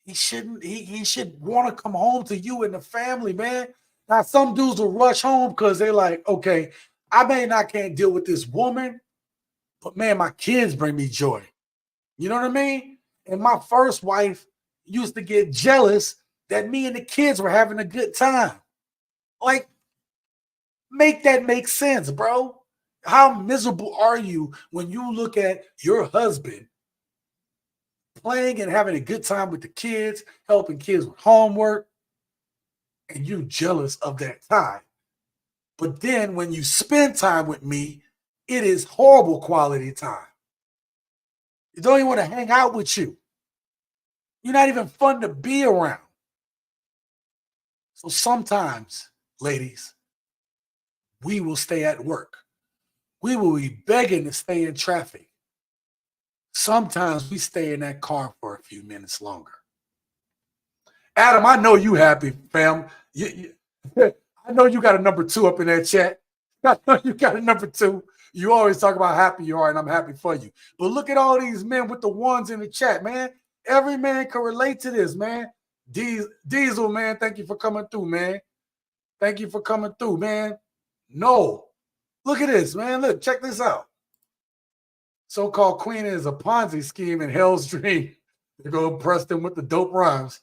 He should want to come home to you and the family, man. Now, some dudes will rush home because they're like, okay, can't deal with this woman, but man, my kids bring me joy. You know what I mean? And my first wife used to get jealous that me and the kids were having a good time. Like, make that make sense, bro. How miserable are you when you look at your husband playing and having a good time with the kids, helping kids with homework, and you jealous of that time? But then when you spend time with me, it is horrible quality time. You don't even want to hang out with you. You're not even fun to be around. So sometimes, ladies, we will stay at work. We will be begging to stay in traffic. Sometimes we stay in that car for a few minutes longer. Adam, I know you happy, fam. I know you got a number 2 up in that chat. I know you got a number 2. You always talk about how happy you are, and I'm happy for you. But look at all these men with the ones in the chat, man. Every man can relate to this, man. Diesel, man, thank you for coming through, man. Thank you for coming through, man. No. Look at this, man. Look, check this out. So-called queen is a Ponzi scheme in hell's dream. They go press them with the dope rhymes.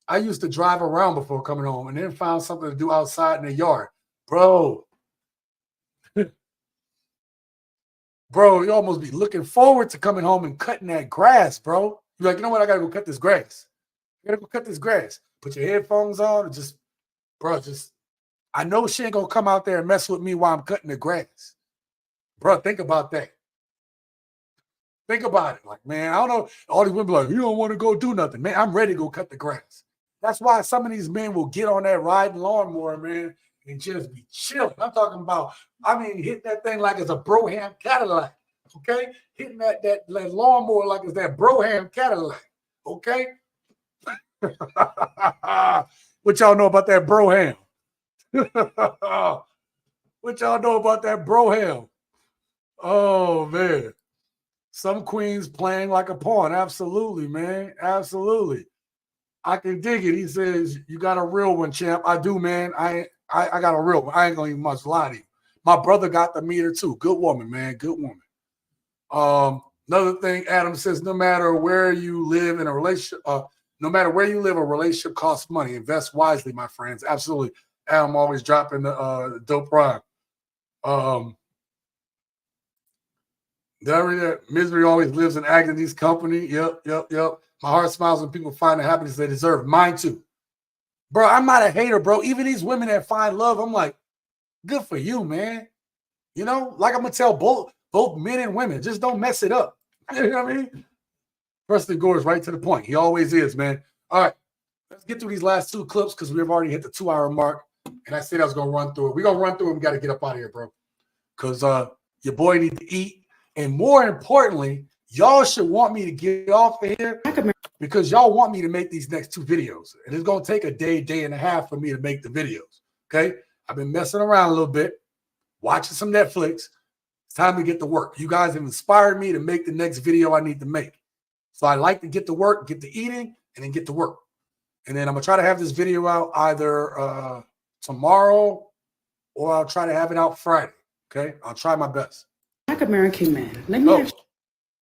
I used to drive around before coming home and then found something to do outside in the yard. Bro. Bro, you almost be looking forward to coming home and cutting that grass, bro. You're like, you know what? I got to go cut this grass. I got to go cut this grass. Put your headphones on and just, I know she ain't going to come out there and mess with me while I'm cutting the grass. Bro, think about that. Think about it. Like, man, I don't know. All these women be like, you don't want to go do nothing. Man, I'm ready to go cut the grass. That's why some of these men will get on that riding lawnmower, man, and just be chilling. I'm talking about, hit that thing like it's a Broham Cadillac, okay? Hitting that lawnmower like it's that Broham Cadillac, okay? What y'all know about that Broham? What y'all know about that Broham? Oh, man. Some queens playing like a pawn. Absolutely, man. Absolutely. I can dig it. He says, you got a real one, champ. I do, man. I got a real one. I ain't going to even much lie to you. My brother got the meter, too. Good woman, man. Good woman. Another thing, Adam says, no matter where you live in a relationship, a relationship costs money. Invest wisely, my friends. Absolutely. Adam always dropping the dope rhyme. Misery always lives in agony's company. Yep. My heart smiles when people find the happiness they deserve. Mine too. Bro, I'm not a hater, bro. Even these women that find love, I'm like, good for you, man. You know, like I'm going to tell both men and women, just don't mess it up. You know what I mean? Preston Gore is right to the point. He always is, man. All right, let's get through these last 2 clips because we've already hit the 2-hour mark. And I said I was going to run through it. We're going to run through it. We got to get up out of here, bro. Because your boy needs to eat. And more importantly, y'all should want me to get off of here because y'all want me to make these next 2 videos. And it's going to take a day and a half for me to make the videos. Okay? I've been messing around a little bit, watching some Netflix. It's time to get to work. You guys have inspired me to make the next video I need to make. So I like to get to work, get to eating, and then get to work. And then I'm going to try to have this video out either tomorrow or I'll try to have it out Friday. Okay? I'll try my best. Black American men. Let me ask.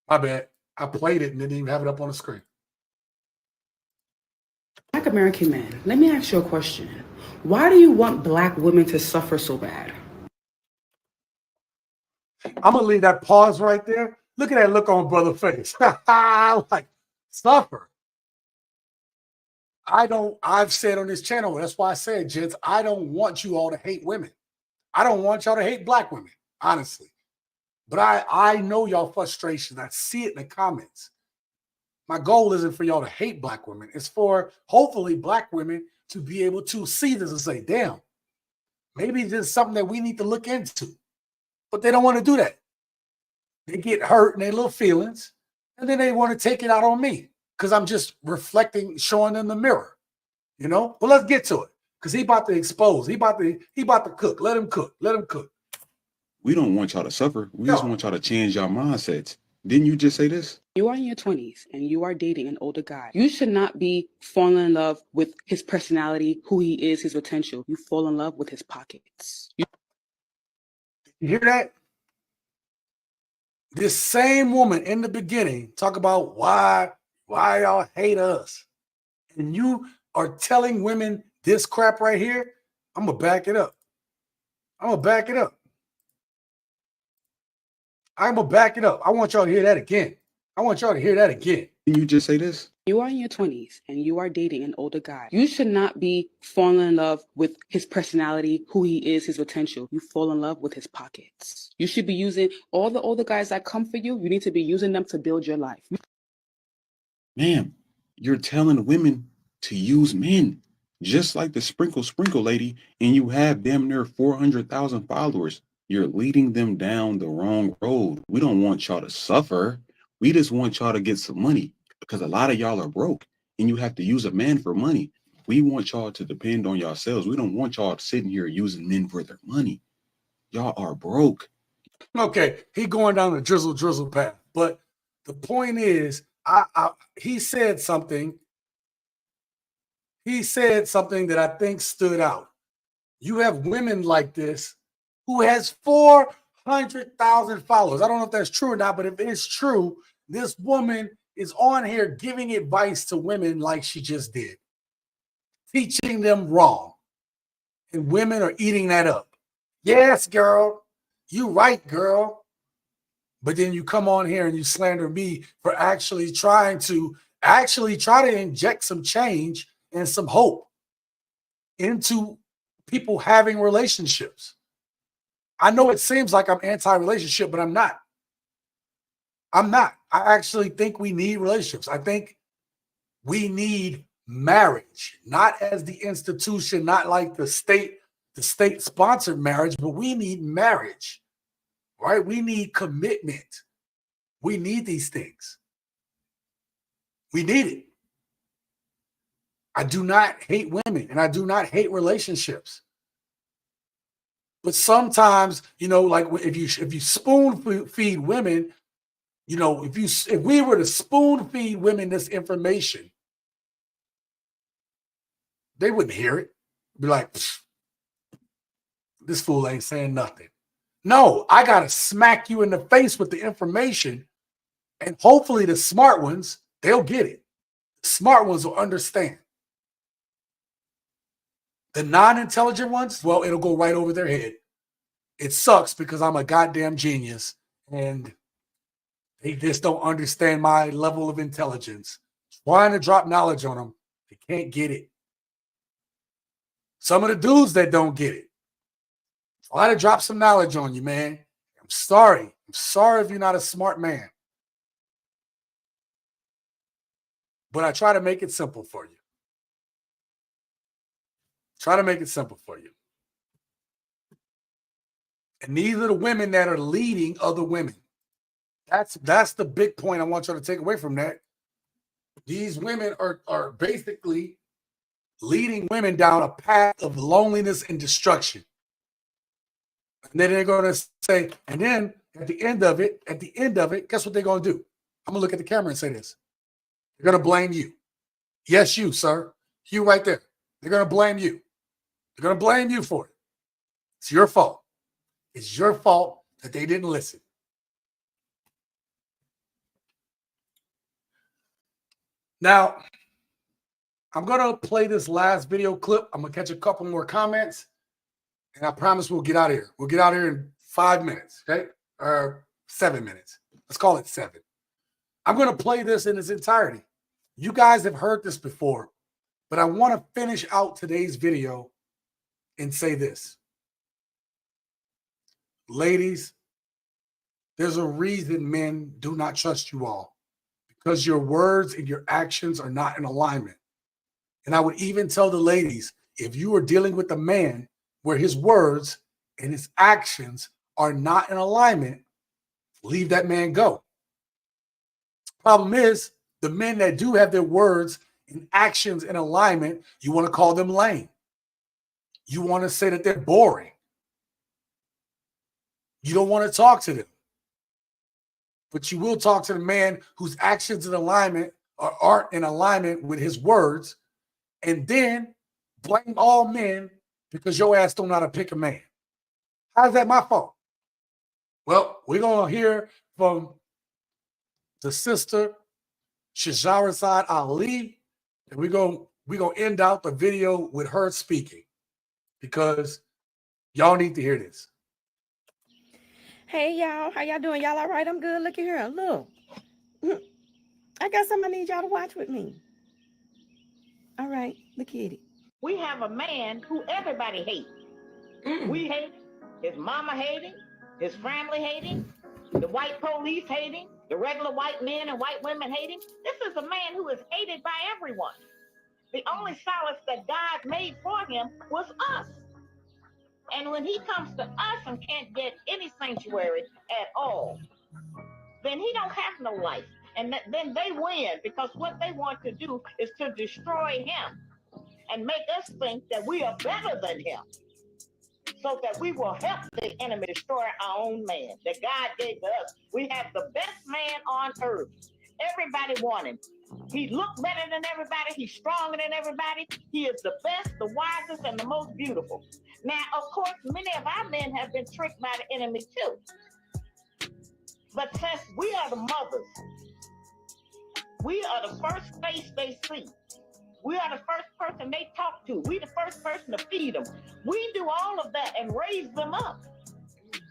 My bad. I played it and didn't even have it up on the screen. Black American men. Let me ask you a question. Why do you want Black women to suffer so bad? I'm going to leave that pause right there. Look at that look on brother's face. Like, suffer. I've said on this channel, that's why I said, gents, I don't want you all to hate women. I don't want y'all to hate Black women, honestly. But I know y'all frustrations. I see it in the comments. My goal isn't for y'all to hate Black women. It's for, hopefully, Black women to be able to see this and say, damn, maybe this is something that we need to look into. But they don't want to do that. They get hurt in their little feelings, and then they want to take it out on me because I'm just reflecting, showing them the mirror, you know? But let's get to it because he about to expose. He about to cook. Let him cook. Let him cook. We don't want y'all to suffer. We just want y'all to change y'all mindsets. Didn't you just say this? You are in your 20s and you are dating an older guy. You should not be falling in love with his personality, who he is, his potential. You fall in love with his pockets. You hear that? This same woman in the beginning talk about why y'all hate us. And you are telling women this crap right here. I'm going to back it up. I'm going to back it up. I'm going to back it up. I want y'all to hear that again. I want y'all to hear that again. Didn't you just say this? You are in your 20s and you are dating an older guy. You should not be falling in love with his personality, who he is, his potential. You fall in love with his pockets. You should be using all the older guys that come for you. You need to be using them to build your life. Ma'am, you're telling women to use men, just like the sprinkle lady, and you have damn near 400,000 followers. You're leading them down the wrong road. We don't want y'all to suffer. We just want y'all to get some money because a lot of y'all are broke and you have to use a man for money. We want y'all to depend on yourselves. We don't want y'all sitting here using men for their money. Y'all are broke. Okay, he going down the drizzle path. But the point is, he said something. He said something that I think stood out. You have women like this who has 400,000 followers. I don't know if that's true or not, but if it's true, this woman is on here giving advice to women like she just did, teaching them wrong. And women are eating that up. Yes, girl. You right, girl. But then you come on here and you slander me for actually try to inject some change and some hope into people having relationships. I know it seems like I'm anti-relationship, but I'm not. I'm not. I actually think we need relationships. I think we need marriage, not as the institution, not like the state-sponsored marriage, but we need marriage, right? We need commitment. We need these things. We need it. I do not hate women and I do not hate relationships. But sometimes, like if you spoon feed women, if we were to spoon feed women this information, they wouldn't hear it. Be like, this fool ain't saying nothing. No, I got to smack you in the face with the information, and hopefully the smart ones, they'll get it. The smart ones will understand. The non-intelligent ones, well, it'll go right over their head. It sucks because I'm a goddamn genius and they just don't understand my level of intelligence. Trying to drop knowledge on them, they can't get it. Some of the dudes that don't get it, try to drop some knowledge on you, man. I'm sorry. I'm sorry if you're not a smart man. But I try to make it simple for you. Try to make it simple for you. And these are the women that are leading other women. That's the big point I want you to take away from that. These women are basically leading women down a path of loneliness and destruction. And then they're going to say, and then at the end of it, guess what they're going to do? I'm going to look at the camera and say this. They're going to blame you. Yes, you, sir. You right there. They're going to blame you. They're going to blame you for it. It's your fault. It's your fault that they didn't listen. Now, I'm going to play this last video clip. I'm going to catch a couple more comments, and I promise we'll get out of here. We'll get out of here in 5 minutes, okay? Or 7 minutes. Let's call it 7. I'm going to play this in its entirety. You guys have heard this before, but I want to finish out today's video and say this. Ladies, there's a reason men do not trust you all, because your words and your actions are not in alignment. And I would even tell the ladies, if you are dealing with a man where his words and his actions are not in alignment, leave that man go. Problem is, the men that do have their words and actions in alignment, you want to call them lame. You want to say that they're boring. You don't want to talk to them. But you will talk to the man whose actions in alignment aren't in alignment with his words, and then blame all men because your ass don't know how to pick a man. How's that my fault? Well, we're going to hear from the sister, Shahrazad Ali, and we're going to end out the video with her speaking because y'all need to hear this. Hey y'all, how y'all doing? Y'all all right? I'm good. Look at here. Look. I got something I need y'all to watch with me. All right, look at it. We have a man who everybody hates. We hate him. His mama hate him. His family hate him. The white police hate him. The regular white men and white women hate him. This is a man who is hated by everyone. The only solace that God made for him was us. And when he comes to us and can't get any sanctuary at all, then he don't have no life. And then they win, because what they want to do is to destroy him and make us think that we are better than him, so that we will help the enemy destroy our own man that God gave us. We have the best man on earth. Everybody want him. He looked better than everybody. He's stronger than everybody. He is the best, the wisest, and the most beautiful. Now, of course, many of our men have been tricked by the enemy too. But since we are the mothers, we are the first face they see. We are the first person they talk to. We the first person to feed them. We do all of that and raise them up.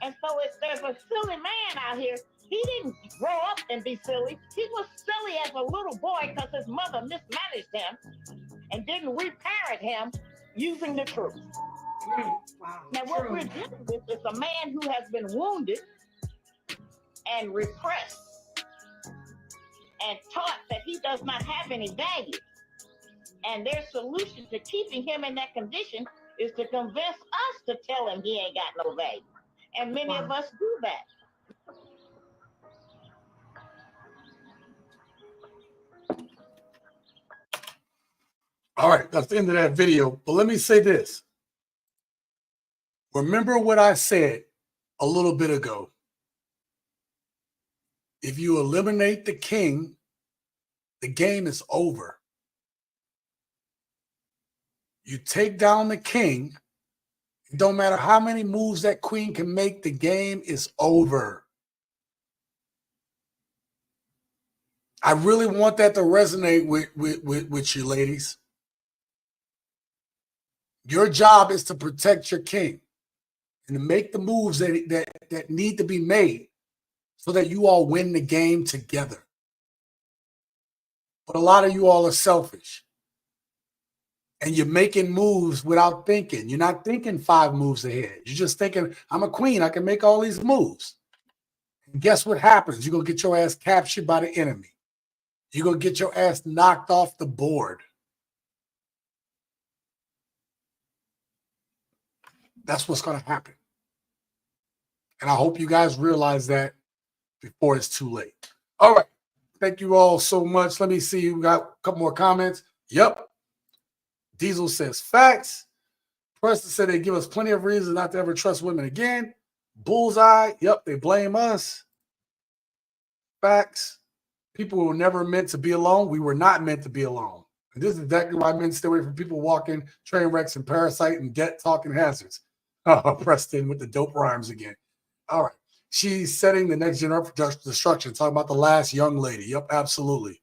And so if there's a silly man out here, he didn't grow up and be silly. He was silly as a little boy because his mother mismanaged him and didn't reparent him using the truth. Wow. Now what we're dealing with is a man who has been wounded and repressed and taught that he does not have any value. And their solution to keeping him in that condition is to convince us to tell him he ain't got no value. And many of us do that. All right, that's the end of that video. But let me say this. Remember what I said a little bit ago. If you eliminate the king, the game is over. You take down the king, it don't matter how many moves that queen can make, the game is over. I really want that to resonate with you, ladies. Your job is to protect your king and to make the moves that need to be made so that you all win the game together. But a lot of you all are selfish. And you're making moves without thinking. You're not thinking 5 moves ahead. You're just thinking, I'm a queen. I can make all these moves. And guess what happens? You're going to get your ass captured by the enemy. You're going to get your ass knocked off the board. That's what's going to happen. And I hope you guys realize that before it's too late. All right. Thank you all so much. Let me see. We got a couple more comments. Yep. Diesel says facts. Preston said they give us plenty of reasons not to ever trust women again. Bullseye. Yep. They blame us. Facts. People were never meant to be alone. We were not meant to be alone. And this is exactly why men stay away from people walking, train wrecks, and parasite and debt talking hazards. Oh, Preston with the dope rhymes again. All right. She's setting the next generation for destruction. Talking about the last young lady. Yep, absolutely.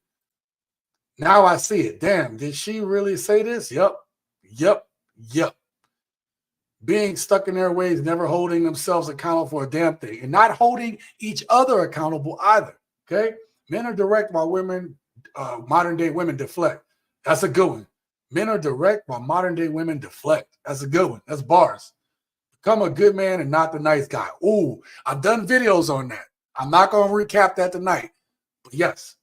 Now I see it. Damn, did she really say this? Yep. Being stuck in their ways, never holding themselves accountable for a damn thing, and not holding each other accountable either. Okay? Men are direct while women, modern day women deflect. That's a good one. Men are direct while modern day women deflect. That's a good one. That's bars. Become a good man and not the nice guy. Ooh, I've done videos on that. I'm not going to recap that tonight. But yes,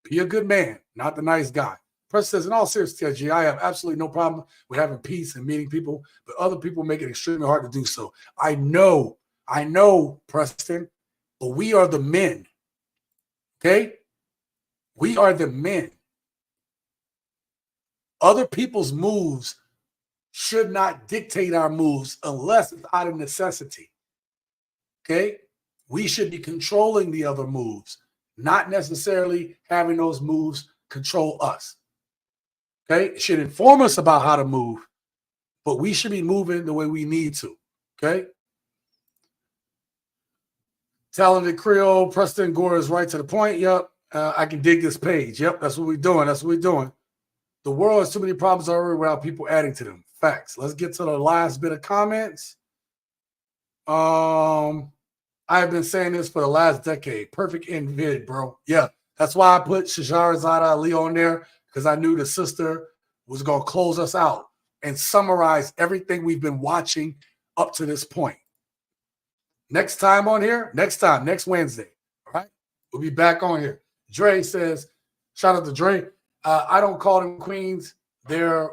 be a good man, not the nice guy. Preston says, in all seriousness, TG, I have absolutely no problem with having peace and meeting people, but other people make it extremely hard to do so. I know, Preston, but we are the men. Okay? We are the men. Other people's moves should not dictate our moves unless it's out of necessity. Okay? We should be controlling the other moves, not necessarily having those moves control us. Okay? It should inform us about how to move, but we should be moving the way we need to. Okay? Talented Creole, Preston Gore is right to the point. Yep. I can dig this page. Yep. That's what we're doing. The world has too many problems already without people adding to them. Facts. Let's get to the last bit of comments. I have been saying this for the last decade. Perfect end vid, bro. Yeah. That's why I put Shahrazad Ali on there, because I knew the sister was going to close us out and summarize everything we've been watching up to this point. Next time on here, next Wednesday. All right. We'll be back on here. Dre says, shout out to Dre. I don't call them queens. They're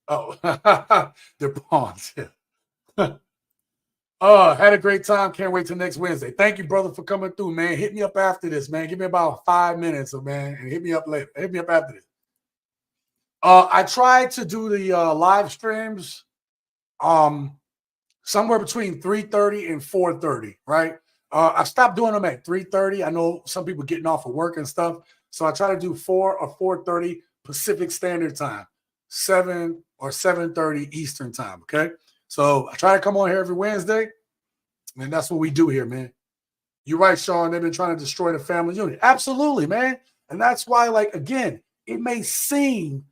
they're pawns. Had a great time. Can't wait till next Wednesday. Thank you, brother, for coming through, man. Hit me up after this, man. Give me about 5 minutes, man, and hit me up later. Hit me up after this. I tried to do the live streams somewhere between 3:30 and 4:30, right? I stopped doing them at 3:30. I know some people getting off of work and stuff, so I try to do 4 or 4:30 Pacific Standard Time, 7 or 7:30 Eastern Time, okay? So I try to come on here every Wednesday, and that's what we do here, man. You're right, Sean. They've been trying to destroy the family unit. Absolutely, man. And that's why, like, again, it may seem,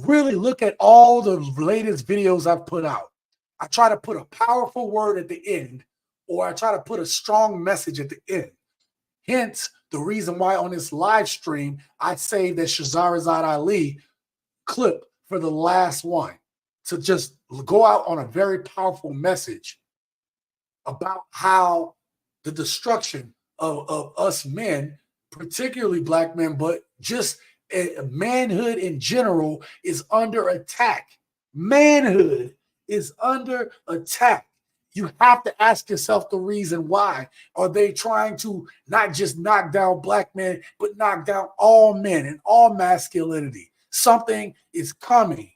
really look at all the latest videos I've put out. I try to put a powerful word at the end, or I try to put a strong message at the end. Hence, the reason why on this live stream, I saved that Shahrazad Ali clip for the last one, to just go out on a very powerful message about how the destruction of us men, particularly black men, but just manhood in general, is under attack. Manhood is under attack. You have to ask yourself the reason why. Are they trying to not just knock down black men, but knock down all men and all masculinity? Something is coming,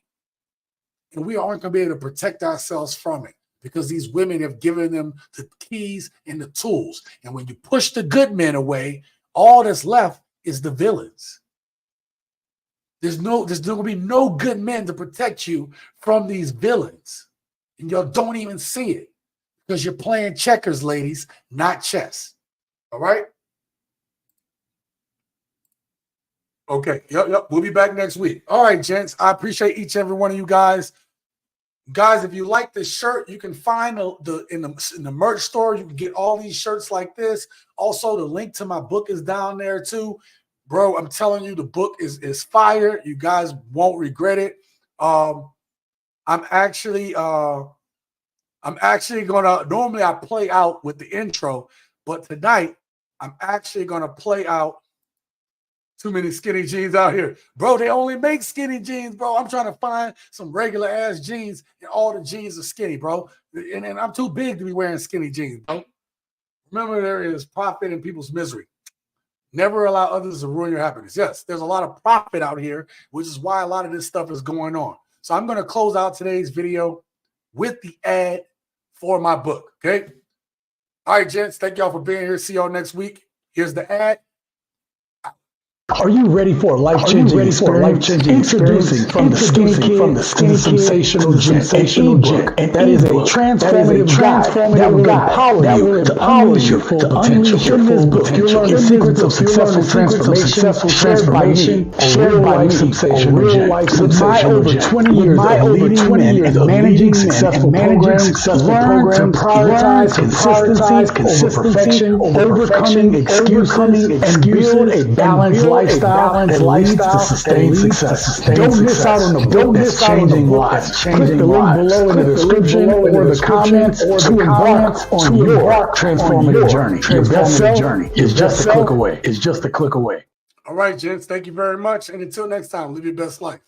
and we aren't going to be able to protect ourselves from it, because these women have given them the keys and the tools. And when you push the good men away, all that's left is the villains. There's going to be no good men to protect you from these villains. And y'all don't even see it, because you're playing checkers, ladies, not chess. All right? Okay. Yep. We'll be back next week. All right, gents. I appreciate each and every one of you guys. Guys, if you like this shirt, you can find in the merch store. You can get all these shirts like this. Also, the link to my book is down there too. Bro, I'm telling you, the book is fire. You guys won't regret it. I'm actually gonna, normally I play out with the intro, but tonight I'm actually gonna play out. Too many skinny jeans out here. Bro, they only make skinny jeans, bro. I'm trying to find some regular ass jeans, and all the jeans are skinny, bro. And I'm too big to be wearing skinny jeans, bro. Remember, there is profit in people's misery. Never allow others to ruin your happiness. Yes, there's a lot of profit out here, which is why a lot of this stuff is going on. So I'm going to close out today's video with the ad for my book, okay? All right, gents, thank y'all for being here. See y'all next week. Here's the ad. Are you ready for a life-changing experience? Introducing From the Skinny Kid to the Sensational Gent, an ebook that is a transformative guide that will empower you to unleash your full potential. In this book, you'll learn the secrets of successful transformation, shared by me, a real-life With my over 20 years of leading men and managing successful programs, learn to prioritize consistency over perfection, overcoming excuses, and build a balanced lifestyle that leads to sustained success. Don't miss out on the book that's changing lives. Click the link below in the description or the comments to embark on your transformative journey. Your best self is just a click away. It's just a click away. All right, gents. Thank you very much. And until next time, live your best life.